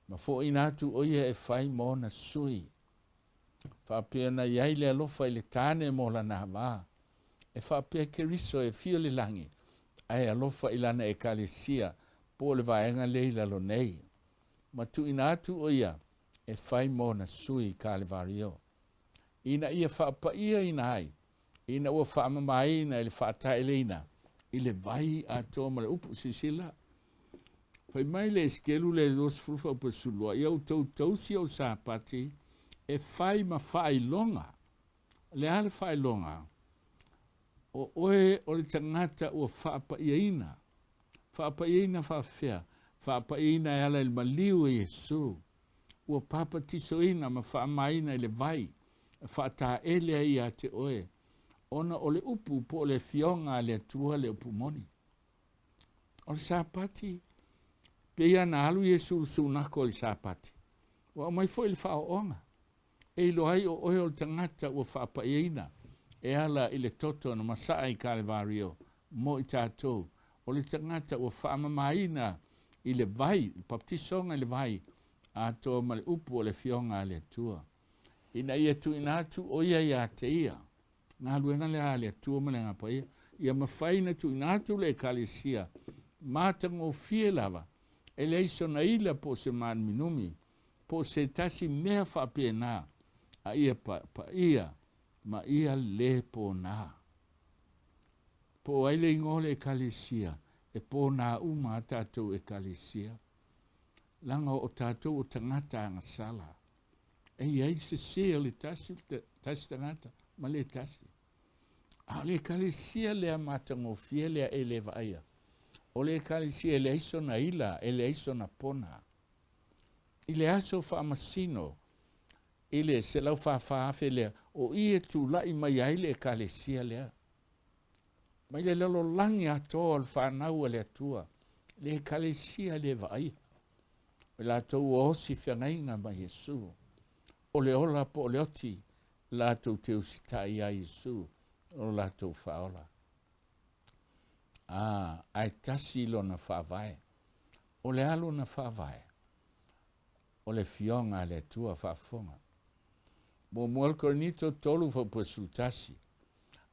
Speaker 3: Ma foi nātu oia e whai mōna sui. Whapea na iai le alofa i le tāne mo lana vā. E whapea Keriso e fio le langi. Ai alofa i lana e kalesia. Po le vaenga leila lo nei. Ma tu inatu oia e whai mōna sui ka le vario. Ina ia whaapa ia ina ai. Ina ua whaamamai ina ili whaataeleina. Ile vai a toa male upu sisila. Whai mai le skelu le dos frufa upa sulua. Ia utau tausi au Sapati. E whai ma whai longa. Le ale whai longa. O oe o le tangata ua whaapa ia ina. Whaapa ia ina whawhea. Whaapa ia ina e ala il maliu e Yesu. Ua papa tiso ina ma whaamaina ile vai. Whata ele ai a te oe. Ona o le upu po le fionga le atua le upu moni. O le Sapati. Pea na alu Yesu sunako le Sapati. Wa mai foi le whao onga. E ilo ai o oe o le tangata ua whaapa ina. E ala i le toto na masaa i kare vario. Mo i tātou. O le tangata ua whaamamaina i le vai. Baptisonga i le vai. A toa ma le upu o le fionga le atua. Ina ia tu inatu o ia ia te ia. Ngā luenga le a le atua ma le ngapa ia. Ia mawhaina tu inatu le kalesia. Mātango fie lava. E le iso na ila po se man minumi. Po se tasi mea whapea nā. A ia pa ia. Ma ia le po nā. Po aile ingole e kalesia. E po nā uma tātou e kalesia. Langa o tātou o tangata anga sala. E iai se se le tasi tangata, ma le tasi. A le kalesia lea matango fie lea e le vaia. O le kalesia le iso na ila, e le iso na pona. I le aso whaamasino, i le se lau whaafaafe lea, o ie tu lai mai ai le kalesia lea. Mai le lalo langi atoa al whanau le atua, le kalesia le vaia. O la tau o osi whangainga ma Yesu. o le ola po o le oti, lātou te usitai a Yesu, o lātou whaola. Ai tasi lo na whawai, o le alu na whawai, o le fionga le tua whafonga. Mo mual korinito tolu fa pusultasi,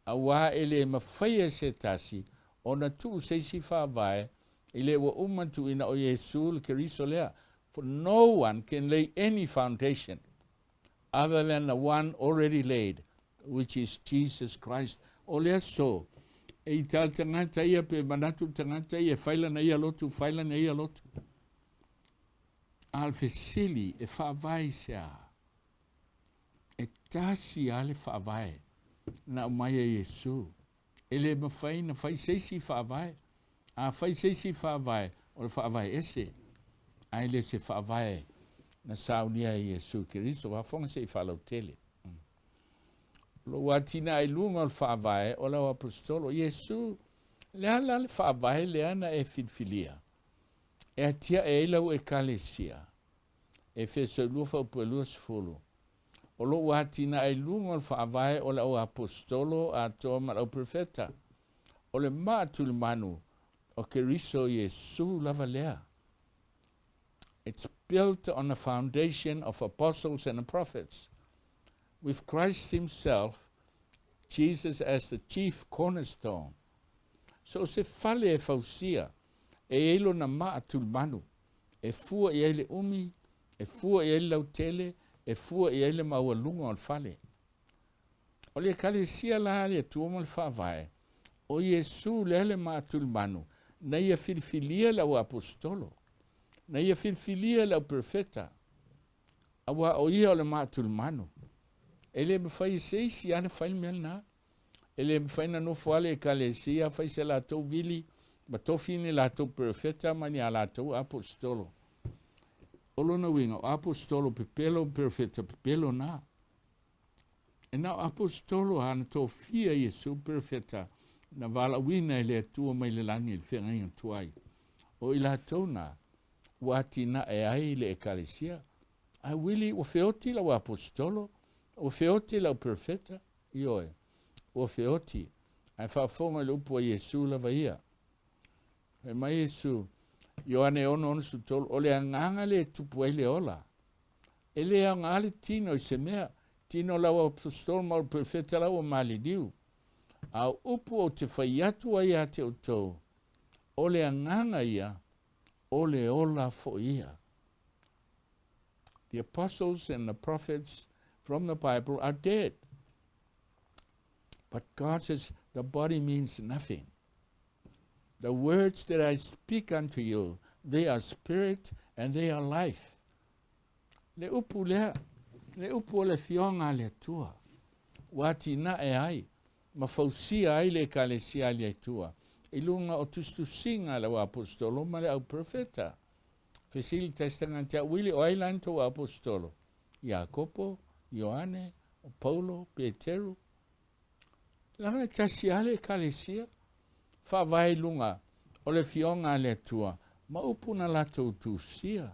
Speaker 3: a wā ele mawhaia se tasi, o na tu seisi whawai, ele wa umatu ina o Yesu le keriso lea, for no one can lay any foundation other than the one already laid, which is Jesus Christ. O lea so, e tal tangata ia pe manatu tangata ia faila na ia lotu, faila na ia lotu. Al fesili e whawai sea, e tasi ale whawai, na umaya Yesu. Ele mawhai na whai seisi whawai, a whai seisi whawai, o le whawai ese, ai le se whawai, na saunia Yesu Kiristo, wa fonga se I whalau tele. Lo watina ai lunga o whawai, o lau apostolo, Yesu, lea la le whawai lea na e filfilia. E atia e ilau e kalesia. E fesa lufa upelua sifulu. O lo watina ai lunga o whawai, o lau apostolo, a toa marau profeta. O le mātul manu, o Kiristo Yesu lava lea. It's built on a foundation of apostles and prophets, with Christ himself, Jesus as the chief cornerstone. So se fale e fausia, e elo na maatul manu, e fua I ele umi, e fua I ele lautele, e fua I ele maualunga on fale. O le kalesia la le tuomal whawai, o Yesu lele maatul manu, na ia filfilia lau apostolo, na ia filfilia lau profeta, awa o ia o le maatul manu. Ele me fai seisi ana fai melna. Ele me fai na no fale kalesia fai se la to Willie, ma to fini la to profeta mani ala to apostolo. Olo na winga apostolo pepelo profeta pepelo na. E na apostolo ana to fia Yesu profeta na vala wina ele tua mai le langi le whenga tuai. O ila tona wati na e ai le kalesia. Ai Willie o feoti la apostolo. O feoti lau profeta, ioe. O feoti, ai whaafonga le upo a Yesu la vaia. E mai Yesu, Ioane ono su tolu, o le anganga le tupu ai le ola. E le angale tino I se mea, tino lau apostol ma o profeta lau o mali diu. Au upo o te whaiatu ai a te utou. O le anganga ia, o le ola fo ia. The apostles and the prophets from the Bible are dead. But God says the body means nothing. The words that I speak unto you, they are spirit and they are life. Le upu le fionga le tua. Wati na e ai. Ma fausia ai le kalesia le tua. Ilunga o tustu singa le apostolo ma le au profeta. Fesili testangantia Willie o ailanto apostolo. Jacopo, Ioane, Paulo, Peteru. Langa tasiale kalesia. Whawai lunga o le fionga le tua. Ma upuna lato tusia.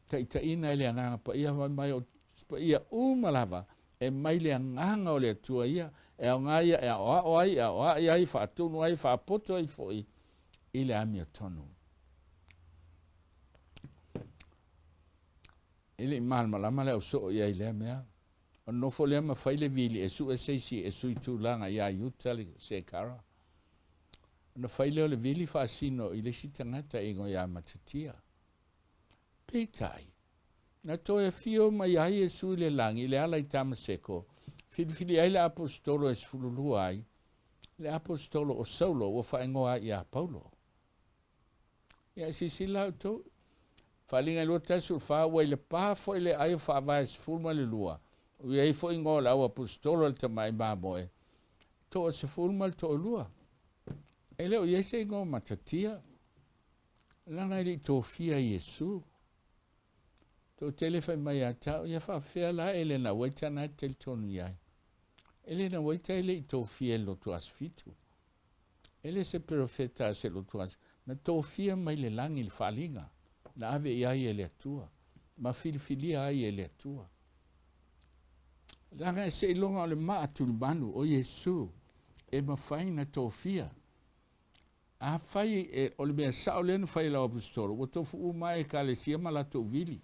Speaker 3: Taina ele anganga pa ia mai o pa ia umalava. E mai le anganga o le tua ia. E o ngaia e o ai ai whaatunu ai whaapoto ai foi. Ile amia tonu. Ele malama le so ia ile mea. O nofo le ma faile vili e su seisi e sui tu langa ia utali se kara. Na faile le vili fasino ile sitangata ingo ia matatia. Peitai. Na toe fio mai ai e sui le langi le ala I tamaseko. Fili ai le apostolo e sfululu ai. Le apostolo o Saulo o whaingoa ia Paulo. Ia sisila to. Falinga lo tasul fa wa le pa fo le ai fa vai sfulma le lua. Ui ai fo ingo la apostolo te mai baboe. To se fulma to lua. Ele o yese ingo matatia. Lana li to fia Yesu. To telefon mai ata ia fa fea la ele na waita na tel tonu ia. Ele na waita ele to fia lo to asfitu. Ele se profeta se lo to as. Na to fia mai le langi falinga. Na ave ia ele tua. Ma filfilia ai ele tua. Langa se ilonga o le maa tulmanu o Yesu e mawhaina tofia. A whai e o le mea sao lenu whai lau apostolo. Wa tofu umai ka le siama la to Willie.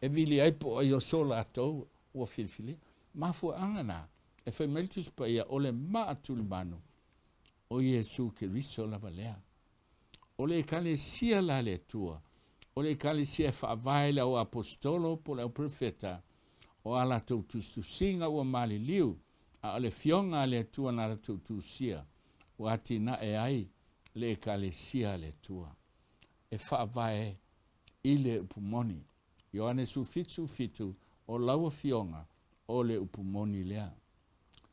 Speaker 3: E Willie aipo o sola atou ua filfili. Mafua angana e whai meltus pa ia o le maa tulmanu o Yesu ke riso la valea. O le kale sia la le tua. O le kale sia whaavaile o apostolo po le profeta. O ala tautu singa ua mali liu. A le fionga le tua na la tautu sia. Wa tina e ai le kale sia le tua. E whaavae i le upumoni. Ioane su fitu o laua fionga o le upumoni lea.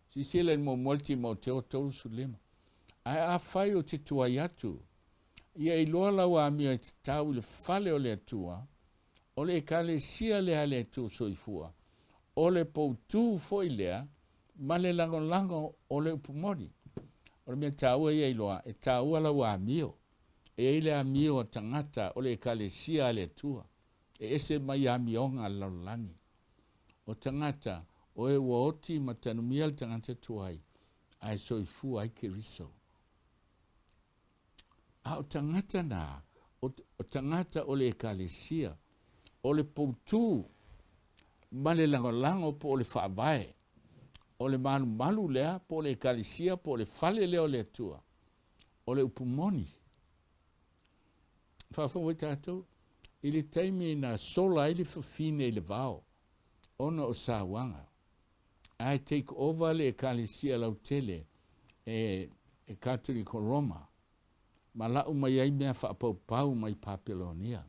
Speaker 3: Si sila mo molti mo teo tau su lema. Ai a whai o te tua iatu. Ia i loa lau a mia te tau le fale o le atua, o le kale sia lea le atua soifua, o le poutu foi lea, ma le lango o le upumoni. O le mea taua ia i loa, e taua lau a mio, e ile a mio o tangata o le kale sia le atua, e ese mai a mionga laulangi. O tangata, o e waoti matanumia le tangata tuai, ai soifua ai ke riso. A o tangata na, o tangata o le ekalesia, o le poutu, ma le lango po o le whaavae, o le malu lea po o le ekalesia, po o le fale leo le atua, o le upumoni. Whawhawai tātou, i le taimi na sola i le whawhine i le vao, ona o sāwanga. I take over le ekalesia lau tele, e Catholic Roma, ma lau mai ai mea whaapau mai Papelonia.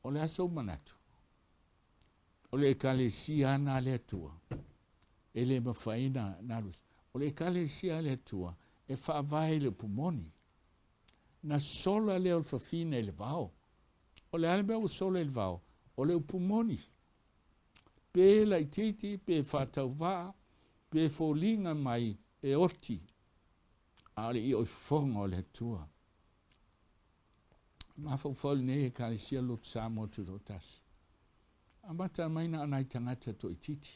Speaker 3: O le aso manatu. O le ekalesia na le atua. E le mawhaina nalus. O le ekalesia le atua e whaavai le pumoni. Na sola leo le whawhina le vao. O le almea o sola le vao. O le pumoni. Pe la ititi, pe whatau vaa, pe fōlinga mai e oti. Ale i oi whonga o le atua. Mafau nei e kalesia lot sa mo tu rotas. Amata maina anai tangata to ititi.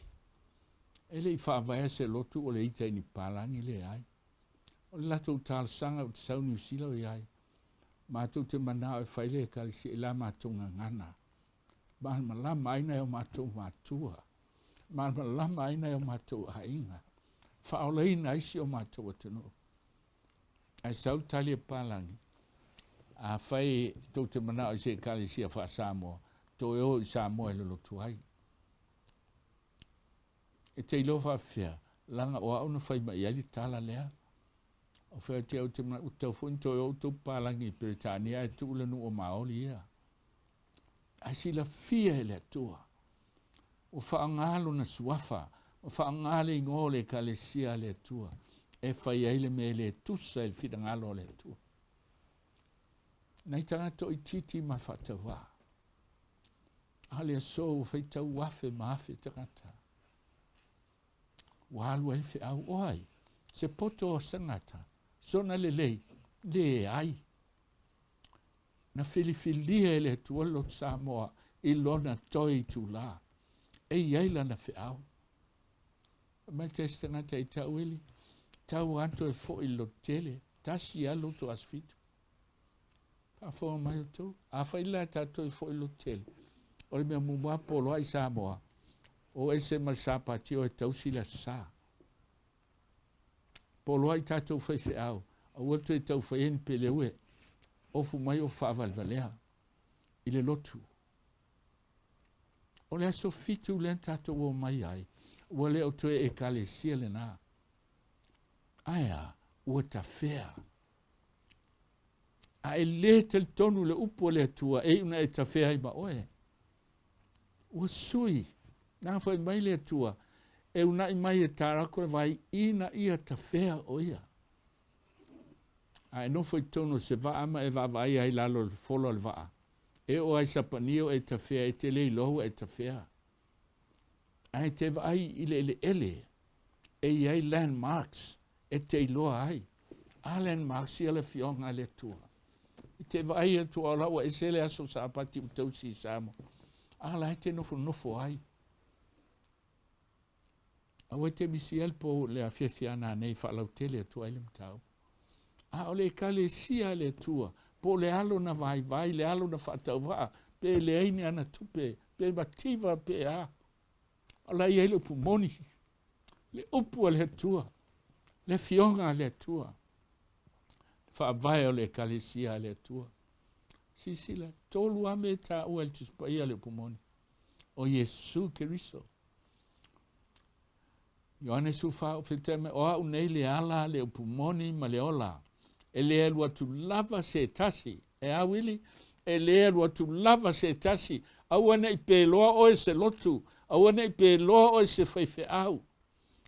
Speaker 3: Ele i whaavaya se lotu o le ita ni palangi le ai. O le lato tal sanga o te sau New Zealand i ai. Mātou te manao e whaile e kalesia i la mātou ngana. Māma lama aina e o mātou mātua. Māma lama aina e o mātou ainga. Whaoleina isi o mātou atano. Ai sau tali e palangi. A whai tau te manao i se kalesia wha Samoa, to e o i Samoa e lolotu ai. E te ilo wha whia, langa o au na whai mai ali tala lea. O whai te au te manao, utau fun to e o tau palangi i Britania e tu ulanu o maoli ia. Ai si la fia e lea tua. O wha ngalo na suafa, o wha ngale i ngole kalesia lea tua. E whai eile me le tusa il fida ngalo lea tua. Nei tangata i titi ma whatawa. Ale so whai tau wafe maafe tangata. Walu elfe au oai. Se poto o sangata. Sona lelei. Le ai. Na filifilia ele tuolo Samoa. I lona toi tu la. E iaila na fe au. Mai te tangata i tau Willie. Tau anto e fo i lo tele. Tasi alo to asfitu. A fo mai to a fa ila ta to fo lo tel o le mea mumua polo ai Samoa o ese mal Sapati o Eteuati la sa polo ai ta to fe au o to to fe en pelewe o fu mai o fa valvalea ile lotu o le aso fitu le ta to o mai ai o le o to e kalesia le na aya o ta fea a e le tel tonu le upo le tua e una e tawhea i ma oe. Ua sui, nā whai mai le tua, e una i mai e tarako le vai ina ia tawhea o ia. A e no whai tonu se va ama e va vai ai lalo le folo le va. E o ai sapanio e tawhea e te lei lohu e tawhea. A e te vai i le ele, e i ai landmarks, e te iloa ai. A landmarks i ale fionga le tua. Te vai e tu ala wa esele aso Sapati u tau si samo. Ala te nofo ai. Awe te misiel po le awhiawhiana nei whaalautele atua ile mtau. A o le kalesia le tua, po le alo na vai, le alo na whaatauwaa, pe le aine ana tupe, pe mativa pe a. O la ia ile pumoni, le upua le tua, le fionga le tua. Whaavai o le kalesia le tua. Sisila, tolu ame ta ua le tuspaia le pumoni. O Yesu Keriso. Ioane sufa o fiteme o au nei le ala le pumoni ma le ola. E le elua tu lava se tasi. E a Willie, e le elua tu lava se tasi. Aua nei pe loa o se lotu. Aua nei pe loa o se faife au.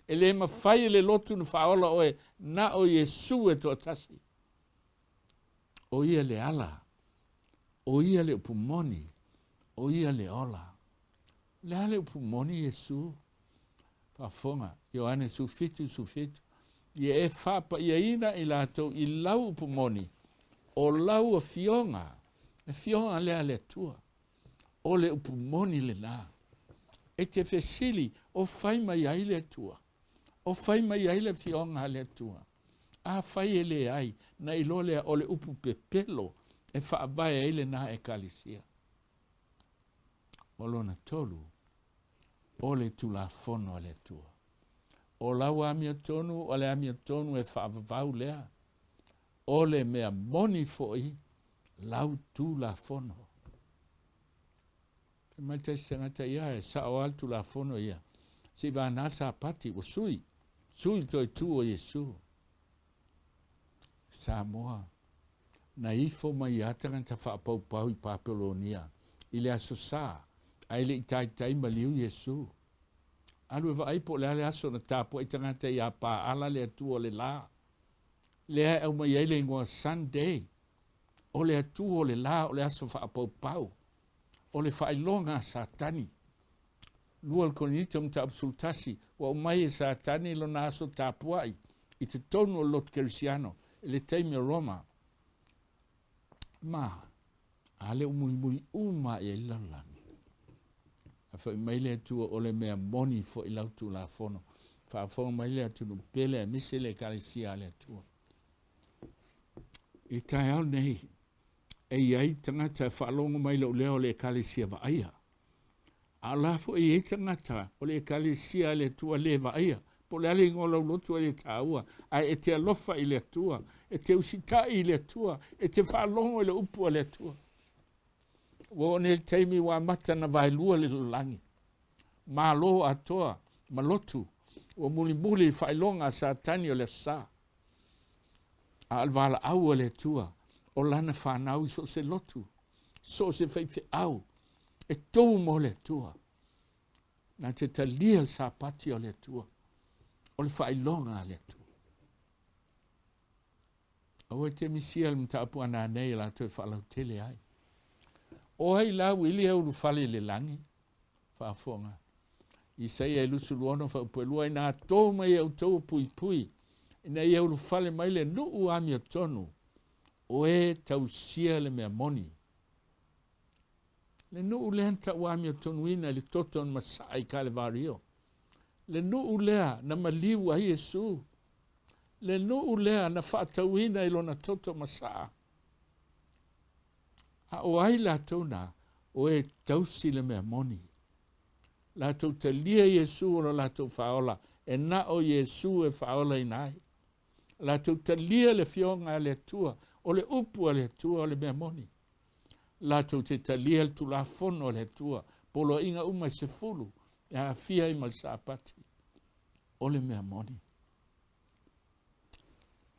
Speaker 3: E le mawhai le lotu na whaola oe na o Yesu e toa tasi. O ia le ala. O ia le pumoni. O ia le ola. Le ale pumoni Yesu. Pafonga. Ioane sufitu. Ia e whapa, ia ina i lato i lau pumoni. O lau a fionga. E fionga lea le tua. O le upumoni le la. E te fesili o whaima iai le tua. O whaima iai le fionga le tua. A whai e le ai. Na ilo lea o le upu pepelo. E whaavai e le na e kalisia. O lona tolu. O le tula fono le tua. O lau amia tonu, o le amia tonu e whaavavau lea. O le mea moni foi, lau tula fono. Pe mai te sengata ia e sa o altu la fono ia. Si va na Sapati, o sui. Sui toi tu o Yesu. Samoa. Na ifo mai ataran ta whaapau i Papelonia. Ile aso sa. Aile i tai maliu Yesu. Alu e vaipo le ale aso na tapo i tangata i a pa ala le atu o le la. Le au mai ele ingoa Sunday. O le atu o le la o le aso whaapau. O le whailonga Satani. Lua al konito mta absolutasi. Wa umai e Satani lo na aso tapuai. I te tonu o lot kerisiano. Le teime Roma. Ma. Ale umui uma e lalangi. A whai maile atua o le mea moni fo i lautu la fono. Wha maile atu no pele a mise le kalisia le atua. I tai au nei. E iai tangata whalongo maile o leo le kalisia wa aia. A lafo e iai tangata o le kalisia le atua le wa aia. Po le ale ingo lau lotu le taua. A e te alofa i le atua. E te usitai i le atua. E te whalongo i le upua le atua. Wo ne teimi wa mata na vai lua le langi. Ma lo atoa, ma lotu. Wo muli whailonga Satani o le sa. A alvala au le tua. O lana whanau so se lotu. So se whaife au. E tou mo le tua. Na te talia Sapati o le tua. O le whailonga le tua. Awe te misia mtapu ana nei la te whalau tele ai. O hai la Willie e uru fale le langi. Whaafonga. I sei e lusu luono whaupelua i nā tō mai au tau pui. Ina i uru fale mai le nuu amia tonu. O e tau sia le mea moni. Le nuu lea ta u amia tonu ina le toton masai ka le vario. Le nuu lea na maliu a Yesu. Le nuu lea na whaatau ina ilo na toto masaa. A o ai la tona o e tausi le mea moni. La tau te lia Yesu o la tau whaola. E na o Yesu e whaola i nai. La tau te lia le fionga le tua. O le upua le tua o le mea moni. La tau te lia le tula fono le tua. Polo inga umai se fulu. E a fia i mal Sapati. O le mea moni.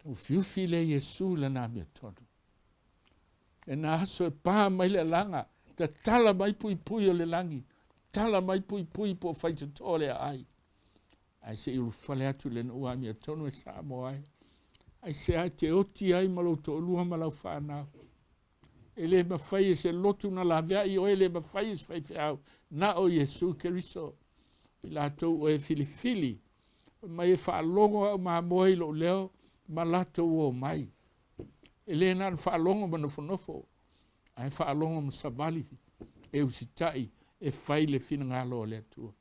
Speaker 3: O fiufi le Yesu le na mea tonu. E na aso e pā mai le langa. Ta tala mai pui o le langi. Tala mai pui po whaita tōle ai. Ai se iru whale atu le na ua mea tonu e Samoa ai. Ai se ai te oti ai malau to lua malau whanau. E le mawhai e se lotu na la vea i o e le mawhai e se whai au. Na o Yesu Keriso. I la tau o e filifili. Mai e whaalongo au maa moe lo leo. Ma la tau o mai. E le nana whaalongo ma nofo. Ai whaalongo ma savali. E usitai. E whai le whina ngalo o le atua.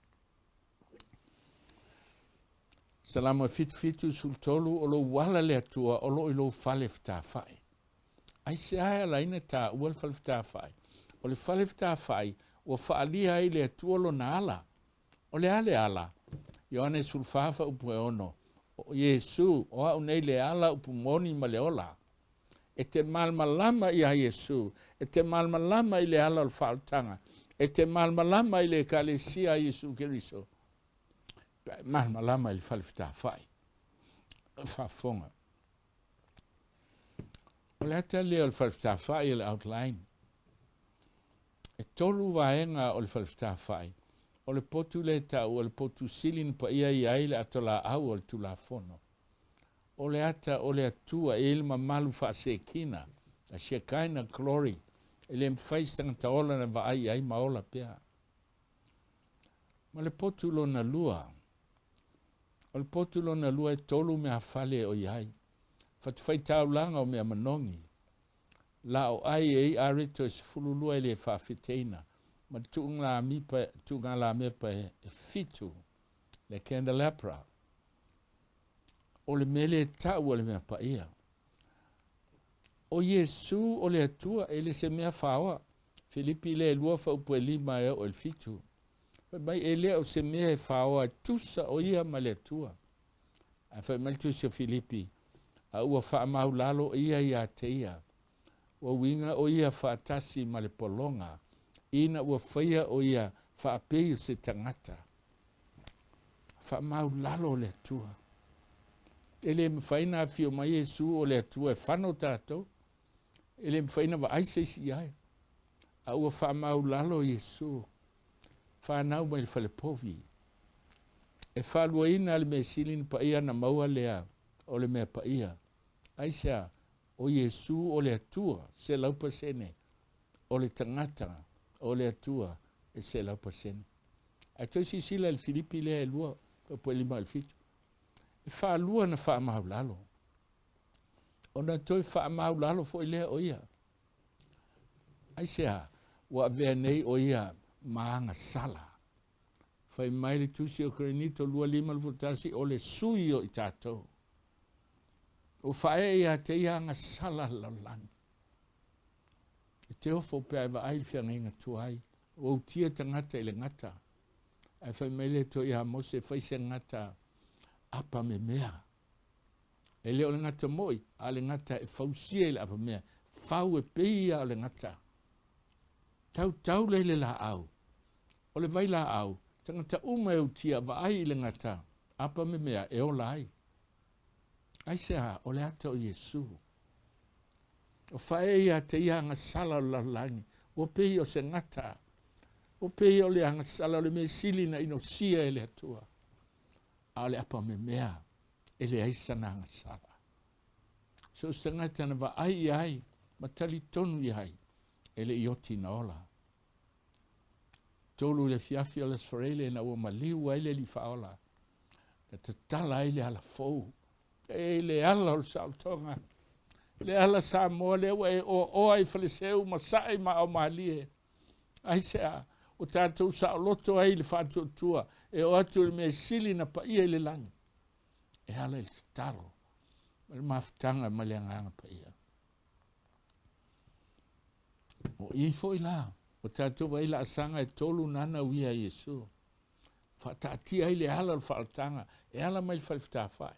Speaker 3: Salama fitu sul tolu o lo wala le atua o lo ilo fale whtāwhai. Ai se aia laina tā ua le fale whtāwhai. O le fale whtāwhai o whaalia ai le atua lo na ala. O le ale ala. Ioane sul whāwha upu e ono. O Yesu o au nei le ala upu moni ma le ola. E te malmalama i a Yesu. E te malmalama i le ala o le whaotanga. E te malmalama i le kalesia Yesu Keriso. Malmalama i le fale whtāwhai. Whafonga. O le ata leo le fale whtāwhai i le outline. E tolu vaenga o le fale whtāwhai. O le potu le tau, o le potu silin pa ia i aile ato la au o le tula fono. O le ata, o le atua, e ilma malu wha se kina, a se kaina glory, e le mwhaistanga ta ola na wa ai maola pia. Ma le potu lo na lua, o le potu lo na lua e tolu mea fale o iai, whatuwhai tau langa o mea manongi, la o ai e arito e se fululua e le whawhiteina, ma tuunga la me pa e fitu le candelabra o le mele tau o le mea pa ia o Yesu o le atua e le se mea whaoa Filipi le lua fa upu e lima e o le fitu mai e le o se mea e whaoa tusa o ia ma le atua a whai mai tusa Filipi a ua wha mau lalo ia i a te ia o winga o ia whaatasi ma le polonga ina ua whaia o ia whaapei se tangata. Wha mau lalo le atua. Ele mwhaina fio mai Yesu o le atua e whano tātou. Ele mwhaina wa aise isi ai. A ua wha mau lalo Yesu. Whanau mai le whale povi. E whalua ina le me silin pa ia na maua lea o le mea pa ia. Aisea o Yesu o le atua se laupa sene o le tangata. O le atua e se lau pasene. A toi si sila il Filipi lea e lua, po lima il fitu. E wha lua na wha maulalo. O na toi wha maulalo fo i lea o ia. Ai sea, wa vea nei o ia maanga sala. Whai mai le tusi o Korinito lua lima lufutasi o le sui o i tātou. O whae ia te ianga sala lalangi. E te ofo pia eva ai whianga inga tuai. O tia tangata i le ngata. Ai whai mele to iha mose whaise ngata apa me mea. E leo le ngata moi, a le ngata e whausia i le apa mea. Whau e peia o le ngata. Tau le la au. O le vai la au. Tangata uma e utia va ai i le ngata. Apa me mea e o lai. Ai sea o le ata o Yesu. O whae ia te ianga sala o lalani. O pei o se ngata. O pei o le anga sala o le me silina ino sia e le atua. A le apa me mea. E le aisa na anga sala. So se ngata na wa ai. Ma tali tonu ai. E le ioti na ola. Tolu le fiafi o le sorele na ua maliu ai le li faola. Na te tala ai le ala fou. E le ala o le saltonga. Le ala sa mo le o ai faleseu ma sai ma o malie. Ai sea o tātou sa loto ai le whātua e o atu le me sili na pa ia le langi. E ala il talo. Ma le mawhitanga ma le anganga pa ia. O i fo i la. O tātou wa ila asanga e tolu nana uia Yesu. Whātati ai le ala le whaatanga. E ala mai le whalifitawhai.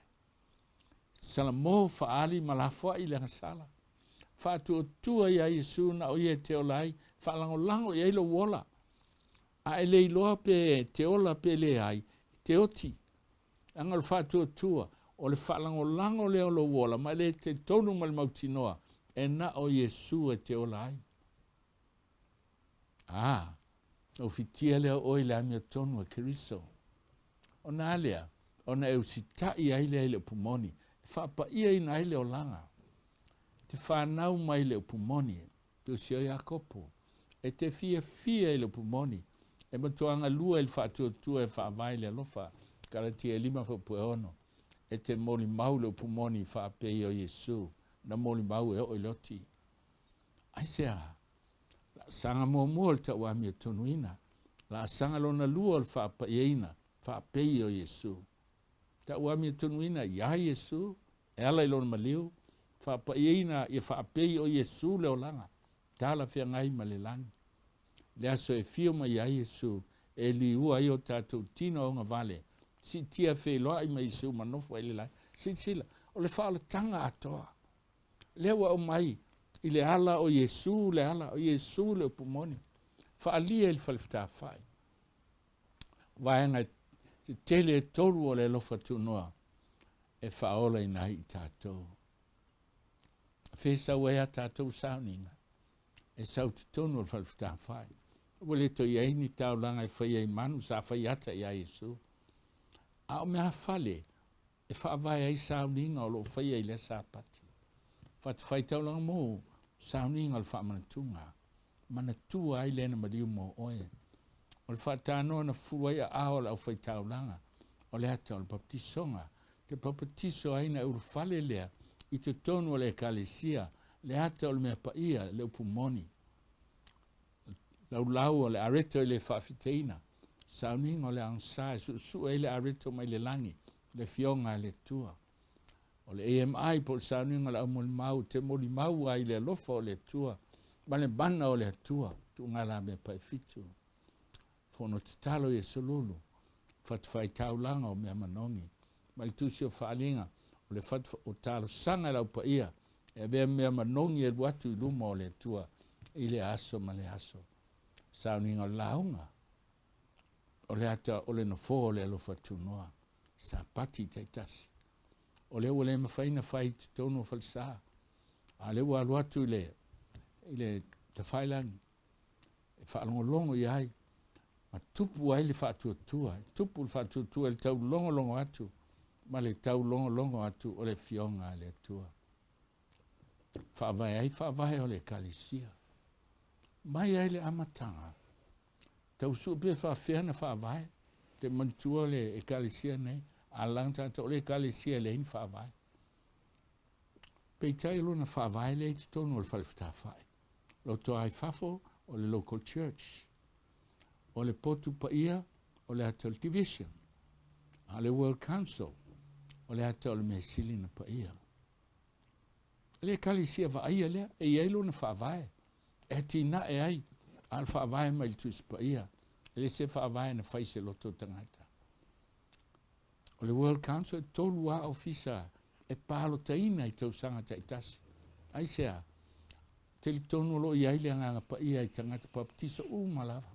Speaker 3: Sala mo faali malafua i le sala. Fatu tua ia Yesu na o ia te olai, falango lango ia ilo wola. A ele iloa pe te ola pe le ai, te oti. Angal fatu tua, o le falango lango le olo wola, ma le te tonu mal mautinoa, e na o Yesu e te olai. O fitia lea oi le amia tonu a Keriso. O na alea, o na eusita i aile le pumoni, whapa ia i nai leo langa. Te whanau mai leo pumoni, te sio Iakopo. E te fia i leo pumoni. E matuanga lua il whātua e whaavai leo lofa. Karati e lima whapue ono. E te moli mau leo pumoni whaapei o Yesu. Na moli mau e o iloti. Ai sea, la sanga mua ta wamia tonuina. La sanga lona lua il whaapei o Yesu. ta ua mi tunuina ia Yesu, e ala ilona maliu, whaapaina i whaapei o Yesu leo langa, tala whia ngai ma le langi. Le aso e fio mai ia Yesu, e liua i o tātou tino o ngā vale, si tia wheloa i mai Yesu manofo e le lai, si sila, o le whaala tanga atoa. Lewa o mai, i le ala o Yesu, le ala o Yesu le upumoni, whaalia i le whalifta whai. Vaenga te tele e toru o le lofa tunoa, e whaola i nai i tātou. Whesa wea tātou Sauniga, e sau te tonu o le whalifta whai. Wale to i eini tau langa i whai ei manu sa whai ata i a Yesu. A o mea whale, e whaavai ai Sauniga o lo whai ei le Sapati. Whata whai tau langa mō, Sauniga o le whaamanatunga, manatua ai lena mariu mō oe. O le whaatanoa na fuai a aola au whai tau langa, o le ata o le baptisonga, te baptiso aina uru whale lea, i te tonu o le ekalesia, le ata o le mea paia, le upumoni. Lau o le areto i le whaafiteina, Sauniga o le ansa, su e le areto mai le langi, le fionga le tua. O le AMI po le Sauniga le amoli mau, te moli mau ai le lofa o le tua, ma le bana o le tua, tu ngala me pai fitu. Fono te talo e solulu, whatwhai taulanga o mea manongi, ma le tusi o whaalinga, o le whatwha o talo sanga lau pa ia, e vea mea manongi e watu i luma o le tua, i le aso ma le aso. Sauniga o launga, o le ata o le nofo o le alofa tunoa, Sapati taitasi. O le ua le mawhaina whai te tonu o falsa, a le ua aluatu i le te whailangi, e whaalongolongo i ai, ma tupu ai le whaatuatua, tupu le whaatuatua le tau longolongo atu, ma le tau longolongo atu o le fionga le atua. Whaavai o le kalisia. Mai ai le amatanga. Tau supe whaawhiana whaavai, te mantua le kalisia nei, a langta o le kalisia le in whaavai. Peitai lona whaavai le te tonu o le whalifitawhai. Lo to ai fafo o le local church. O le potu paia o le atal division. A le World Council o le atal mesilina paia. Le kalisia vaia lea e ielo na whaavai. E tina e ai al whaavai mai le tuis paia. Le se whaavai na whaise loto tangata. O le World Council e tolu a ofisa e palo taina i tau sanga taitasi. Ai sea, te li tonu lo i aile anga paia i tangata baptisa malava.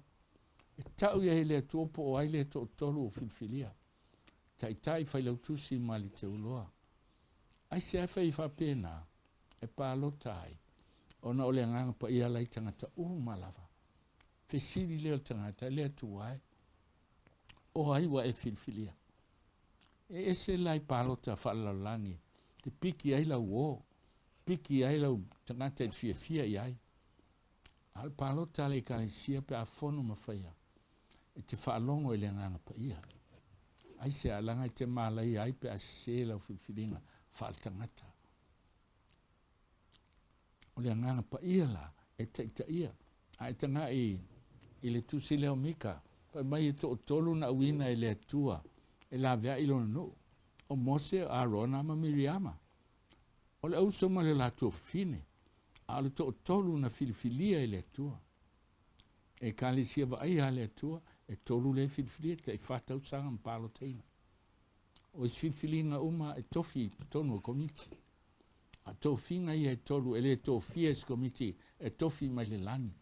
Speaker 3: E tau ia ele tuopo o aile to tolu o filfilia. Tai fai lautusi mali te uloa. Ai se ai fai whapena e palo tai. Ona ole nganga pa ia lai tangata malava. Te siri leo tangata lea tuai. O ai wa e filfilia. E ese lai palo ta whalalangi. Te piki ai lau o. Piki ai lau tangata e fia iai. Al palo ta le kalisia pe a fono mawhaia. E te whaalongo i le nganga pa ia. Ai se alanga i te malai ai pe a se lau filfilinga whaaltangata. O le nganga pa ia la, e taita ia. Ai tanga i le tusi leo mika. Pa mai e to tolu na uina i le tua. E la vea ilo no. O Mose, Arona ma Miriama. O le auso ma le la tua fine. A le to tolu na filfilia i le tua. E kalisia va ai ha le tua. E tolu le filfilia te e whatau sanga mpalo teina. O is filfilinga uma e tofi tonu o komiti. A tofinga ia e tolu e le tofia es komiti e tofi mai le langi.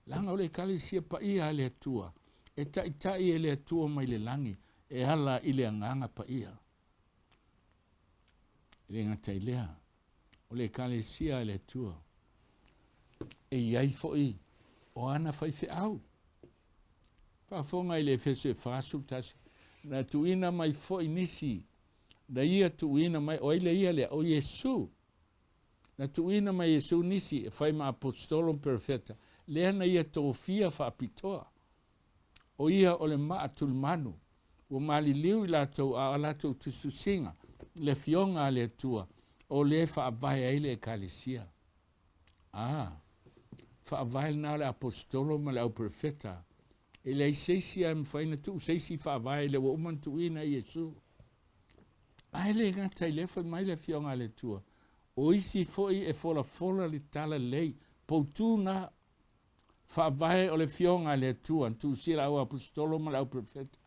Speaker 3: Langa o le kalisia pa ia le tua. E tai e le tua mai le langi. E ala i le anganga pa ia. Le ngatai lea. O le kalisia e le tua. E iai foi. O ana fai fe au. Whafonga i le fese fasu tasi. Na tuina mai foi nisi. Na ia tuina mai o ile ia le o Yesu. Na tuina mai Yesu nisi. Fai ma apostolum perfecta. Lea na ia Tofia Faapitoa. O ia o le maa tulmanu. O mali liu i latou a latou tususinga. Le fionga le tua. O le whaavai ai le kalisia. Whaavai na le apostolum le au perfecta. E le seisi am faina tu seisi whaavai le wa uman tuina Yesu. Ai le ngata i le fai mai le fionga le tua. O isi foi e fola li tala lei. Poutu na whaavae o le fionga le tua. Tu sira au apostolo ma au profeta.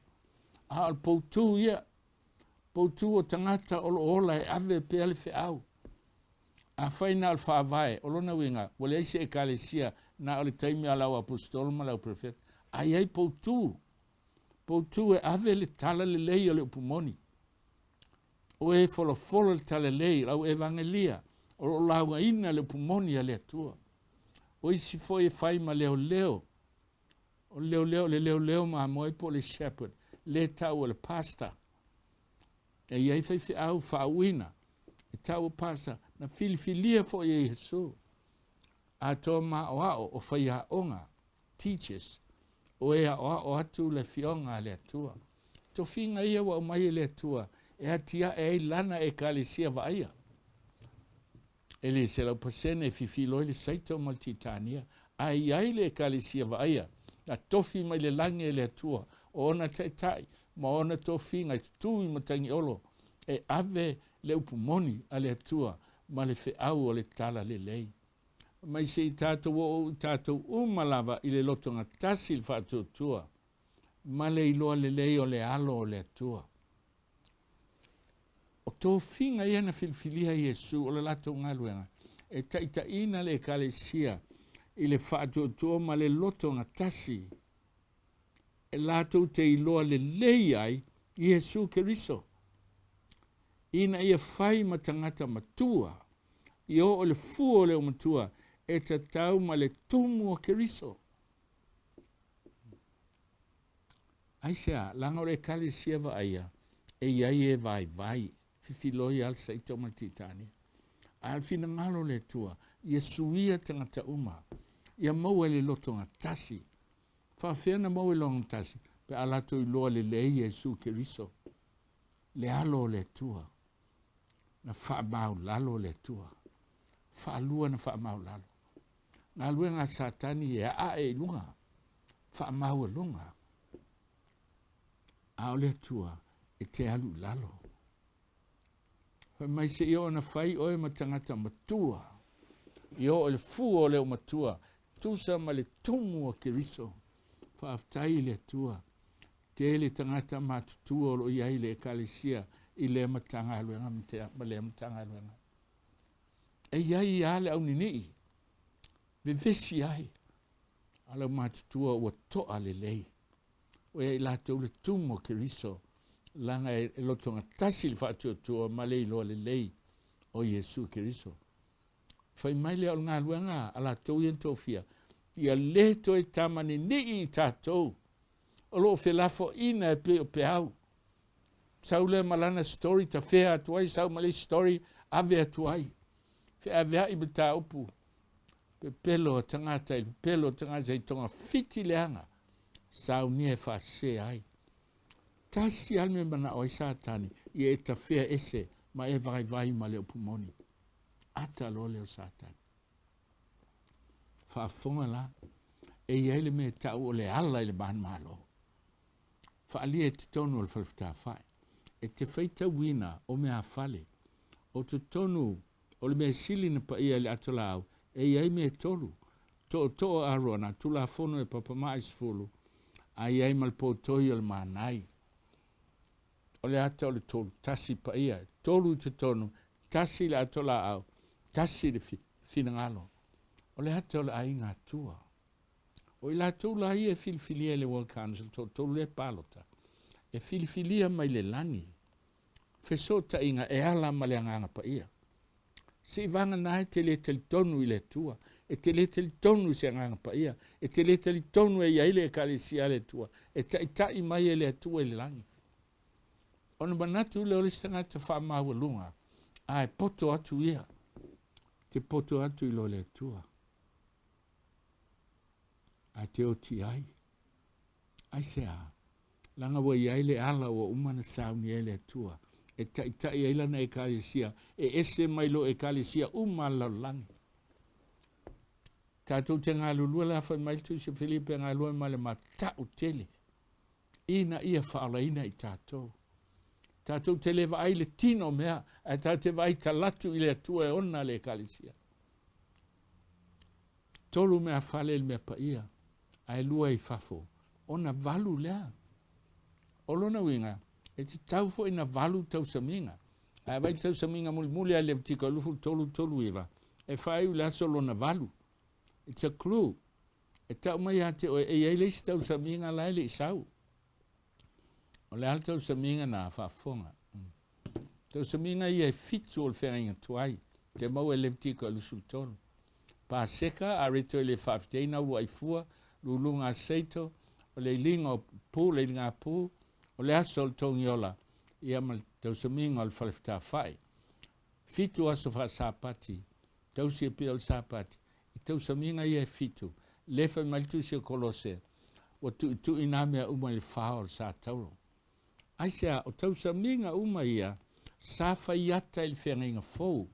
Speaker 3: Al poutu ia. Poutu o tangata o ola e ave pe ale fe au. A whaina al whaavae. O lona winga. Wale eise e kalesia na o le taimi ala au apostolo ma au profeta. Ai poutu. Poutu e ave le tala le lei o le upumoni. O e folo le tala lei, au evangelia, o launga ina le pumoni a le atua. O isi foi e fai ma leo, o leo ma moe po le shepherd, le tau le pasta. E iai fai fi au whauina, e tau pasta, na filifilia fo e Jesu. A tō ma o ao, o fai a onga, teachers, o e a o atu le fionga le atua. To finga ia wa mai le atua, e atia e lana e kalesia vaia. Ele se lau pasene fifilo ele saito maltitania. Ai le kalesia vaia. Na tofi mai le lange le atua. O ona tai, ma ona tofi ngai tui matangi olo. E ave le upumoni a le atua, ma le fe au o le tala le lei. Mai se i tātou umalava i le lotonga tasil whātou tua. Ma le iloa le lei o le alo o le atua. O tō whinga ia na whilwhilia Iesu o le lato ngaluenga. E taita ina le kalesia i le whātua ma le loto ngā tasi. E lato te iloa le lei ai Iesu Keriso. Ina ia whai matangata matua. I o le fuo le o matua e ta tau ma le tumu o Keriso. Aisea, langa o le kalesia va aia. E iai e vai. Fifiloi al saito matitani. Al fina ngalo le tua. Iesu ia tangata uma. Ia maua le loto ngā tasi. Whawhiana maua le longa tasi. Pe alato i loa le lei Iesu Keriso. Le alo le tua. Na whaamau lalo le tua. Whaalua na whaamau lalo. Ngā lue ngā satani e a e lunga. Whaamau e lunga. Ao le tua e te alu lalo. Mai se io na fai oe matangata matua. Io le fu o le matua. Tusa ma le tumu o Keriso. Whaaftai le tua. Te le tangata matutua o iai le ekalesia i le matanga aluenga ma le matanga aluenga. E iai ale au nini. Vevesi ai. Ala matutua ua toa le lei. O iai la tau le tumu o Keriso. Langa e lotonga tasi le whātua ma le iloa le lei o Iesu Keriso. Whai mai le au ngā luenga ala tau ian tōwhia. Ia le to e tamani ni i tātou. O lo whelafo ina e pe o pe au. Sau le malana story ta whea atuai, sau male story ave atuai. Whea avea i bita upu. Pe pelo tangata i tonga fiti leanga. Sau nie whase ai. Tasi alme mana o satani i e ta whea ese ma e vai ma leo pumoni. Ata lo leo satani. Whaafonga la e iele me tau o le ala i le bahan malo. Whaalia te tonu o le whalifta whai. E te whaita wina o mea whale. O te tonu o le mea sili na pa ia le atolau e iei me tolu. To arona tula fono e papama isfulu. A iei malpo toi o le manai. O le ata o le tolu, tasi pa ia, tolu te tonu, tasi le atola au, tasi le finangalo. O le ata o le ainga tua. O i la tula ia filifilia le World Council, tolu le palota. E filifilia mai le lani. Fesota inga e ala ma le anganga pa ia. Se i vanga nai te le tonu i le tua, e te le tonu se anganga pa ia, e te le tonu e iaile e kalesia le tua, e tai mai e le tua i le lani. Ona manatu le ole tangata whaamaua lunga, ai poto atu ia, te poto atu i lo le tua. A te oti ai. Ai se a, langa wa iai le ala wa umana sauni e le tua, e tai e ilana e kalesia, e ese mai lo e kalesia umala langi. Tātou te ngā lulua la whai mai tu se Filipe ngā lua ma le matau tele. Ina ia whaala ina i tātou. Tātou te lewa ai le tino mea, a tā te vai talatu i le atua e ona le kalisia. Tolu mea whale mea pa ia, ai lua i fafo, ona valu lea. Olona winga, e te tau fo ina valu tau saminga. Ai vai tau saminga muli ai le tika lufu tolu iwa. E whai u laso lona valu. It's a clue. E tau mai ate o e ei leisi tau saminga lai le isau. O le al tau saminga na whafonga. Tau saminga ia e fitu o le whenga tuai. Te mau e le tika lufu tolu. Pa seka a reto le whafteina ua i fua, lulunga seito, o le linga o pū, le linga pū, o le aso o tongiola, ia mal tau saminga o le whalefta whai. Fitu aso wha Sapati, tau si pia o Sapati, i tau saminga ia e fitu, lefa malitu si o kolose, o tu ina mea uma le whao o sa tauro. Aisea, o tau saminga uma ia, sa whaiata il whenga fau,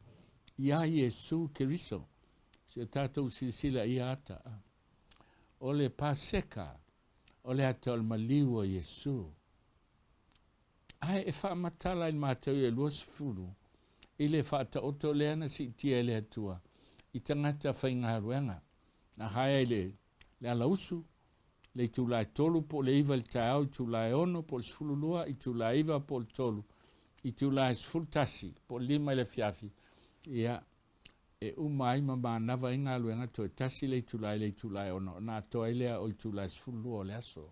Speaker 3: ia Yesu Keriso. Si o tātou silisila ia ata. O le paseka, o le ata o le maliu o Yesu. Ai e whaamatala in mātou e luas furu, i le whaata oto le ana si tia le atua, i tangata whainga ruenga. Na hae le alausu, le tūlai tolu po le iwa le tāau, i tūlai ono po le sfululua, i tūlai iwa po le tolu, i tūlai sfultasi, po lima le fiafi. Ia, e umai ma nawa inga luenga to tasi le tulai ono na to ilea o tulai sfulu o le aso.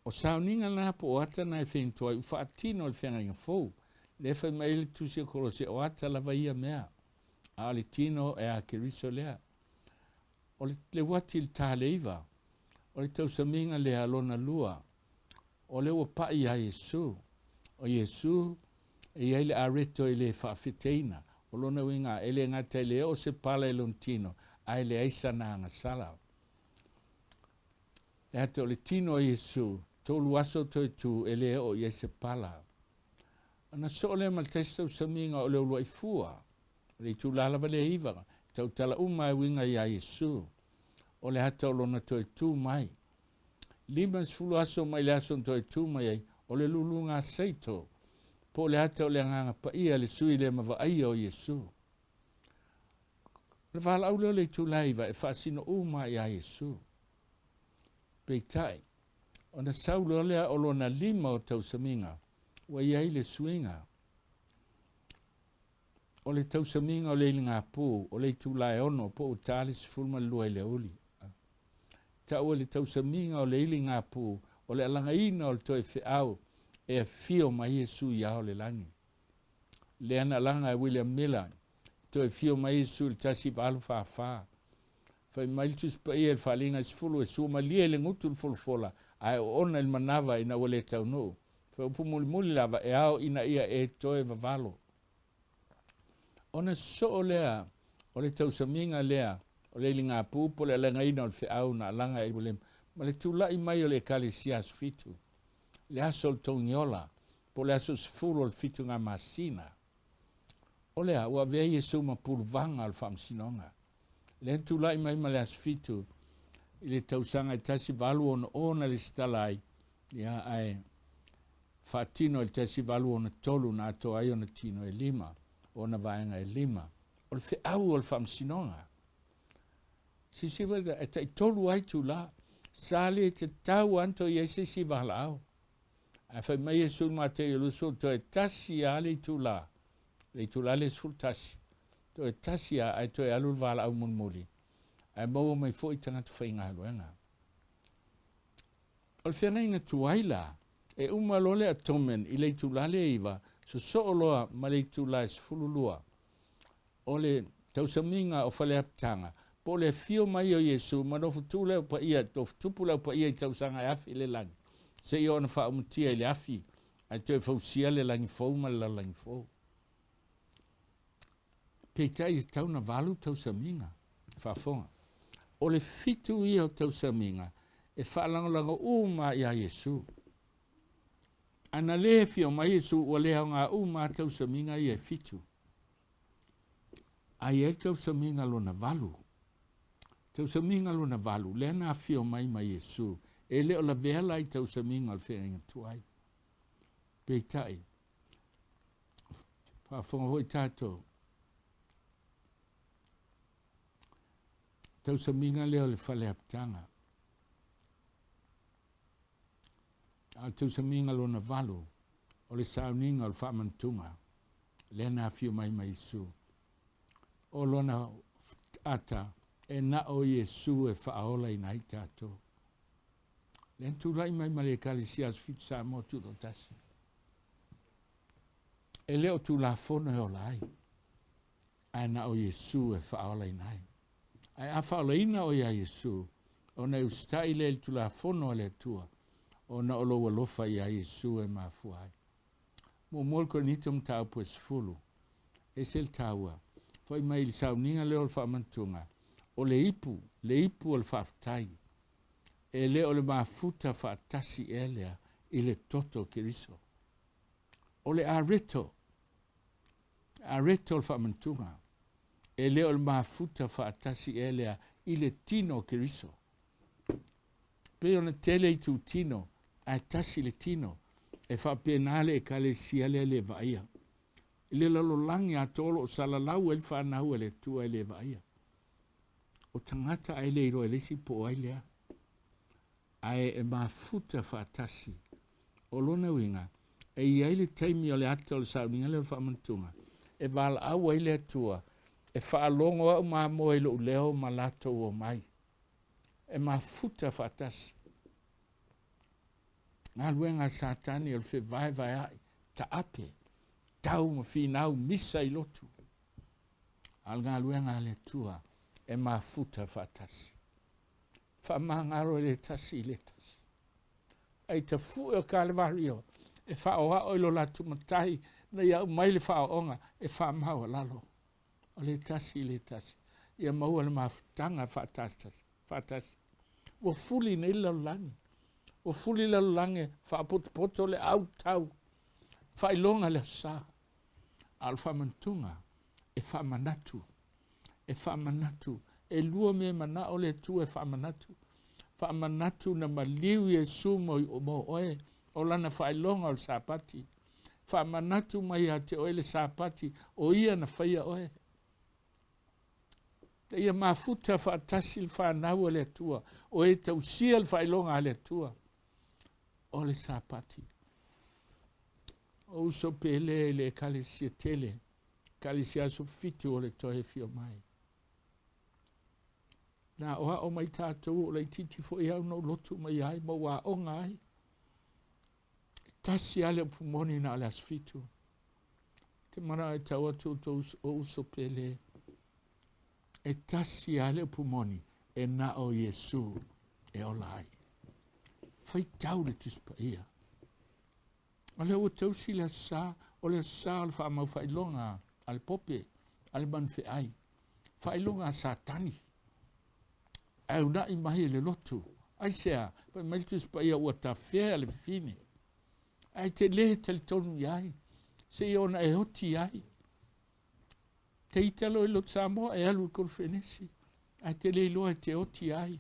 Speaker 3: O sauninga na po ata na e when toi ufaatino le whenga inga fau. Le whai maile tusi o kolose o ata lava ia mea. A le tino e a keriso lea. O le wati le tā leiva. O le tau saminga le alona lua. O le wapai a Yesu. O Yesu e ele areto ele whaafiteina. O lona winga, ele ngata ele o se pala e lontino, a ele aisa na anga sala. E hata o le tino Yesu, tolu aso toi tu ele o i se pala. Ana so ole maltesta usaminga o le ulua i fua, le tu lalava le iwa, tau tala uma e winga i a Yesu, o le hata o lona toi tu mai. Lima sfulu aso mai le aso toi tu mai, o le lulunga seito, po le ata o le nganga pa ia le sui le mawa aia o Yesu. Le wala au le tu laiva e whaasino uma i a Yesu. Peitai, o na saulo lea o lona lima o tau saminga, wa iai le suinga. O le tau saminga o le ilinga pū, o le tu lai ono, po o tali sifulma lua i le uli. Ta o le tau saminga o le ilinga pū, o le alanga ina o le toi fe au, e fio mai Yesu ia o le langi. Le ana langa e William Miller, to e fio mai Yesu le tasi balu wha. Fai mailitus pa ia e whalinga sifulu e suma lia le ngutu le fulfola, ai o ona il manawa ina wale tau no. Fai upu muli lava e ao ina ia e toe vavalo. Ona so o lea, o le tau saminga lea, o le linga pupo le langa ina o le fe au na langa e wale, ma le tulai mai o le kalisias fitu. Le aso o tongiola, po le aso sifuru o le fitu ngā masina. O lea, ua vea Yesu ma purvanga al whamsinonga. Le tulai mai ma le aso fitu, i le tausanga i tasi valu ona le stalai, ia ai whaatino i tasi valu ona tolu na ato ai ona tino e lima, ona vaenga e lima. O le fe au o le whamsinonga. Sisiwa e tai tolu ai tu la, sali te tau anto i ese si vala au. A fai mai e sul mate i luso to e tasi a le tula. Le tula le sul tasi. To e tasi a ai to e alul vala au munmuri. A maua mai fo i tangata fai ngā luenga. O le whianga inga tuaila. E umalole a tomen i le tula le iwa. So loa ma le tula e sfululua. O le tausaminga o fale aptanga. Po le fio mai o Yesu. Ma nofu tula o pa ia. Tofu tupula o pa ia i tausanga e afi le langi. Se i ona wha umutia i le afi, ai toi fausia le langi fau ma la langi fau. Peitai i tau na valu tau saminga, whafonga. O le fitu i o tau saminga, e whaalangolanga uma i a Yesu. Ana le fio ma Yesu o le ngā uma tau saminga i e fitu. Ai e tau saminga lo na valu. Tau saminga lo na valu, le na fio mai ma Yesu. E leo la vela i tau saminga al whenga tuai. peitai. Whaafonga hoi tātou. Tau sa minga leo le whale aptanga. A tau sa minga lo na valu. O le sauninga o le whaamantunga. Le na fiu mai mai su. O lona ata e na o Yesu e whaaola i nai tātou. Le tūlai mai male kalisia as fit sa mo tu do tasi. E leo tu la fono e o lai. Ai na o Yesu e whaola i nai. Ai a whaola ina o ia Yesu. O na ustai le tu la fono le tua. O na o loa lofa ia Yesu e mafuai. Mo molko nitum tau pues fulu. E sel taua. Foi mai il sauninga leo le whaamantunga. O le ipu o le whaaftai. E leo le mafuta whaatasi elea i le toto kiriso. O le areto le whaamantunga. E leo le mafuta whaatasi elea i le tino kiriso. Pe ona tele i tu tino, a tasi le tino, e whaapenale e kale siale le vaia. I le lalolangi a tolo o salalau e le whanau e le tua e le vaia. O tangata ai le iro e lesi po ai lea. Ai e mafuta whaatasi. O lona winga, e iai le taimi o le ata o le sauninga le whaamantunga. E wala au ai le tua. E whaalongo au mamo e lo leo malato o mai. E mafuta whaatasi. Ngā luenga satani o le vai ai. Ta ape. Tau ma whinau misa i lotu. Al ngā luenga le tua. E mafuta whaatasi. Whamangaro le tasi i le tasi. Ai ta fue o ka le vario. E whaoa o ilo la tumatai. Na iau mai le whaonga. E whamau lalo. O le tasi i le tasi. Ia maua le mafutanga whaatasi. Wa fuli na ila langi. Wa fuli la langi. Whaapoto le au tau. Whailonga le sa. Al whamantunga. E whamanatu. E whamanatu. E lua me mana o le tu e whamanatu. Whamanatu na maliu Yesu mo oe. O lana whailonga o Sapati. Whamanatu mai a te oe le Sapati. O ia na whaia oe. Te ia mafuta whaatasi le whanau le tua. O e tausia le whailonga le tua. O le Sapati. O uso pele le kalisia tele. Kalisia so fitu o le tohe fio mai. Na oa o mai tātou o le titi fo i au no lotu mai ai. Ma wā o ngai. Tasi ale pumoni na ale asfitu. Te mara e tau atu o uso pele. E tasi ale pumoni e na o Yesu e o lai. Fai tau le tispa ia. Ale o tausi le sa, o le sa al wha mau whailonga, al pope, al manfe ai. Whailonga satani. Au na i mahi le lotu. Ai sea, pa mai tispa ia ua ta whea le fine. Ai te le te tonu iai. Se i ona e hoti iai. Te italo e lo Samoa e alu kol fenesi. Ai te le loa e te hoti ai.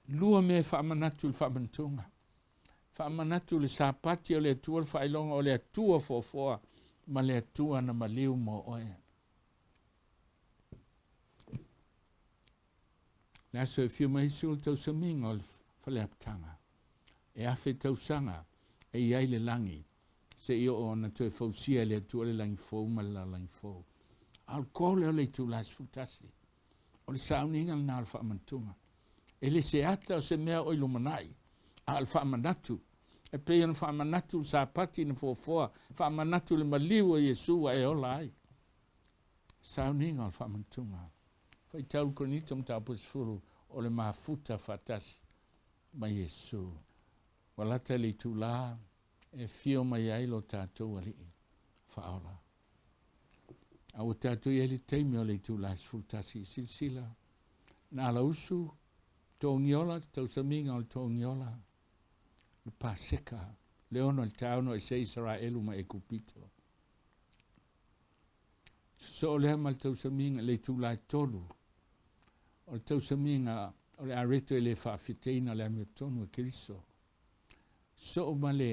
Speaker 3: Lua me whaamanatu le whaamantunga. Whaamanatu le Sapati o le atua le whailonga o le atua fofoa. Ma le atua na maliu mo oe. Le aso e whiu mai sul tau saminga o le whaleaptanga. E awhi tau sanga e iai le langi. Se io o na tue fausia le atua le langi fau ma la langi fau. Al kole o le tu las futasi. O le sauninga na al whaamantunga. E le se ata o se mea o ilumanai. Al whaamanatu. E pei ana whaamanatu Sapati na fofoa. Whaamanatu le maliu o Yesu e ola ai. Sauninga al whaamantunga. Whai tau konitum tapus furu o le mafuta fatasi. Ma Yesu. Walata le tu la. E fio mai ai lo tātou ali. Whaola. Au tātou i ele teimi o le tu la sfultasi silsila. Nā la usu. Tōngiola, tau saminga o le tōngiola. Le Paseka. Leono le tauno e se Israelu ma e kupito. So o lea ma le tau saminga le tu la tolu. O le tau saminga o le areto e le whaafiteina le amiotonu e Kiriso. so o male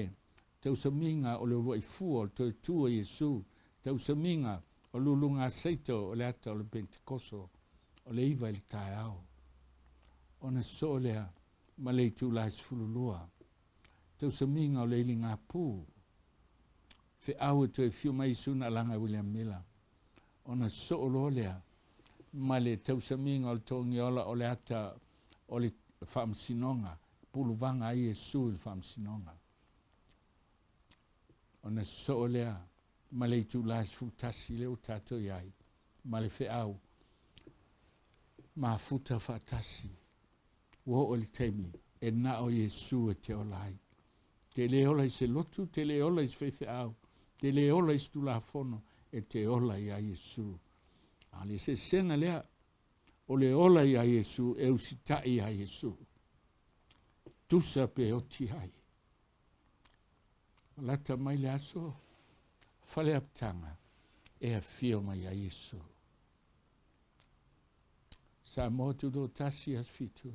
Speaker 3: tau saminga o le roi fu o te tua Yesu tau saminga o lulunga seito o le ata o le Pentekoso o le iwa i le tae au ona so lea ma le tu la sfululua tau saminga o le ili ngā pū fe au te fiu mai suna langa William Miller ona so o lea ma le tau saminga o le tongiola o le ata o le whaamsinonga pulu vanga ai Yesu i le whaamsinonga ona so lea ma le tu la sfutasi le o tato iai ma le fe au ma futa fatasi wo o le teimi e na o Yesu e te olai te le ola i se lotu te le ola i se fe au te le ola i se tu la fono e te ola i a Yesu a le se senga lea o le ola i a Yesu e usita i a Yesu tusa pe o ti hai lata mai le aso fale aptanga e a fio mai a Yesu sa motu do tasi as fitu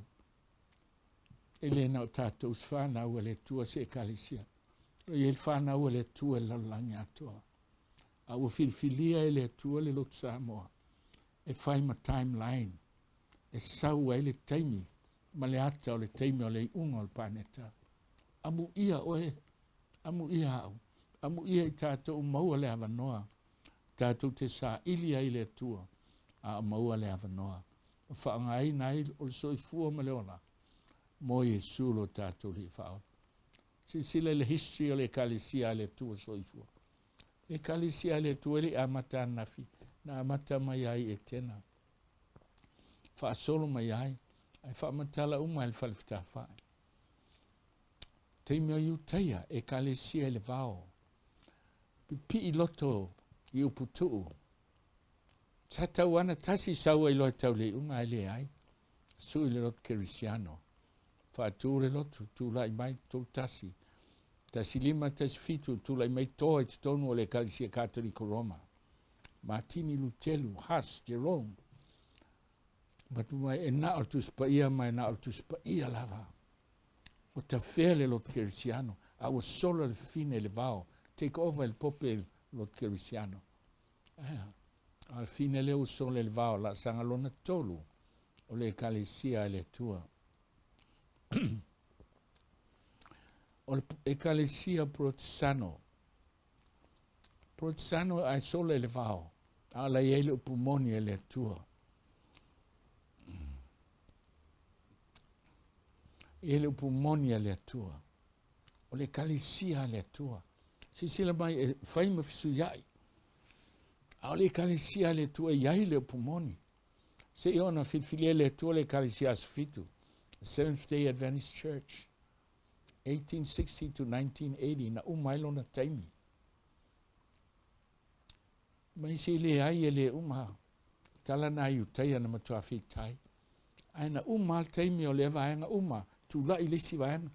Speaker 3: ele na o tatou sfana ua le tua se ekalisia e il fana ua le tua la langi atoa a ua filfilia e le tua le lotu Samoa e fai ma timeline e sau e le taimi ma le ata o le taimi o le unga o le paneta amu ia oe amu ia au amu ia i tatou maua le avanoa tatou te sa ilia i le tua a maua le avanoa whaangai nai o le soifua ma le ona mo Yesu lo tatou li whao sila le history o le ekalisia le tua soifua le ekalisia le tua le amata nafi na amata mai ai e tena whaasolo mai ai ai whaamatala uma le whalifta whae teimi o iutaia ekalisia le vao pi i loto i uputuu tatau ana tasi saua i loa tau le unga ele ai sui le loto kerisiano whaatu le loto tu lai mai tau tasi tasi lima tasi fitu tu lai mai toa i tonu o le kalisia Katoliko Roma Martini Lutelu Has Jerome matu mai e na altu spaia mai na altu spaia lava o ta fele lo kerisiano a o solo le fine le vao take over il pope lo kerisiano al fine le o solo le vao la sangalona tolu o le kalisia le tua o le ecclesia protestano ai solo le vao ala ele o pulmoni e le tua ele o pulmoni e le tua o le ecclesia le tua sila mai fai ma fisu iai a le ecclesia le tua iai le o pulmoni se iona filfilia le tua le ecclesia asfitu Seventh-day Adventist Church 1860 to 1980 na umailo na taimi mai se le ai ele uma tala na iutaia na matua fitai ai na uma taimi o le vaenga uma tu la i lesi vaenga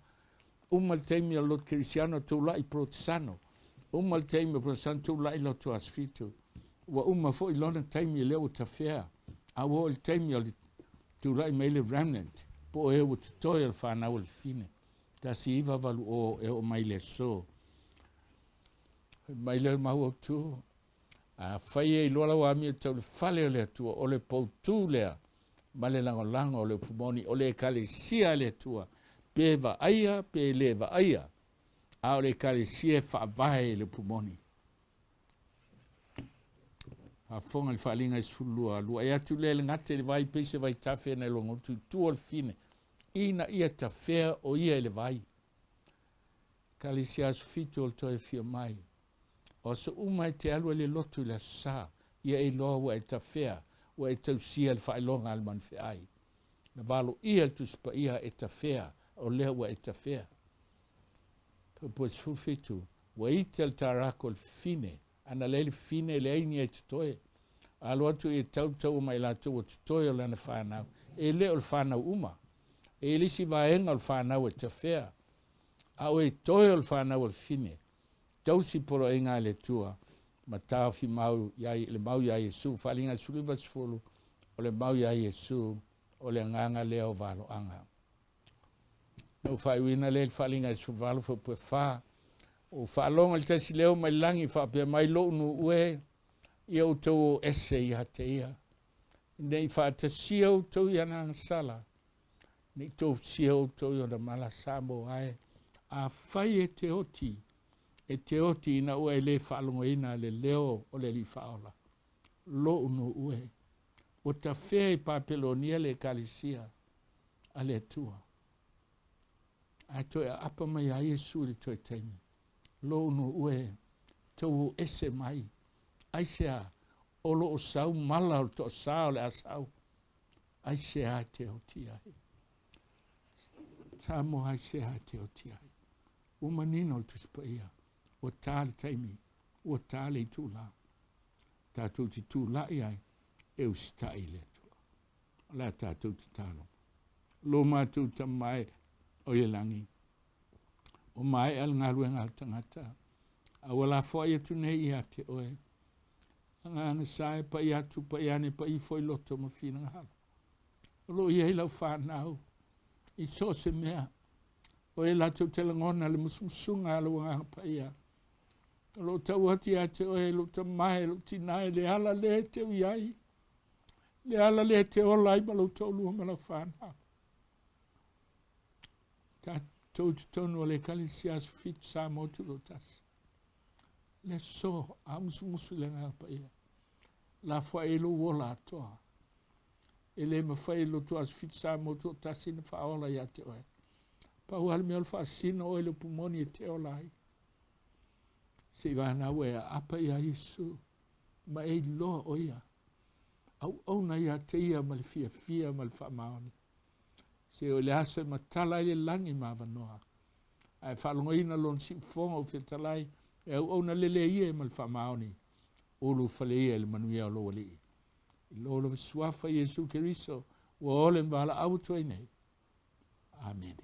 Speaker 3: uma taimi o lot cristiano tu la i protestano uma taimi o protestano tu la i lot asfitu wa uma fo i lona taimi le o tafea a wo il taimi o tu la i mele remnant po e o toi al fana o fine da si iva valu o e o mai le so mai le mau tu a fai e lola wa mi tau le fale le tu o le poutu le ma le lango o le pumoni o le kalesia le tua peva aia pe leva aia a o le kalesia fa vai le pumoni a fonga le falinga i sulua lua e atu le ngate le vai pese vai tafe na longo tu al fine ina ia tafea o ia ele vai kalisia fitu o toi fia mai o so umai te alu le lotu le sa ia e loa wa e tafea wa e tausia le failonga al man fe ai na valo ia tu spa ia e tafea o le wa e tafea po su fitu wa itel tarako el fine ana le fine le ai ni toi alo atu e tau mai la tu toi o lana fana e le o fana uma e lisi vaenga o whanau e te whea. A o e toi o whanau o fine. Tausi poro e ngā le tua. Ma tāwhi mau iai, le mau iai Yesu. Whalinga suliva sifolu o le mau iai Yesu o le nganga leo valo anga. no whaiwina le whalinga e suvalu fo pue wha. O whaalonga le tasi leo mai langi whapea mai lo nu ue i au tau ese i hate ia. Nei whaatasia au tau i ana sala. Nei tau sia au tau i ona mala sambo ai. A whai e te oti ina ue le whaalonga ina le leo o le li whaola. Lo nu ue. O ta whea i papelonia le kalisia a le tua. Ai toi a apa mai a Yesu le toi taimi. Lo nu ue tau ese mai. Ai sea o lo o sau mala o to sao le a sau. Ai sea te oti ai. Tamo ai sea te oti ai. O manino o tuspa ia. O tāle taimi. O tāle i tūla. Tātou ti tūla ai. E ustai le tua. La tātou ti tālo. Lo mātou ta mai o le langi. O mai al ngaru ngal tangata. A wala fo ia tu nei ia te oe. Anga sai pa ia tu pa ia ne pa i foi loto mo fina ngalo. O lo ia ila whanau. I so se mea. O e lato te langona le musumusunga alo nganga pa ia. O lo tau hati a te oe lo ta mai lo tinai le ala le te uiai. Le ala le te olai ma lo tolu ma la whanau. Ta tau tonu le kalisias fit sa motu lo tasi. Le so a musumusu le nganga pa ia. La fwa e lo wola atoa. E le ma fwa e lo tuas fit sa motu tasi na whaola ia te oe. Pa ual me alfa sino o le pumoni e te olai. Se vana we apa ia Yesu. Ma e lo o ia. Au na ia te ia ma le fia ma le whamaoni. Se o le asa ma tala le langi ma vanoa. Ai whalongoina lon si fonga o whetalai. E au na lele ia ma le whamaoni. Olu whale ia le manuia o lo wali. I lo suafa Yesu Keriso. Wa ole mbala au tuai nei. Amen.